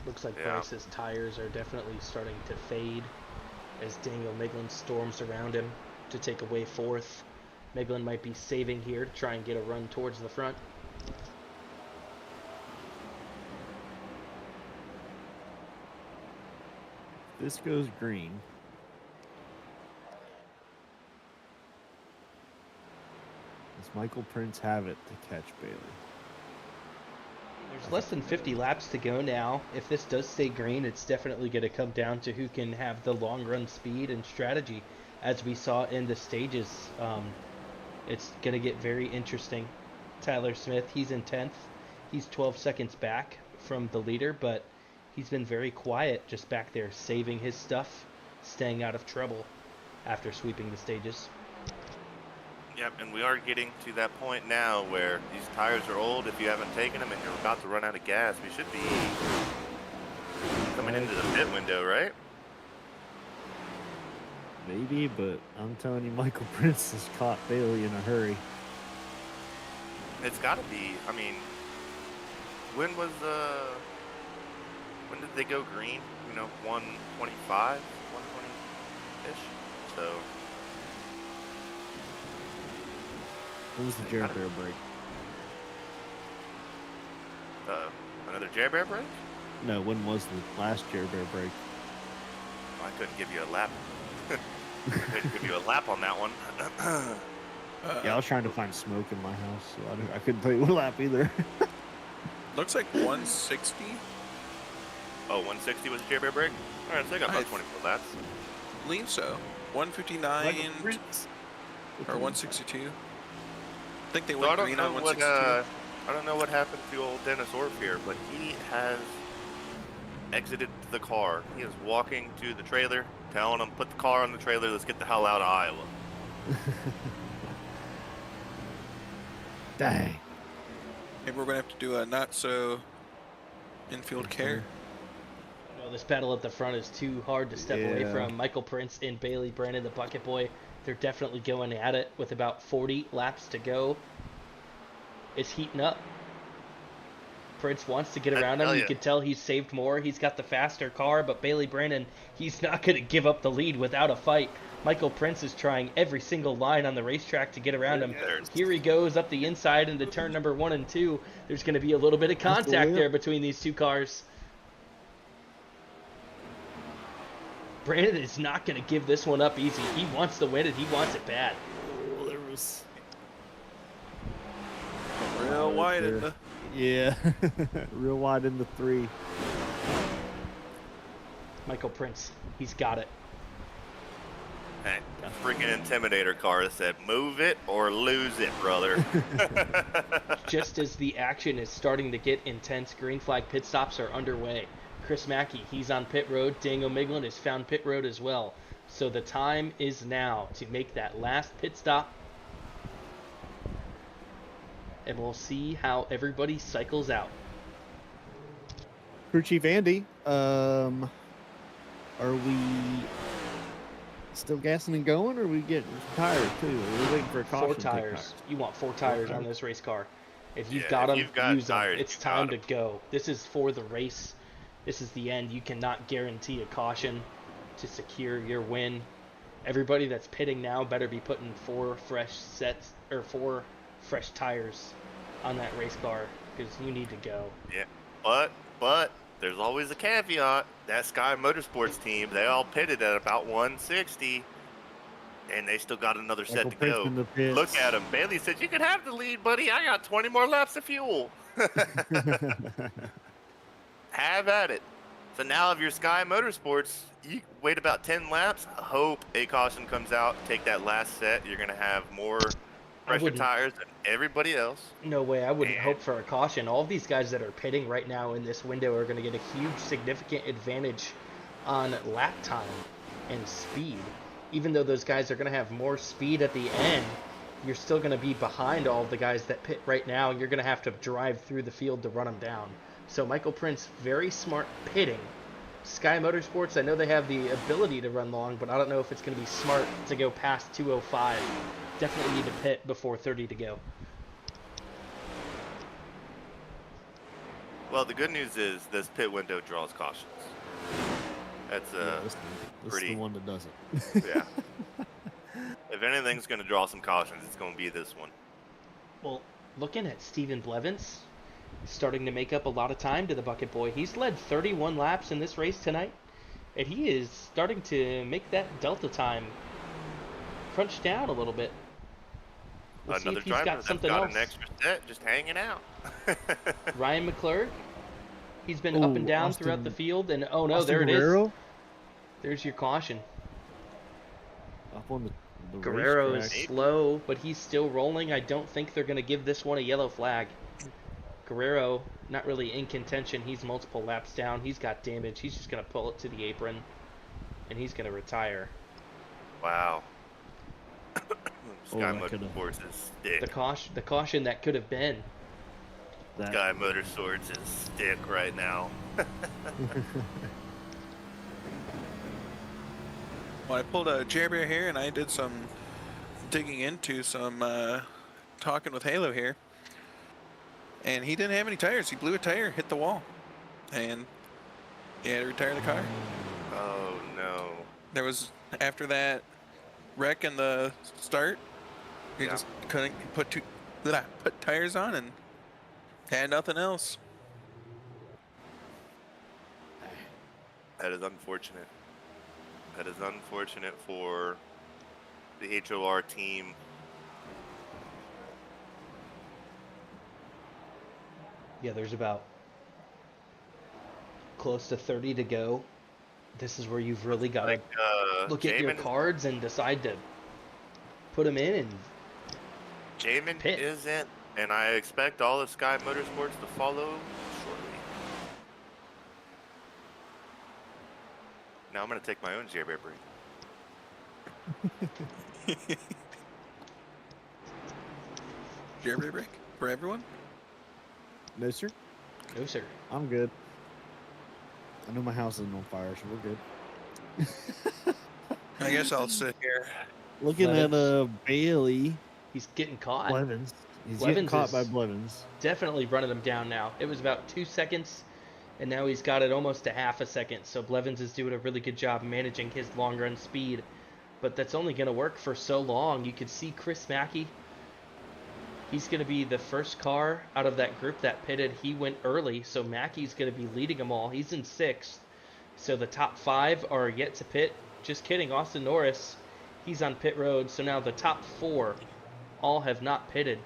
Looks like Yeah. Bryce's tires are definitely starting to fade as Daniel Miglin storms around him to take away 4th. Miglin might be saving here to try and get a run towards the front. This goes green. Does Michael Prince have it to catch Bailey? There's less than 50 laps to go now. If this does stay green, it's definitely going to come down to who can have the long run speed and strategy, as we saw in the stages It's going to get very interesting. Tyler Smith, he's in 10th. He's 12 seconds back from the leader, but he's been very quiet just back there, saving his stuff, staying out of trouble after sweeping the stages. Yep, and we are getting to that point now where these tires are old. If you haven't taken them and you're about to run out of gas, we should be coming into the pit window, right? Maybe, but I'm telling you, Michael Prince has caught Bailey in a hurry. It's got to be. I mean, when did they go green? 125, 120-ish. So. What was the Jared Bear break? Another Jared Bear break? No, when was the last Jared Bear break? Oh, I couldn't give you a lap. Couldn't give you a lap on that one. Yeah, I was trying to find smoke in my house, so I couldn't tell you what lap either. Looks like 160. Oh, 160 was a Jared Bear break? All right, so I got about 24 laps. I believe so. 159 or 162. I think they So went I don't green know on what 162. I don't know what happened to old Dennis Orff here, but he has exited the car. He is walking to the trailer, telling them, "Put the car on the trailer. Let's get the hell out of Iowa." Dang. Maybe we're gonna have to do a not so infield care. No, this battle at the front is too hard to step away Yeah. from. Michael Prince and Bailey Brandon, the bucket boy, they're definitely going at it with about 40 laps to go. It's heating up. Prince wants to get around him. tell You ya. can tell he's saved more. He's got the faster car, but Bailey Brandon, he's not going to give up the lead without a fight. Michael Prince is trying every single line on the racetrack to get around him. Here he goes up the inside into turn number 1 and 2. There's going to be a little bit of contact there between these two cars. Brandon is not going to give this one up easy. He wants to win it. He wants it bad. Oh, there was. Real wide in there. the. Yeah. Real wide in the 3. Michael Prince, he's got it. Hey, freaking Intimidator car said, "Move it or lose it, brother." Just as the action is starting to get intense, green flag pit stops are underway. Chris Mackey, he's on pit road. Daniel Miglin has found pit road as well. So the time is now to make that last pit stop. And we'll see how everybody cycles out. Crew Chief Andy, are we still gassing and going, or are we getting tires too? Are we waiting for a caution? 4 to take tires. You want 4 tires on tires. this race car. If you've Yeah, got if them, you've got use them. tires, It's you've got time to 'em. go. This is for the race. This is the end. You cannot guarantee a caution to secure your win. Everybody that's pitting now better be putting 4 fresh tires on that race car, because you need to go. Yeah, but there's always a caveat. That Sky Motorsports team, they all pitted at about 160, and they still got another set Michael to Prince go. in the pits. Look at him. Bailey said, "You can have the lead, buddy. I got 20 more laps of fuel." Have at it. So now if you're Sky Motorsports, you wait about 10 laps, hope a caution comes out, take that last set. You're going to have more fresher wouldn't- tires than everybody else. No way, I wouldn't And- hope for a caution. All of these guys that are pitting right now in this window are going to get a huge, significant advantage on lap time and speed. Even though those guys are going to have more speed at the end, you're still going to be behind all of the guys that pit right now. You're going to have to drive through the field to run them down. So Michael Prince, very smart pitting. Sky Motorsports, I know they have the ability to run long, but I don't know if it's going to be smart to go past 205. Definitely need to pit before 30 to go. Well, the good news is this pit window draws cautions. That's Yeah, this is pretty- the one that does it. yeah. If anything's going to draw some cautions, it's going to be this one. Well, looking at Steven Blevins, starting to make up a lot of time to the bucket boy. He's led 31 laps in this race tonight, and he is starting to make that delta time crunch down a little bit. We'll see Another if he's driver got that's something got else. an extra set just hanging out. Ryan McClurg, he's been up and Ooh, down Austin- throughout the field, and oh no, Austin there it is. Guerrero There's your caution. up on the the Guerrero is racetrack. slow, but he's still rolling. I don't think they're going to give this one a yellow flag. Guerrero, not really in contention. He's multiple laps down. He's got damage. He's just going to pull it to the apron, and he's going to retire. Wow. Sky that could've- Motorsports is stick. The caution that could have been. That, Sky Motorsports is stick right now. Well, I pulled a Jerry here and I did some digging into some talking with Halo here. And he didn't have any tires. He blew a tire, hit the wall. And he had to retire the car. Oh no. There was, after that wreck in the start, he Yeah. just couldn't put tires on and had nothing else. That is unfortunate. That is unfortunate for the HOR team. Yeah, there's about close to 30 to go. This is where you've really got to look at your Jamin- cards and decide to put them in. And Jamin Pit. is in, and I expect all of Sky Motorsports to follow shortly. Now I'm going to take my own Jerry break. Jerry break for everyone? no, sir. no, sir. I'm good. I know my house isn't on fire, so we're good. I guess I'll sit here. Looking at Bailey He's getting caught. Blevins. He's Blevins getting caught is- by Blevins. Definitely running him down now. It was about 2 seconds, and now he's got it almost a half a second. So Blevins is doing a really good job managing his long run speed. But that's only going to work for so long. You could see Chris Mackey. He's going to be the first car out of that group that pitted. He went early, so Mackey's going to be leading them all. He's in 6th. So the top 5 are yet to pit. Just kidding. Austin Norris, he's on pit road. So now the top 4 all have not pitted.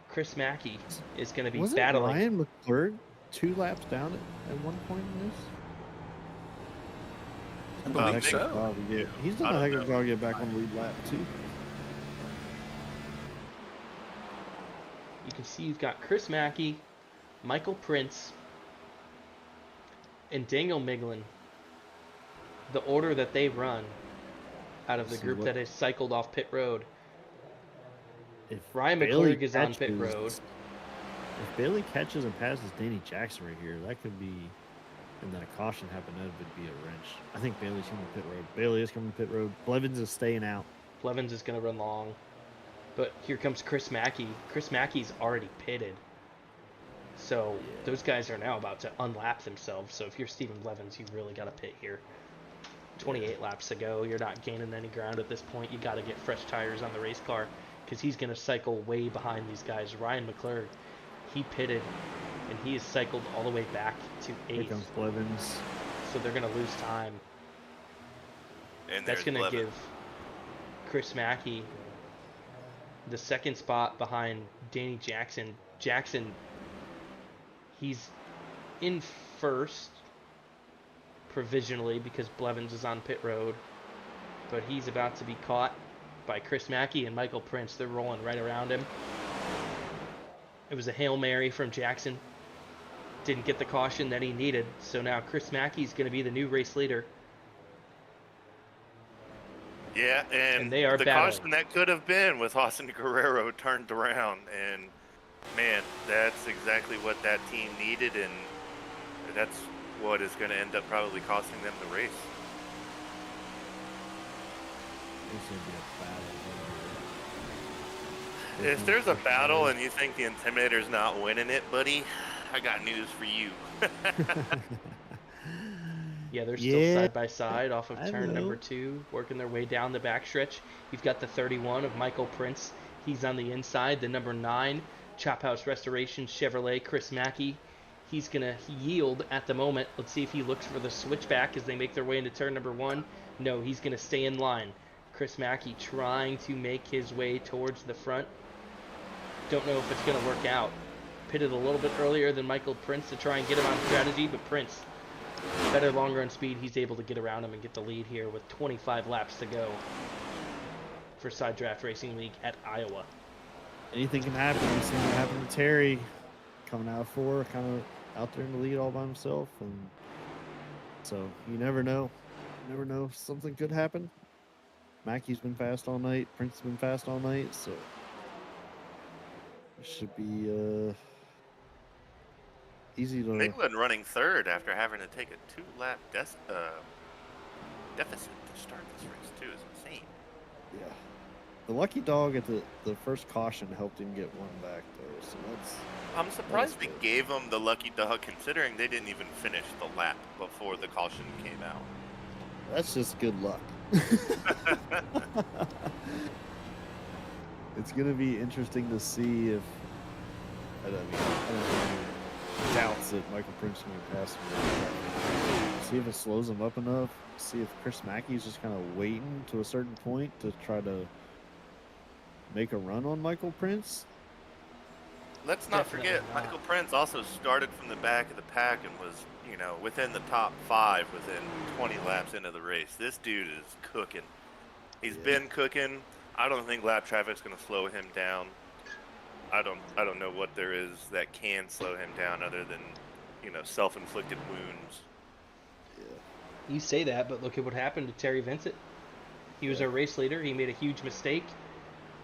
Chris Mackey is going to be Wasn't battling. Ryan McClurg 2 laps down at one point in this? I believe think so. He's done I a don't heck of a know. job to get back on the lead lap too. You can see you've got Chris Mackey, Michael Prince, and Daniel Miglin. The order that they run out of the See group what- that has cycled off pit road. If Ryan Bailey McClurg is on pit catches- road. If Bailey catches and passes Danny Jackson right here, that could be, and then a caution happened, that would be a wrench. I think Bailey's coming to pit road. Bailey is coming to pit road. Blevins is staying out. Blevins is going to run long. But here comes Chris Mackey. Chris Mackey's already pitted. So those guys are now about to unlap themselves. So if you're Steven Blevins, you really got to pit here. 28 laps to go. You're not gaining any ground at this point. You got to get fresh tires on the race car because he's going to cycle way behind these guys. Ryan McClurg, he pitted, and he is cycled all the way back to Here 8th. comes Blevins. So they're going to lose time. And That's there's going to Blevins. give Chris Mackey the second spot behind Danny Jackson. Jackson, he's in first provisionally because Blevins is on pit road, but he's about to be caught by Chris Mackey and Michael Prince. They're rolling right around him. It was a Hail Mary from Jackson. Didn't get the caution that he needed, so now Chris Mackey's going to be the new race leader. Yeah, and, And they are the battling. caution that could have been with Austin Guerrero turned around, and man, that's exactly what that team needed, and that's what is going to end up probably costing them the race. This is gonna be a battle. If there's a battle and you think the Intimidator's not winning it, buddy, I got news for you. Yeah, they're still Yeah, side by side off of I turn know. number 2, working their way down the backstretch. You've got the 31 of Michael Prince. He's on the inside. The number 9, Chop House Restoration Chevrolet, Chris Mackey. He's going to yield at the moment. Let's see if he looks for the switchback as they make their way into turn number 1. No, he's going to stay in line. Chris Mackey trying to make his way towards the front. Don't know if it's going to work out. Pitted a little bit earlier than Michael Prince to try and get him on strategy, but Prince, better long run speed, he's able to get around him and get the lead here with 25 laps to go. for Side Draft Racing League at Iowa. Anything can happen. We've seen what happened to Terry coming out of 4, kind of out there in the lead all by himself. And so you never know. You never know. Something could happen. Mackey's been fast all night. Prince has been fast all night. So it should be easy to. Midland running third after having to take a 2-lap deficit to start this race too is insane. Yeah. The lucky dog at the first caution helped him get one back though. So I'm surprised they good. gave him the lucky dog considering they didn't even finish the lap before the caution came out. that's just good luck. It's gonna be interesting to see if I don't have any doubts that Michael Prince can pass him. See if it slows him up enough. See if Chris Mackey's just kind of waiting to a certain point to try to make a run on Michael Prince. Let's not Definitely forget, not. Michael Prince also started from the back of the pack and was, within the top 5 within 20 laps into the race. This dude is cooking. He's been cooking. I don't think lap traffic's going to slow him down. I don't know what there is that can slow him down other than, self-inflicted wounds. You say that, but look at what happened to Terry Vincent. He was our race leader. He made a huge mistake.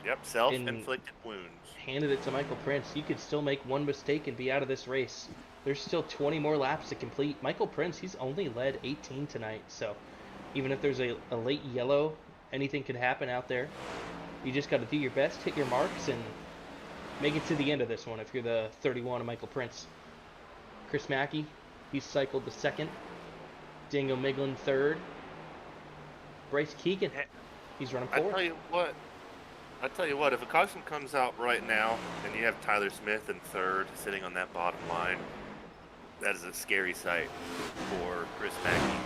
Yep, self-inflicted wounds. Handed it to Michael Prince. You could still make one mistake and be out of this race. There's still 20 more laps to complete. Michael Prince, he's only led 18 tonight, so even if there's a late yellow, anything could happen out there. You just got to do your best, hit your marks, and make it to the end of this one if you're the 31 of Michael Prince. Chris Mackey, he's cycled to second. Daniel Miglin third. Bryce Keegan, he's running I fourth. tell you what, if a caution comes out right now and you have Tyler Smith in third sitting on that bottom line, that is a scary sight for Chris Mackey.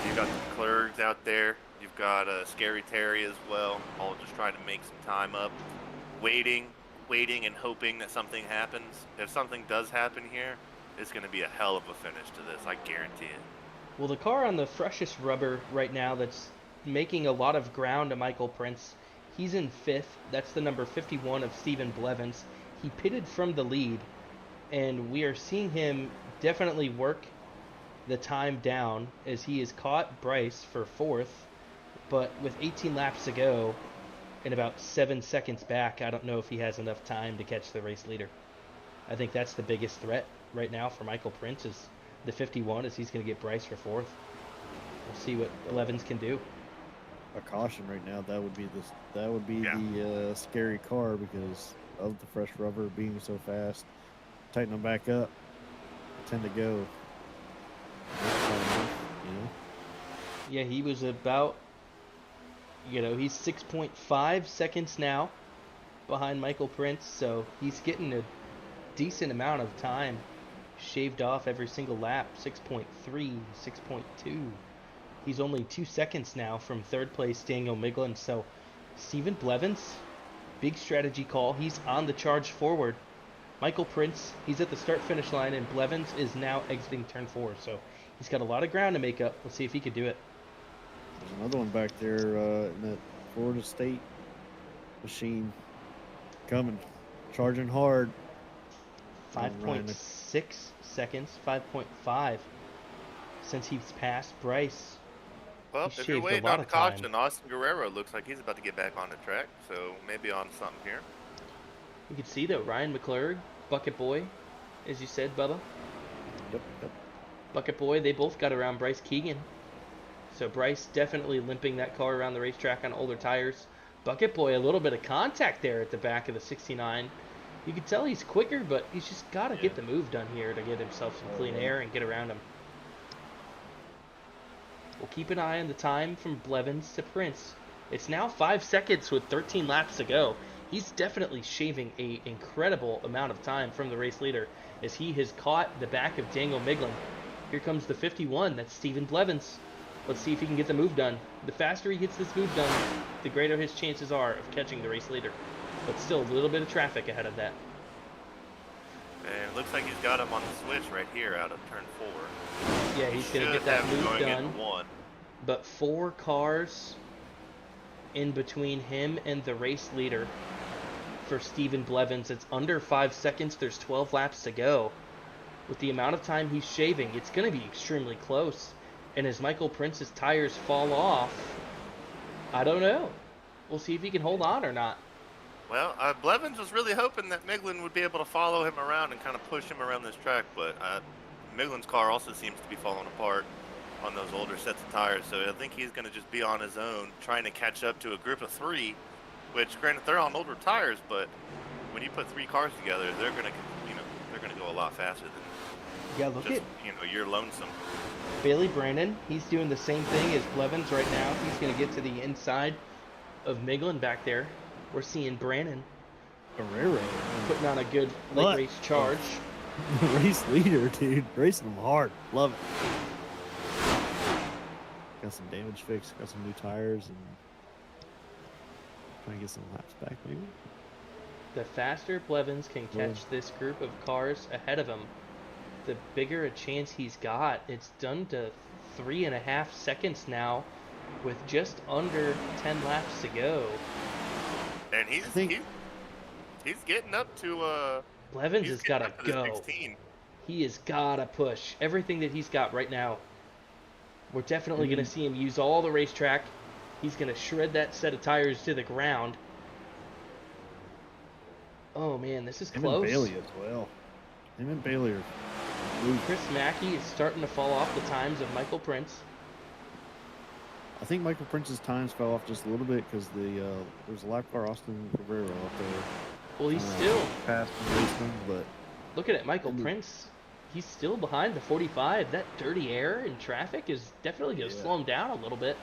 You've got the Clergs out there. You've got Scary Terry as well, all just trying to make some time up, waiting and hoping that something happens. If something does happen here, it's going to be a hell of a finish to this, I guarantee it. Well, the car on the freshest rubber right now that's making a lot of ground to Michael Prince, he's in 5th. That's the number 51 of Stephen Blevins. He pitted from the lead, and we are seeing him definitely work the time down as he has caught Bryce for 4th. But with 18 laps to go and about 7 seconds back, I don't know if he has enough time to catch the race leader. I think that's the biggest threat right now for Michael Prince is the 51 as he's going to get Bryce for 4th. We'll see what Blevins can do. A caution right now, that would be the scary car because of the fresh rubber being so fast. Tighten them back up. Tend to go. Yeah, he was about, he's 6.5 seconds now behind Michael Prince, so he's getting a decent amount of time shaved off every single lap. 6.3, 6.2. He's only 2 seconds now from 3rd place Daniel Miglin, so Stephen Blevins, big strategy call. He's on the charge forward. Michael Prince, he's at the start-finish line, and Blevins is now exiting turn 4, so he's got a lot of ground to make up. Let's see if he can do it. There's another one back there in that Florida State machine coming, charging hard. 5.6 seconds, 5.5 since he's passed Bryce. Well, He if you're shaved a waiting lot on of caution, time. Austin Guerrero looks like he's about to get back on the track, so maybe on something here. You can see though, Ryan McClurg, Bucket Boy, as you said, Bubba. Yep. Bucket Boy, they both got around Bryce Keegan. So Bryce definitely limping that car around the racetrack on older tires. Bucket Boy, a little bit of contact there at the back of the 69. You can tell he's quicker, but he's just got to get the move done here to get himself some clean air and get around him. We'll keep an eye on the time from Blevins to Prince. It's now 5 seconds with 13 laps to go. He's definitely shaving an incredible amount of time from the race leader as he has caught the back of Daniel Miglin. Here comes the 51, that's Stephen Blevins. Let's see if he can get the move done. The faster he gets this move done, the greater his chances are of catching the race leader. But still a little bit of traffic ahead of that. And it looks like he's got him on the switch right here out of turn 4. Yeah, he's going to get Should that have him move going done. into 1. But 4 cars in between him and the race leader for Stephen Blevins. It's under 5 seconds. There's 12 laps to go. With the amount of time he's shaving, it's going to be extremely close. And as Michael Prince's tires fall off, I don't know. We'll see if he can hold on or not. Well, Blevins was really hoping that Miglin would be able to follow him around and kind of push him around this track, but Miglin's car also seems to be falling apart on those older sets of tires, so I think he's going to just be on his own, trying to catch up to a group of 3, which, granted, they're on older tires, but when you put 3 cars together, they're going to go a lot faster than Look just, at you're lonesome. Bailey Brandon. He's doing the same thing as Blevins right now. He's going to get to the inside of Miglin back there. We're seeing Brandon Guerrero. putting on a good late What? race charge. Race leader, dude. Racing them hard. Love it. Got some damage fixed. Got some new tires and trying to get some laps back, maybe. The faster Blevins can catch this group of cars ahead of him, the bigger a chance he's got. It's done to 3.5 seconds now with just under 10 laps to go. And he's getting up to Blevins he's has got to getting up to the go. 16. He has got to push everything that he's got right now. We're definitely going to see him use all the racetrack. He's going to shred that set of tires to the ground. Oh man, this is Him close. and Bailey as well. Him and Bailey are. Chris Mackey is starting to fall off the times of Michael Prince. I think Michael Prince's times fell off just a little bit because there's a lap car Austin Guerrero up there. Well, he's still past and raced him, but looking at Michael Prince. He's still behind the 45. That dirty air in traffic is definitely going to slow him down a little bit.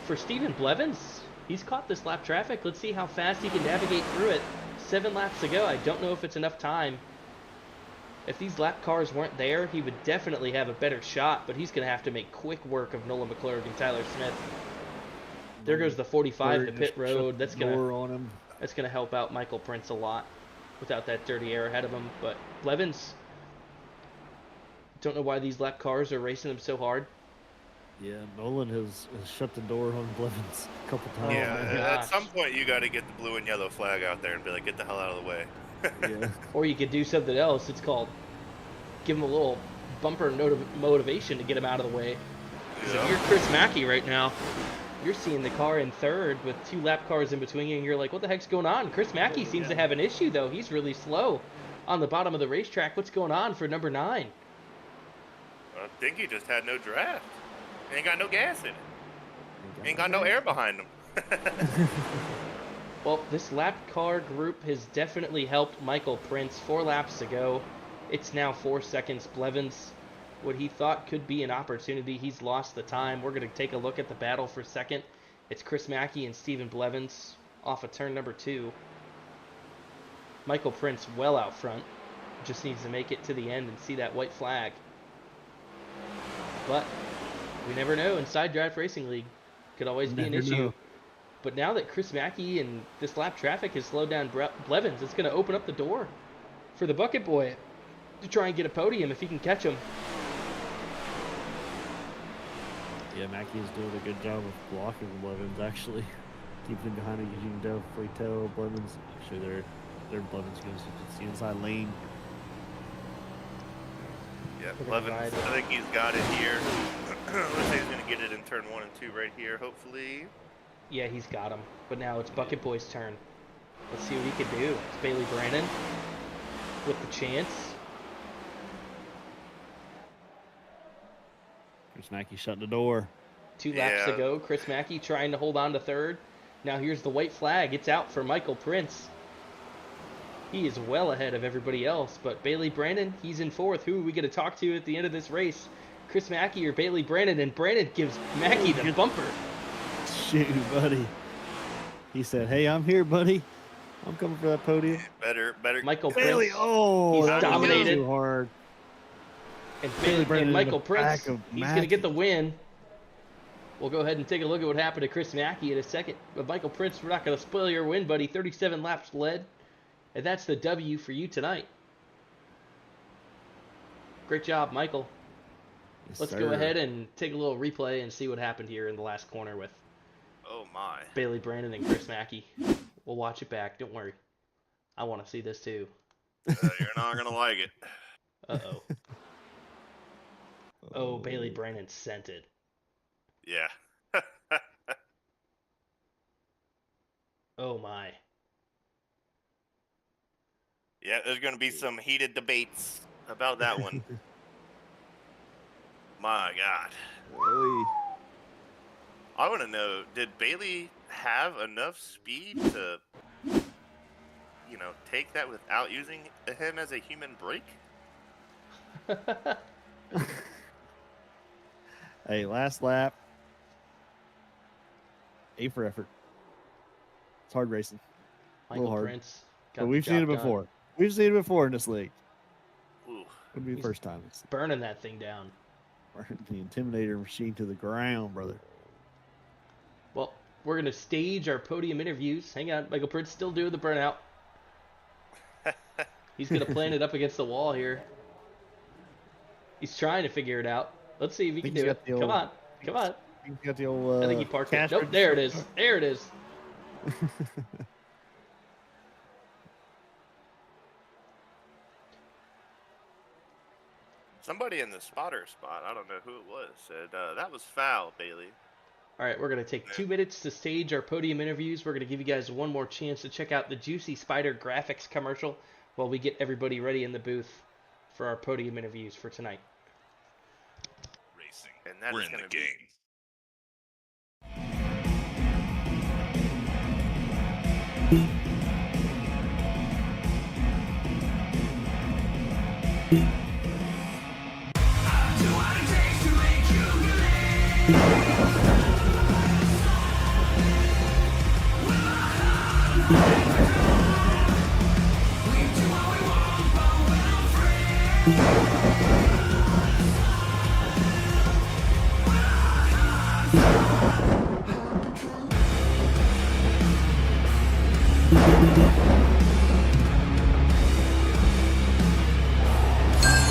For Stephen Blevins, he's caught this lap traffic. Let's see how fast he can navigate through it. 7 laps to go. I don't know if it's enough time. If these lap cars weren't there, he would definitely have a better shot, but he's going to have to make quick work of Nolan McClurg and Tyler Smith. There goes the 45 to pit road. That's going to help out Michael Prince a lot without that dirty air ahead of him. But Blevins, don't know why these lap cars are racing him so hard. yeah, Nolan has shut the door on Blevins a couple times. Yeah, at some point you got to get the blue and yellow flag out there and be like, get the hell out of the way. Yeah. Or you could do something else. It's called give him a little bumper motivation to get him out of the way. Because if you're Chris Mackey right now, you're seeing the car in third with 2 lap cars in between you, and you're like, what the heck's going on? Chris Mackey seems to have an issue, though. He's really slow on the bottom of the racetrack. What's going on for number 9? I think he just had no draft. He ain't got no gas in it. He ain't got no air behind him. Well, this lap car group has definitely helped Michael Prince. 4 laps to go. It's now 4 seconds. Blevins, what he thought could be an opportunity, he's lost the time. We're going to take a look at the battle for second. It's Chris Mackey and Stephen Blevins off of turn number 2. Michael Prince well out front. Just needs to make it to the end and see that white flag. But we never know. Inside Drive Racing League could always be an issue. Know. But now that Chris Mackey and this lap traffic has slowed down Blevins, it's going to open up the door for the Bucket Boy to try and get a podium if he can catch him. Yeah, Mackey is doing a good job of blocking Blevins, actually. Keeping him behind it, you can definitely tell Blevins. Actually, they're Blevins goes to the inside lane. Yeah, We're gonna Blevins, ride it. I think he's got it here. Let's say he's going to get it in turn 1 and 2 right here, hopefully. Yeah, he's got him. But now it's Bucket Boy's turn. Let's see what he can do. It's Bailey Brandon with the chance. Chris Mackey shut the door. 2 laps to Yeah. go. Chris Mackey trying to hold on to third. Now here's the white flag. It's out for Michael Prince. He is well ahead of everybody else. But Bailey Brandon, he's in 4th. Who are we going to talk to at the end of this race? Chris Mackey or Bailey Brandon? And Brandon gives Mackey the bumper. Shoot, buddy. He said, hey, I'm here, buddy. I'm coming for that podium. Better. Michael Bailey, Prince. oh, He's that was dominated. too hard. And, Bailey Brandon in Michael the Prince, back of he's going to get the Mackey. win. We'll go ahead and take a look at what happened to Chris Mackey in a second. But Michael Prince, we're not going to spoil your win, buddy. 37 laps led. And that's the W for you tonight. Great job, Michael. Yes, Let's sir. go ahead and take a little replay and see what happened here in the last corner with Oh my. Bailey Brandon and Chris Mackey. We'll watch it back. Don't worry. I want to see this too. You're not gonna like it. Uh-oh. Oh, Bailey Brandon sent it. Yeah. Oh my. Yeah, there's gonna be some heated debates about that one. My God. Really? I want to know, did Bailey have enough speed to, take that without using him as a human brake? Hey, last lap. A for effort. It's hard racing. Michael hard. Prince got But the we've seen it job done. before. We've seen it before in this league. Ooh. Would be the He's first time. burning that thing down. The Intimidator machine to the ground, brother. Well, we're going to stage our podium interviews. Hang on, Michael Prince still doing the burnout. He's going to plan it up against the wall here. He's trying to figure it out. Let's see if he can do it. Come on. Come on. He's got the old. I think he parked it. cash Nope, there it register. is. There it is. Somebody in the spotter spot, I don't know who it was, said that was foul, Bailey. All right, we're going to take 2 minutes to stage our podium interviews. We're going to give you guys one more chance to check out the Juicy Spider graphics commercial while we get everybody ready in the booth for our podium interviews for tonight. Racing. And that We're is in the gonna be- game.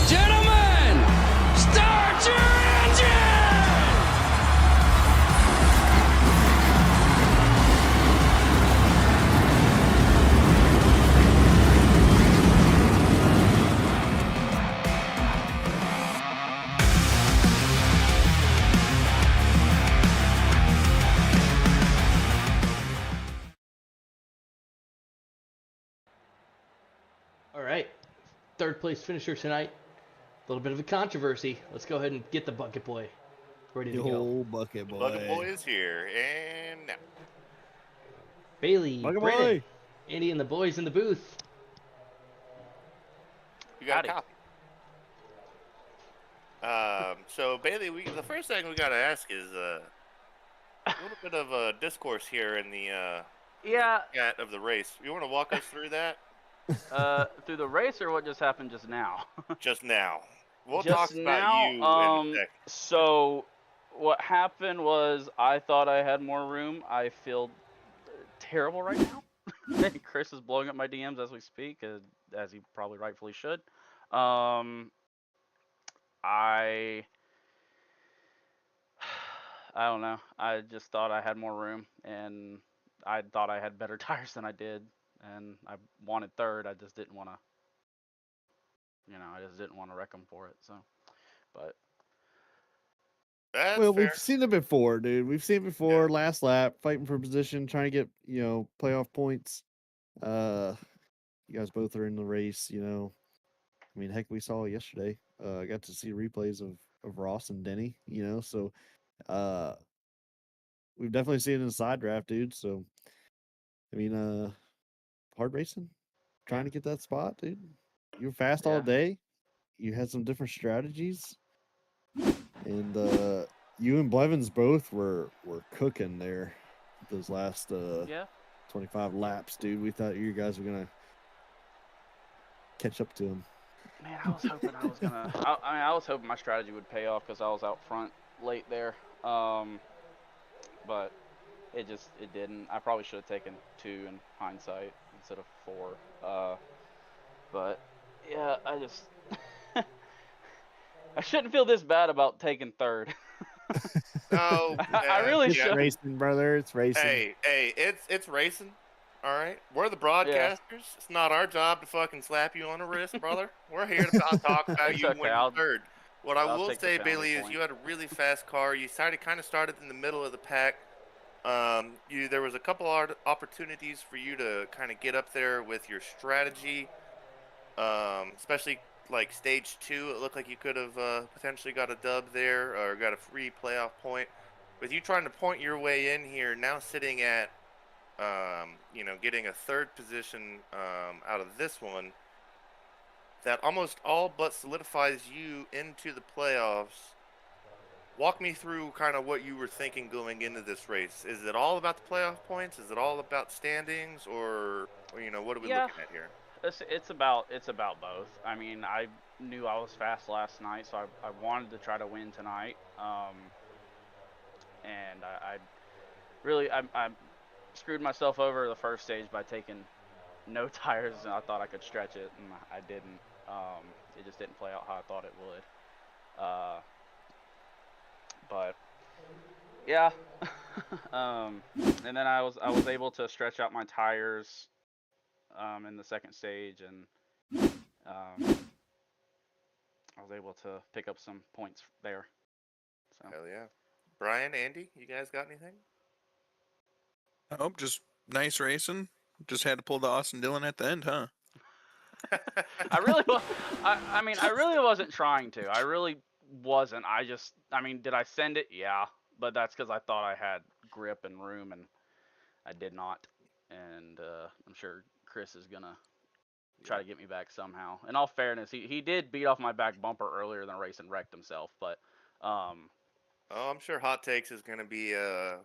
Gentlemen, start your engine! All right, third place finisher tonight. A little bit of a controversy. Let's go ahead and get the bucket boy ready to The go. old bucket boy. Bucket Boy is here, and now. Bailey, Bucket Brandon, boy. Andy, and the boys in the booth. You got Howdy. a copy. So Bailey, the first thing we gotta ask is a little bit of a discourse here in the Yeah, chat of the race. You want to walk us through that through the race or what just happened just now? just now? We'll Just talk about now, you in a second. So what happened was I thought I had more room. I feel terrible right now. Chris is blowing up my DMs as we speak, as he probably rightfully should. I don't know. I just thought I had more room, and I thought I had better tires than I did, and I wanted third. I just didn't want to, I just didn't want to wreck them for it. So, but That's Well, fair. we've seen it before, dude. We've seen it before. Last lap, fighting for position, trying to get playoff points. You guys both are in the race. I mean, heck, we saw it yesterday. I got to see replays of Ross and Denny. So we've definitely seen it in the side draft, dude. So I mean, hard racing, trying to get that spot, dude. You were fast all Yeah. day. You had some different strategies, and you and Blevins both were cooking there those last yeah. 25 laps, dude. We thought you guys were gonna catch up to him. Man, I was hoping I was gonna. I was hoping my strategy would pay off because I was out front late there. But it didn't. I probably should have taken 2 in hindsight instead of 4. But yeah, I just I shouldn't feel this bad about taking third. Oh, I really It's should. racing, brother. It's racing. Hey, it's racing. All right, we're the Yeah. broadcasters. It's not our job to fucking slap you on the wrist, brother. We're here to talk about It's you okay. winning third. What I I'll will take the say, penalty Bailey, is point. you had a really fast car. You kind of started in the middle of the pack. There was a couple opportunities for you to kind of get up there with your strategy, especially like stage 2. It looked like you could have potentially got a dub there or got a free playoff point. With you trying to point your way in here, now sitting at, getting a third position out of this one, that almost all but solidifies you into the playoffs. Walk me through kind of what you were thinking going into this race. Is it all about the playoff points? Is it all about standings, or what are we Yeah, looking at here? it's about both. I mean, I knew I was fast last night, so I wanted to try to win tonight. And I really I screwed myself over the first stage by taking no tires, and I thought I could stretch it, and I didn't. It just didn't play out how I thought it would. But yeah, and then I was able to stretch out my tires in the second stage, and I was able to pick up some points there. So Hell yeah. Brian, Andy, you guys got anything? Oh, just nice racing. Just had to pull the Austin Dillon at the end, huh? I really, I mean, I really wasn't trying to. I really wasn't. I mean, did I send it? Yeah, but that's because I thought I had grip and room, and I did not. And I'm sure Chris is gonna try to get me back somehow. In all fairness, he did beat off my back bumper earlier in the race and wrecked himself, but Oh, I'm sure Hot Takes is gonna be Hot.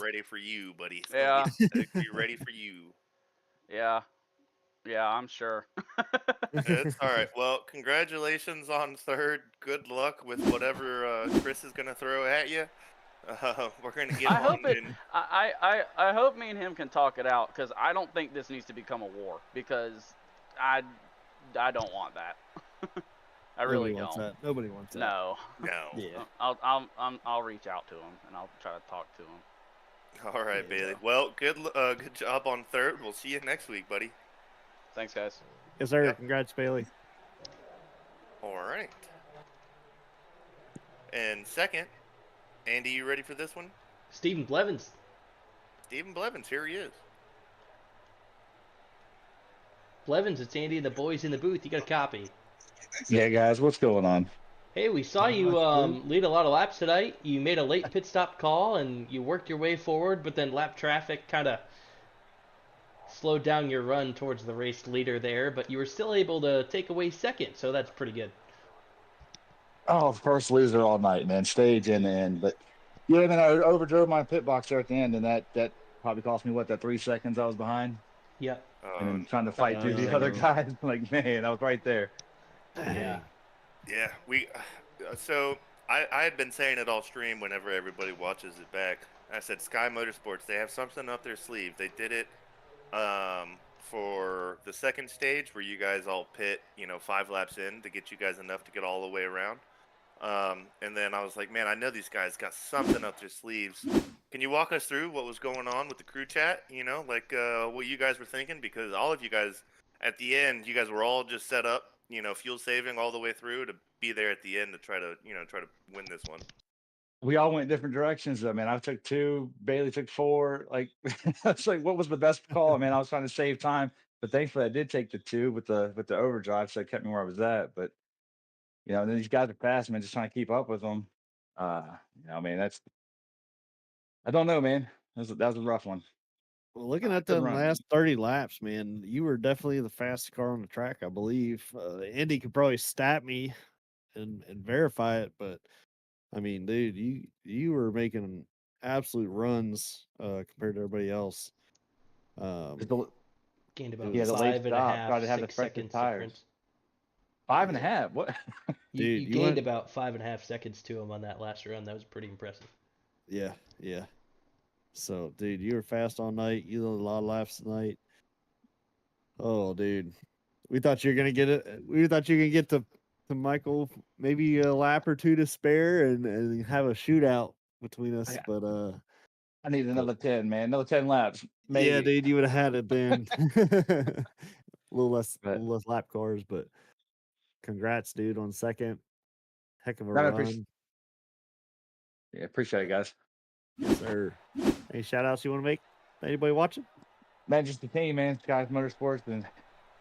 ready for you, buddy. It's yeah, gonna be ready for you. yeah, yeah, I'm sure. It's all right. Well, congratulations on third. Good luck with whatever Chris is gonna throw at you. We're gonna get I on hope it. and I hope me and him can talk it out, because I don't think this needs to become a war, because I I don't want that. I really Nobody wants don't. that. Nobody wants that. No. no. Yeah. I'll reach out to him, and I'll try to talk to him. All right, Yeah. Bailey. Well, good job on third. We'll see you next week, buddy. Thanks, guys. Yes, sir. Yep. Congrats, Bailey. All right. And second, Andy, you ready for this one? Stephen Blevins. Stephen Blevins, here he is. Blevins, it's Andy and the boys in the booth. You got a copy. Yeah, guys, what's going on? Hey, we saw Not you much, dude. lead a lot of laps tonight. You made a late pit stop call and you worked your way forward, but then lap traffic kind of slowed down your run towards the race leader there, but you were still able to take away second, so that's pretty good. Oh, first loser all night, man. Stage in the end, but yeah, man, I overdrove my pit box there at the end, and that probably cost me that 3 seconds I was behind, Yep. and then trying to fight through the other guys. Like, man, I was right there. Yeah. Yeah, so I had been saying it all stream whenever everybody watches it back. I said Sky Motorsports, they have something up their sleeve. They did it for the second stage where you guys all pit, 5 laps in to get you guys enough to get all the way around. And then I was like, man, I know these guys got something up their sleeves. Can you walk us through what was going on with the crew chat? What you guys were thinking? Because all of you guys, at the end, you guys were all just set up, fuel saving all the way through to be there at the end to try to win this one. We all went different directions, though, man. I took 2, Bailey took 4. Like, it's like, what was the best call, man? I was trying to save time, but thankfully I did take the 2 with the overdrive, so it kept me where I was at. But and then these guys are fast, man. Just trying to keep up with them. Man, I don't know, man. That was a rough one. Well, looking at Good the run. last 30 laps, man, you were definitely the fastest car on the track, I believe. Andy could probably stat me and verify it, but I mean, dude, you were making absolute runs compared to everybody else. Gained about Yeah, the late 5.5, stop, tried to have the 6 fresher seconds tires. difference. 5.5. What? You Dude, you gained went- about 5.5 seconds to him on that last run. That was pretty impressive. Yeah. So, dude, you were fast all night. You did a lot of laps tonight. Oh, dude, we thought you were gonna get it. We thought you were gonna get to to Michael, maybe a lap or two to spare, and have a shootout between us. I, But I need another 10, man. Another 10 laps, yeah, maybe. dude, you would have had it then. A But little less lap cars, but congrats, dude, on second. Heck of a no, I appreciate, run. yeah, appreciate it, guys. Yes, sir. Any shout outs you want to make? Anybody watching? Man, just the team, man. Guys Motorsports, and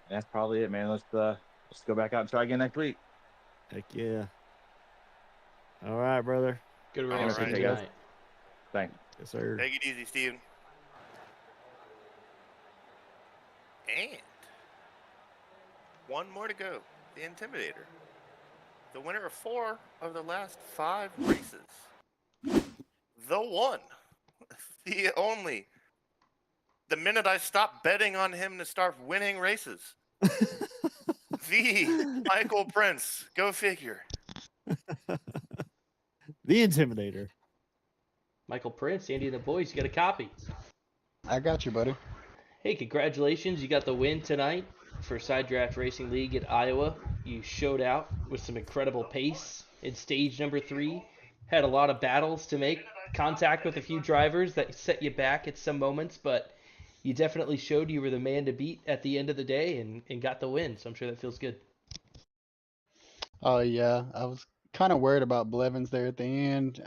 that's probably it, man. Let's go back out and try again next week. Heck yeah. All right, brother. Good All racing right. tonight. Thanks. Yes, sir. Take it easy, Steven. And one more to go. The Intimidator. The winner of 4 of the last 5 races. The one. The only. The minute I stopped betting on him to start winning races. The Michael Prince. Go figure. The Intimidator. Michael Prince, Andy and the boys, you got a copy. I got you, buddy. Hey, congratulations. You got the win tonight for Side Draft Racing League at Iowa. You showed out with some incredible pace in stage number 3. Had a lot of battles to make, contact with a few drivers that set you back at some moments, but you definitely showed you were the man to beat at the end of the day and got the win. So I'm sure that feels good. Oh yeah, I was kind of worried about Blevins there at the end.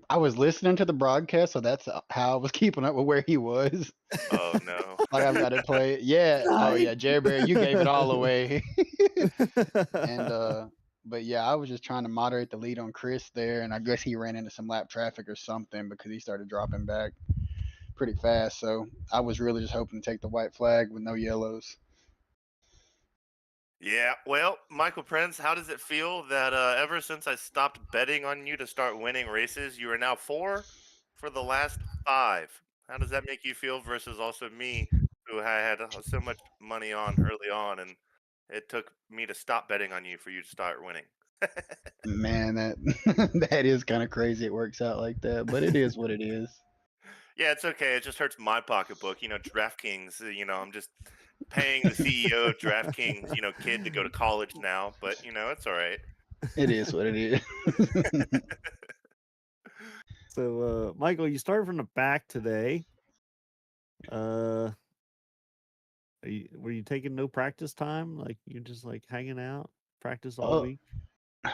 I was listening to the broadcast, so that's how I was keeping up with where he was. Oh, no. Like I've got to play. Yeah. Oh yeah, Jerry Bear, you gave it all away. And but yeah, I was just trying to moderate the lead on Chris there, and I guess he ran into some lap traffic or something because he started dropping back pretty fast. So I was really just hoping to take the white flag with no yellows. Yeah, well, Michael Prince, how does it feel that ever since I stopped betting on you to start winning races, you are now 4 for the last 5? How does that make you feel versus also me, who I had so much money on early on, and it took me to stop betting on you for you to start winning? Man, that that is kind of crazy. It works out like that, but it is what it is. Yeah, it's okay. It just hurts my pocketbook. DraftKings, I'm just paying the CEO of DraftKings, kid to go to college now, but, it's all right. It is what it is. So, Michael, you started from the back today. Were you taking no practice time? Like you're just like hanging out, practice all Oh, week?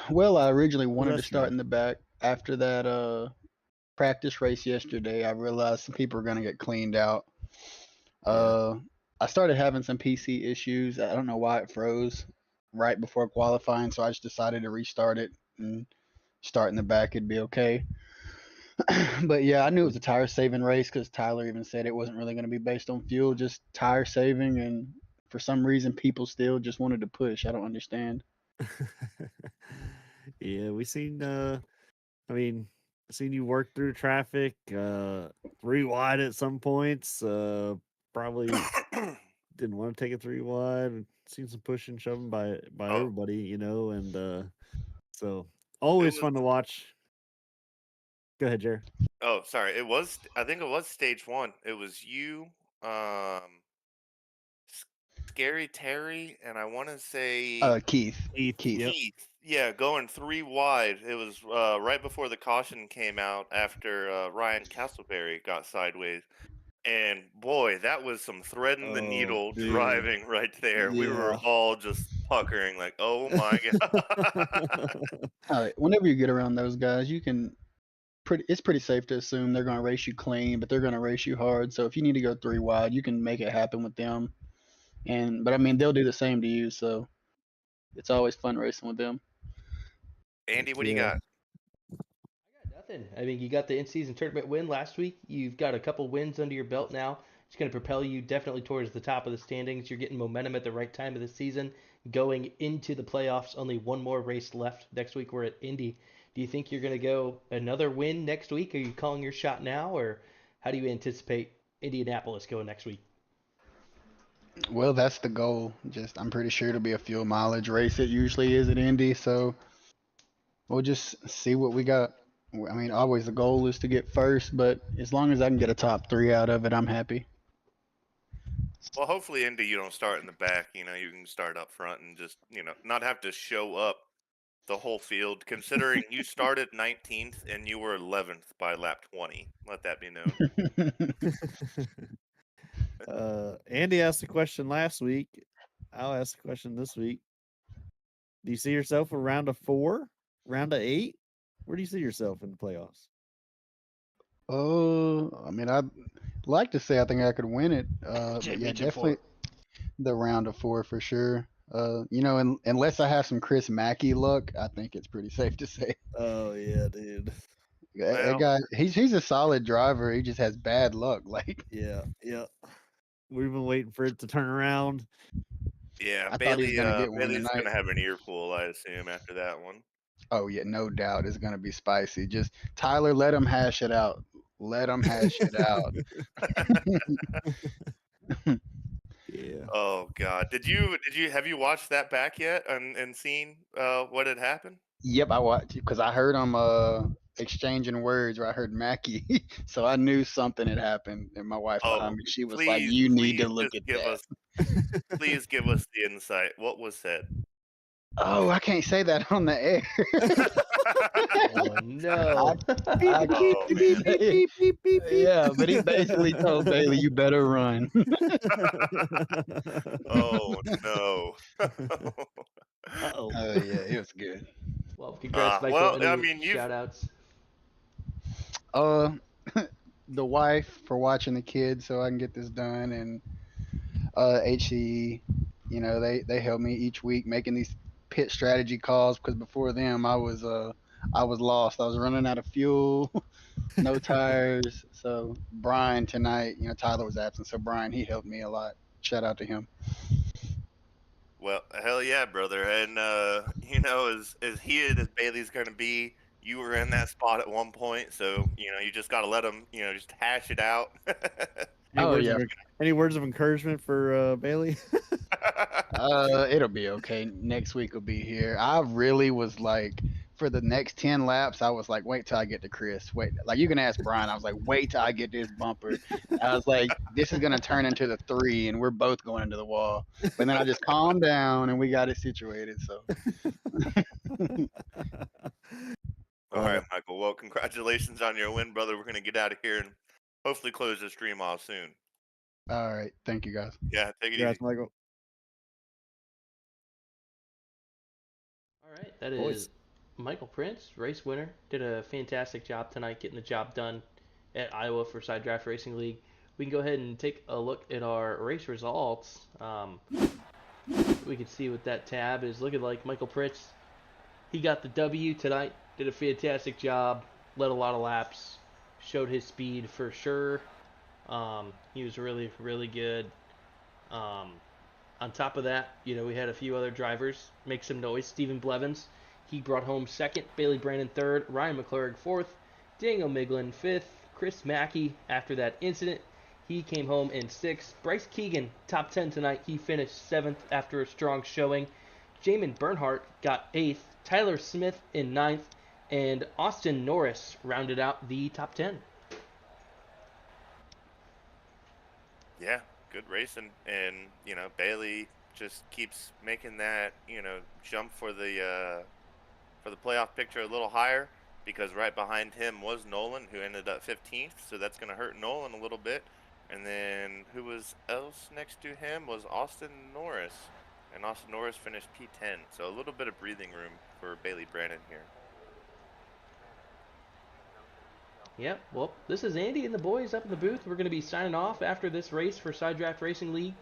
well, I originally Was wanted to yesterday? start in the back. After that practice race yesterday, I realized some people are gonna get cleaned out. Yeah. Uh, I started having some PC issues. I don't know why it froze right before qualifying, so I just decided to restart it and start in the back. It'd be okay. But yeah, I knew it was a tire saving race because Tyler even said it wasn't really going to be based on fuel, just tire saving. And for some reason, people still just wanted to push. I don't understand. Yeah, we seen I mean, seen you work through traffic, 3 wide at some points. Probably didn't want to take it 3 wide. Seen some pushing, shoving by Oh, everybody, and so it always was. fun to watch. Go ahead, Jer. Oh, sorry. I think it was stage 1. It was you, um, Scary Terry, and I want to say Keith. Keith. Keith. Yep. Keith. Yeah, going 3 wide. It was right before the caution came out after Ryan Castleberry got sideways. And boy, that was some threading the Oh, needle dude. driving right there. We were Yeah. all just puckering like, "Oh my god." All right. Whenever you get around those guys, you can it's pretty safe to assume they're going to race you clean, but they're going to race you hard. So if you need to go 3 wide, you can make it happen with them. But I mean, they'll do the same to you. So it's always fun racing with them. Heck Andy, what do you yeah. got? I got nothing. I mean, you got the in-season tournament win last week. You've got a couple wins under your belt now. It's going to propel you definitely towards the top of the standings. You're getting momentum at the right time of the season. Going into the playoffs, only one more race left. Next week we're at Indy. Do you think you're going to go another win next week? Are you calling your shot now, or how do you anticipate Indianapolis going next week? Well, that's the goal. Just I'm pretty sure it'll be a fuel mileage race. It usually is at Indy, so we'll just see what we got. I mean, always the goal is to get first, but as long as I can get a top 3 out of it, I'm happy. Well, hopefully Indy you don't start in the back, you can start up front and just, not have to show up the whole field, considering you started 19th and you were 11th by lap 20. Let that be known. Andy asked the question last week. I'll ask the question this week. Do you see yourself a round of 4, round of 8? Where do you see yourself in the playoffs? I mean, I'd like to say I think I could win it. But yeah, Championship definitely the round of 4 for sure. Unless I have some Chris Mackey luck, I think it's pretty safe to say Oh yeah, dude. that Well, guy. He's a solid driver. He just has bad luck. Like Yeah. We've been waiting for it to turn around. yeah, I thought he was gonna get one Bailey's tonight. gonna have an earful, I assume, after that one. Oh yeah, no doubt it's gonna be spicy. Just Tyler, let him hash it out. Let him hash it out. Yeah. Oh God, did you have you watched that back yet and seen what had happened? Yep, I watched because I heard him exchanging words, or I heard Mackie, so I knew something had happened. And my wife behind Oh, me, she was like, please, "You need to please look just at give that." us please give us the insight. What was said? Oh, I can't say that on the air. Oh I no. Beep I beep Oh can't beep say beep it. beep beep beep beep. Yeah, but he basically told Bailey, "You better run." oh no. Uh-oh. Oh yeah, it was good. Well, congrats, Michael. Well, I Any mean, you've shout outs? Uh, the wife for watching the kids so I can get this done, and HCE, they help me each week making these pit strategy calls because before them I was lost. I was running out of fuel, no tires. So Brian tonight, Tyler was absent, so Brian he helped me a lot. Shout out to him. well, hell yeah, brother. And as heated as Bailey's gonna be, you were in that spot at one point, so you just gotta let him, just hash it out. Any Oh words yeah, of any words of encouragement for Bailey? it'll be okay. Next week will be here. I really was like, for the next 10 laps, I was like, wait till I get to Chris. Wait, like you can ask Brian. I was like, wait till I get this bumper. I was like, this is gonna turn into the 3, and we're both going into the wall. But then I just calmed down, and we got it situated. So, All Love right, it. Michael. Well, congratulations on your win, brother. We're gonna get out of here and hopefully close this stream off soon. all right, thank you guys. Yeah, take it easy. Congrats, Michael. All right, that Boys. is Michael Prince, race winner. Did a fantastic job tonight getting the job done at Iowa for Side Draft Racing League. We can go ahead and take a look at our race results. We can see what that tab is looking like. Michael Prince, he got the W tonight. Did a fantastic job. Led a lot of laps. Showed his speed for sure. He was really, really good. Um, on top of that, we had a few other drivers make some noise. Stephen Blevins, he brought home second. Bailey Brandon third. Ryan McClurg fourth. Daniel Miglin fifth. Chris Mackey, after that incident, he came home in sixth. Bryce Keegan, top 10 tonight. He finished seventh after a strong showing. Jamin Bernhardt got eighth. Tyler Smith in ninth. And Austin Norris rounded out the top 10. Yeah, good racing, and Bailey just keeps making that jump for the playoff picture a little higher because right behind him was Nolan, who ended up 15th, so that's going to hurt Nolan a little bit. And then who was else next to him was Austin Norris, and Austin Norris finished P10, so a little bit of breathing room for Bailey Brandon here. Yep, well, this is Andy and the boys up in the booth. We're going to be signing off after this race for Side Draft Racing League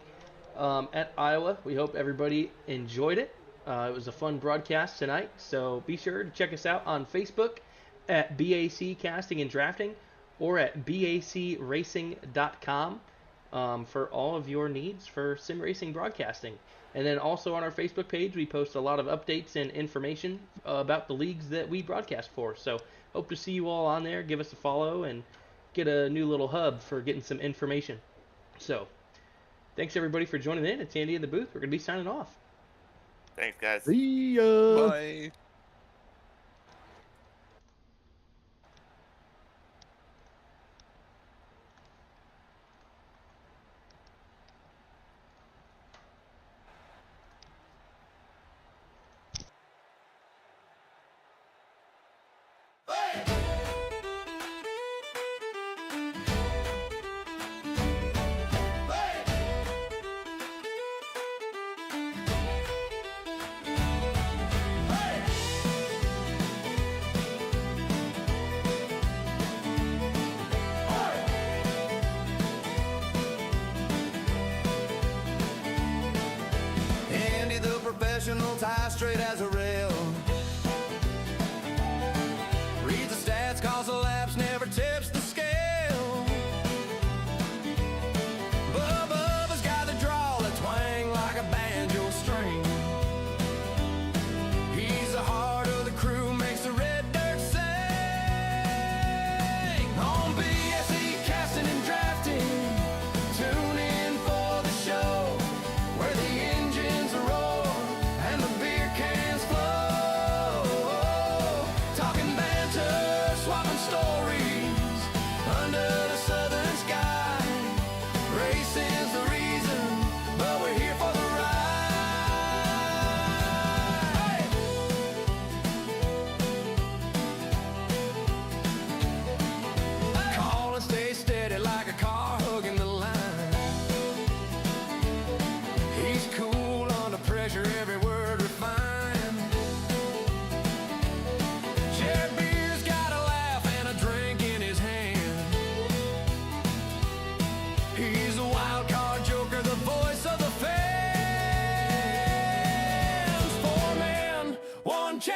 at Iowa. We hope everybody enjoyed it. It was a fun broadcast tonight, so be sure to check us out on Facebook at B.A.C. Casting and Drafting or at BACRacing.com for all of your needs for sim racing broadcasting. And then also on our Facebook page, we post a lot of updates and information about the leagues that we broadcast for. So hope to see you all on there. Give us a follow and get a new little hub for getting some information. So thanks everybody for joining in. It's Andy in the booth. We're going to be signing off. Thanks, guys. See ya. Bye.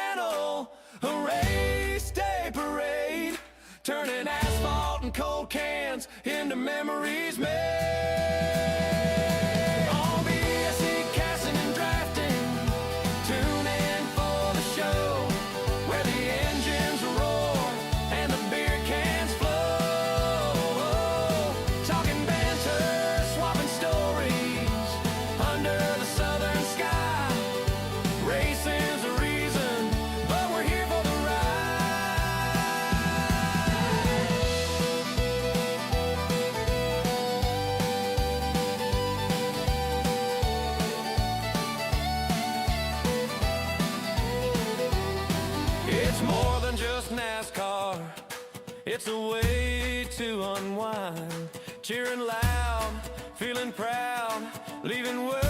channel. A race day parade, turning asphalt and cold cans into memories made. On B.A.C. casting and drafting, tune in for the show where the engines roar and the beer cans flow. Talking banter, swapping stories under the southern sky. Racing's a reason, but we're here for the ride. It's more than just NASCAR. It's a way to unwind. Cheering loud, feeling proud, leaving word.